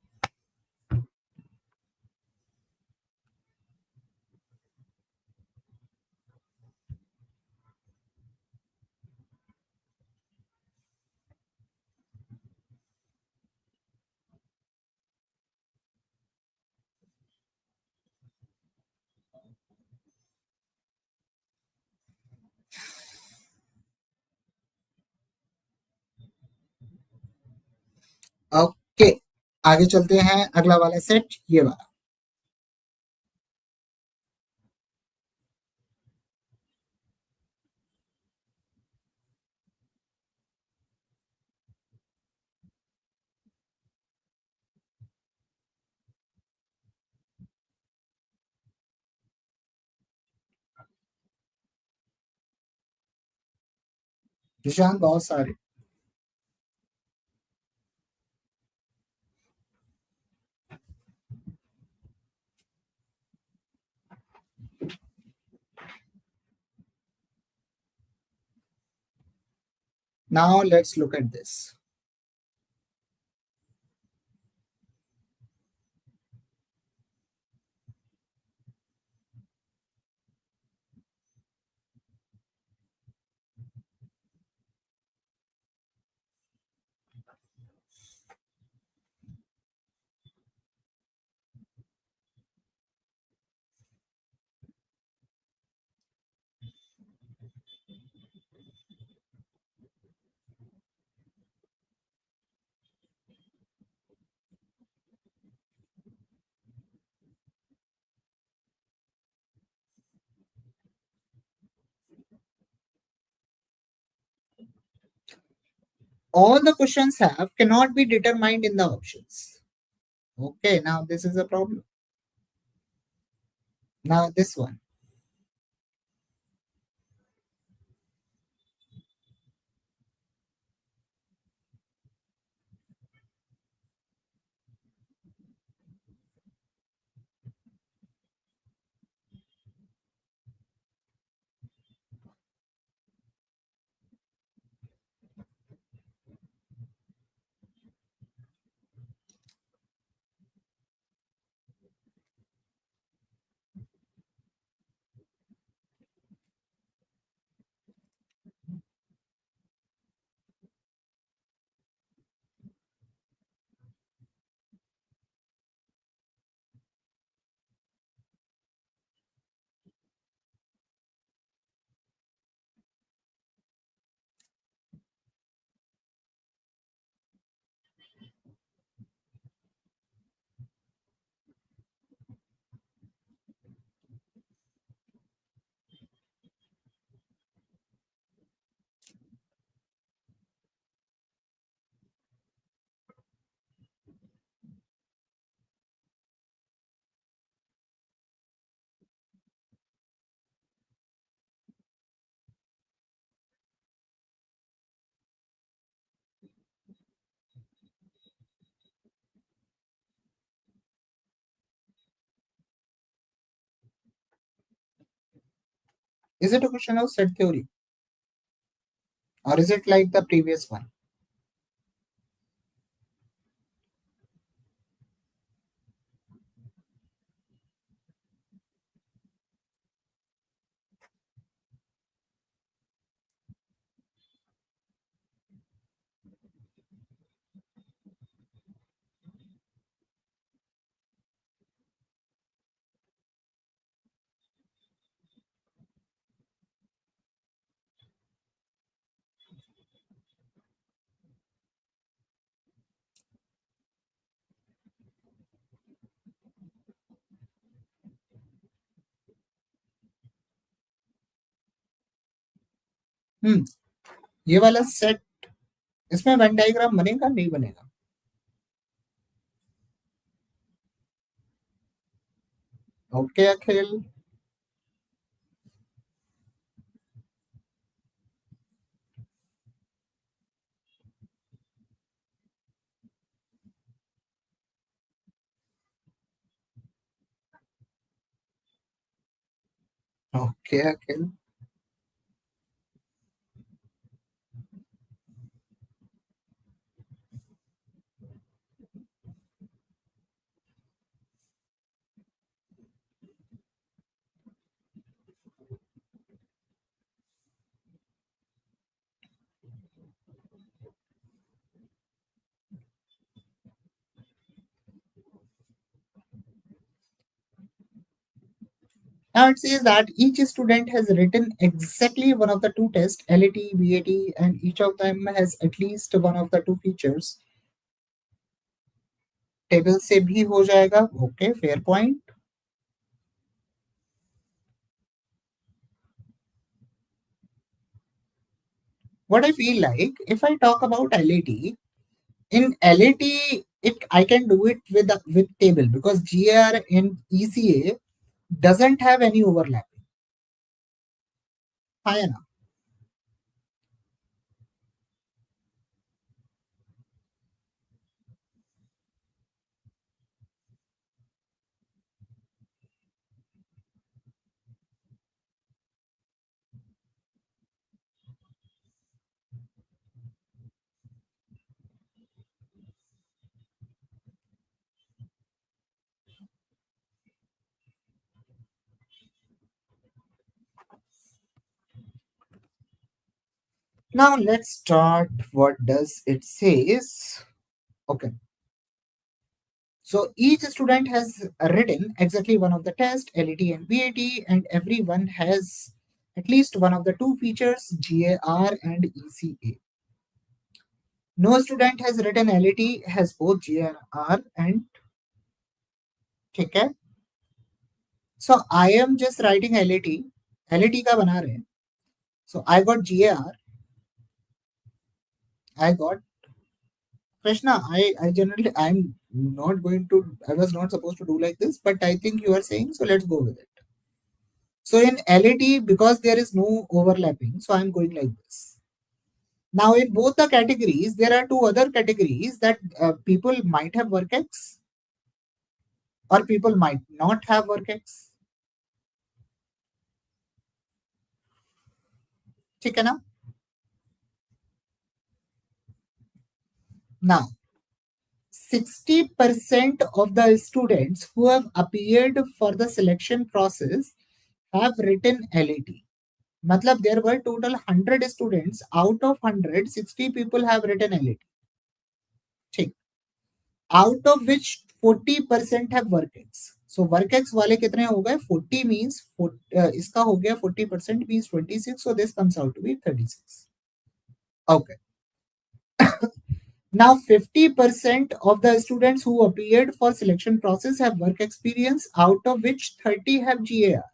ओके, आगे चलते हैं. अगला वाला सेट ये वाला. निशान बहुत सारे. Now let's look at this. All the questions have cannot be determined in the options. Okay, now this is a problem. Now this one. Is it a question of set theory? Or is it like the previous one? हम्म ये वाला set, इसमें Venn diagram बनेगा नहीं बनेगा? Okay Akhil. Okay Akhil. Now it says that each student has written exactly one of the two tests, LAT, BAT, and each of them has at least one of the two features. Table से भी हो जाएगा, okay fair point. What I feel like, if I talk about LAT, in LAT, I can do it with table because GR and ECA doesn't have any overlap. हाँ है ना? Now let's start. What does it says? Okay. So each student has written exactly one of the tests, LET and BAT, and everyone has at least one of the two features, GAR and ECA. No student has written LET, has both GAR and ठीक. So I am just writing LET. LET का बना रहे हैं. So I got GAR. I got Krishna. I generally I'm not going to. I was not supposed to do like this, but I think you are saying so. Let's go with it. So in LET, because there is no overlapping, so I'm going like this. Now in both the categories, there are two other categories that people might have work X or people might not have work X. ठीक है ना? Now 60% of the students who have appeared for the selection process have written LET. Matlab there were total 100 students. Out of 100, 60 people have written LET. ठीक. Out of which 40% have work X. So work X वाले कितने हो गए? 40 means इसका हो गया 40% means 26. So this comes out to be 36. Okay. Now 50% of the students who appeared for selection process have work experience, out of which 30 have GAR.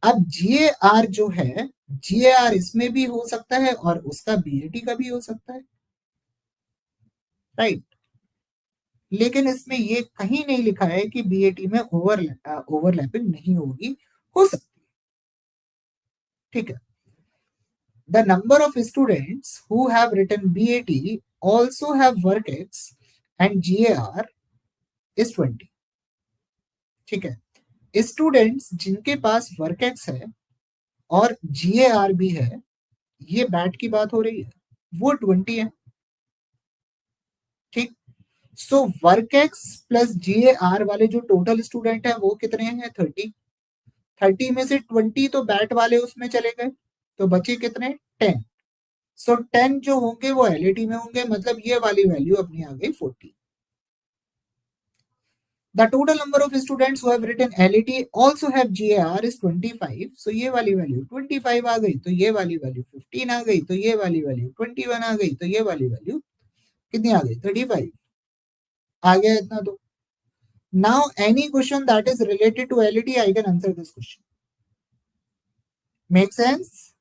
अब GAR जो है, GAR इसमें भी हो सकता है और उसका BAT का भी हो सकता है, राइट? लेकिन इसमें ये कहीं नहीं लिखा है कि BAT में ओवरलैपिंग नहीं होगी, हो सकती है, ठीक है. The number of students who have written BAT also have work X and GAR is 20. ठीक है. स्टूडेंट्स जिनके पास वर्क एक्स है और GAR भी है, ये बैट की बात हो रही है, वो 20 है, ठीक. So work ex plus GAR वाले जो टोटल स्टूडेंट है वो कितने हैं? 30. 30 में से 20 तो बैट वाले उसमें चले गए, तो बचे कितने? 10. सो 10 जो होंगे वो LET में होंगे, मतलब ये वाली वैल्यू अपनी आ गई 40. The total number of students who have written LET also have GAR is 25. So ये वाली वैल्यू 25 आ गई, तो ये वाली वैल्यू 15 आ गई, तो ये वाली वैल्यू 21 आ गई, तो ये वाली वैल्यू कितनी आ गई? 35 आ गया इतना. तो now any question that is related to LET, I can answer this question. Make sense?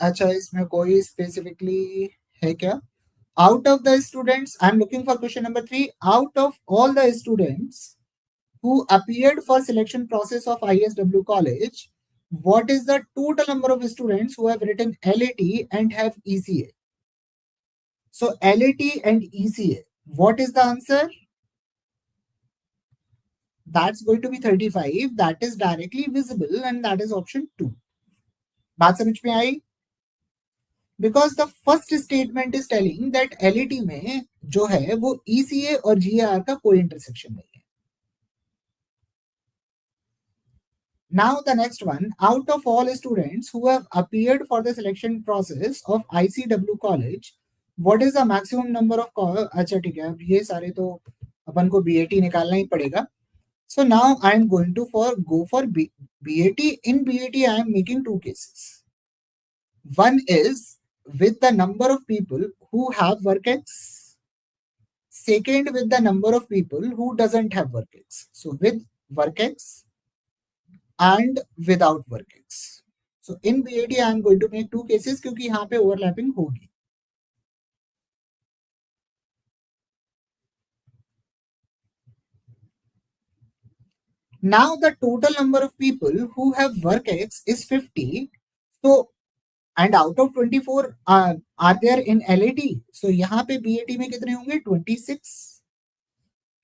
अच्छा, इसमें कोई स्पेसिफिकली है क्या? Out of the students, I'm looking for question number 3. Out of all the students who appeared for selection process of ISW college, what is the total number of students who have written LET and have ECA? So LET and ECA, what is the answer? That's going to be 35. That is directly visible and that is option 2. बात समझ में आई? Because the first statement is telling that LET में जो है वो ECA और GAR का कोई इंटरसेक्शन नहीं है. Now the next one, out of all students who have appeared for the selection process of ICW college, what is the maximum number of अच्छा ठीक है, अब ये सारे तो अपन को BAT निकालना ही पड़ेगा. So now I am going to go for BAT. In BAT I am making two cases. One is with the number of people who have work X. Second, with the number of people who doesn't have work X. So with work X and without work X. So in BAT I am going to make two cases क्योंकि यहाँ पे overlapping होगी. Now the total number of people who have work X is 50. So and out of 24 are there in LAT. So यहाँ पे BAT में कितने होंगे? 26.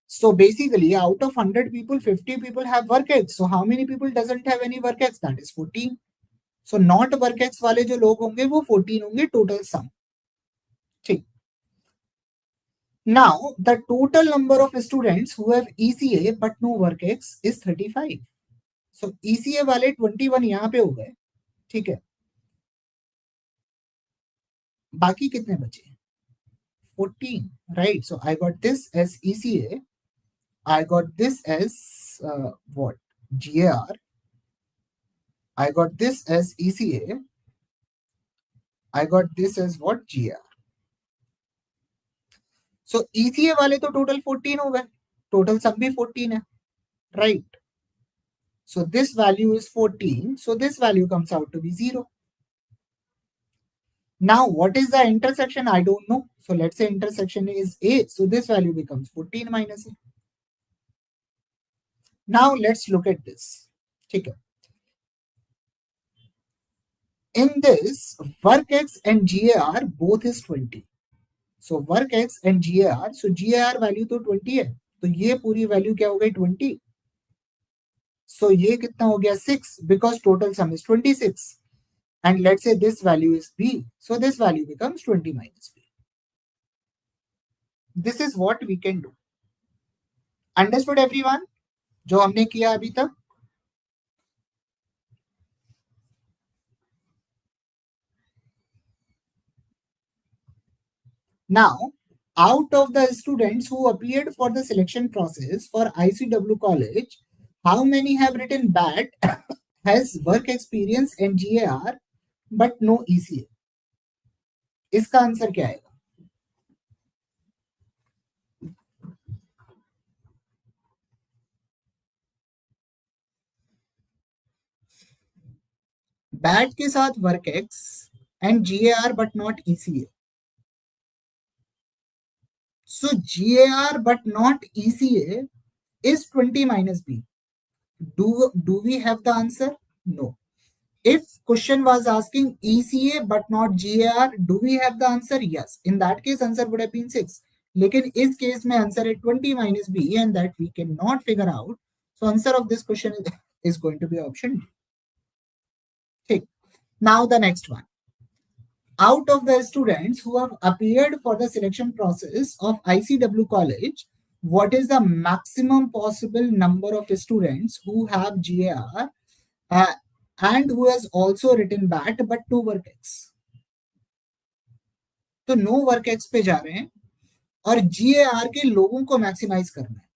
So basically out of 100 people, 50 people have work X. So how many people doesn't have any work X? That is 14. So not work X वाले जो लोग होंगे वो 14 होंगे total sum. ठीक. Now, the total number of students who have ECA but no WorkX is 35. So ECA वाले 21 यहाँ पे हो गए, ठीक है, बाकी कितने बचे? 14, right? So I got this as ECA, I got this as what? GAR, I got this as ECA, I got this as what? GR. So ECA वाले तो total 14 हो गए, total सब भी 14 है, right? So this value is 14, so this value comes out to be 0. Now what is the intersection? I don't know. So let's say intersection is A, so this value becomes 14 minus A. Now let's look at this. Okay. In this, WorkX and GAR both is 20. So WorkX and GAR, so GAR value तो 20 है, तो ये पूरी value क्या हो गई? 20. So ये कितना हो गया? 6, because total sum is 26. And let's say this value is B. So this value becomes 20 minus B. This is what we can do. Understood everyone? जो हमने किया अभी तक? Now, out of the students who appeared for the selection process for ICW college, how many have written BAT, has work experience and GAR, but no ECA? इसका answer क्या आएगा? BAT के साथ WorkX and GAR but not ECA. So GAR but not ECA is 20 minus B. Do we have the answer? No. If question was asking ECA but not GAR, do we have the answer? Yes. In that case, answer would have been 6. लेकिन इस case में answer is 20 minus B, and that we cannot figure out. So answer of this question is going to be option D. Okay. Now the next one. Out of the students who have appeared for the selection process of ICW college, what is the maximum possible number of students who have GAR and who has also written BAT but no WorkX? तो no WorkX पे जा रहे हैं और GAR के लोगों को maximise करना है.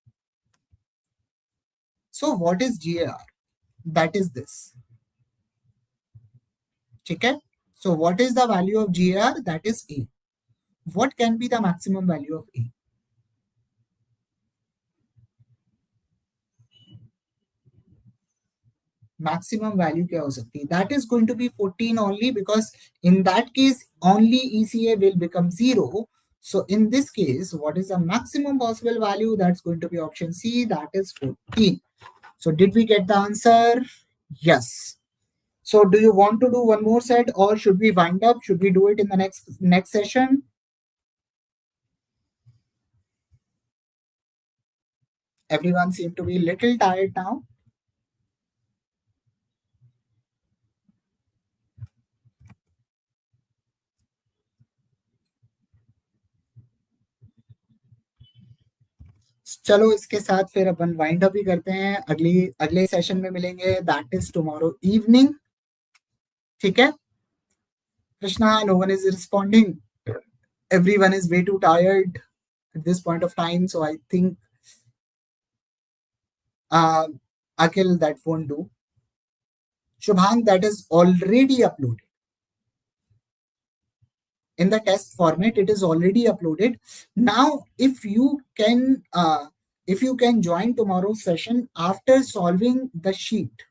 So what is GAR? That is this. ठीक है? So what is the value of GAR? That is A. What can be the maximum value of A? Maximum value क्या हो सकती है? That is going to be 14 only, because in that case only ECA will become 0. So in this case, what is the maximum possible value? That's going to be option C, that is 14. So did we get the answer? Yes. So do you want to do one more set, or should we wind up? Should we do it in the next session? Everyone seems to be a little tired now. चलो इसके साथ फिर अपन wind up ही करते हैं. अगले session में मिलेंगे, that is tomorrow evening. ठीक है? Krishna, no one is responding. Everyone is way too tired at this point of time, so I think Akhil, that won't do. Shubhang, that is already uploaded. In the test format, it is already uploaded. Now, if you can join tomorrow's session after solving the sheet,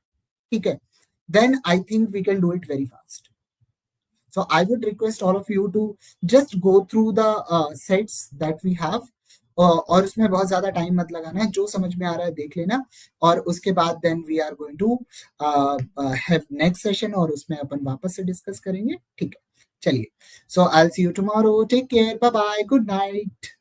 okay, then I think we can do it very fast. So I would request all of you to just go through the sets that we have. और उसमें बहुत ज्यादा time मत लगाना है, जो समझ में आ रहा है देख लेना, और उसके बाद then we are going to have next session, और उसमें अपन वापस से डिस्कस करेंगे. ठीक है, चलिए. So I will see you tomorrow. Take care, bye bye, good night.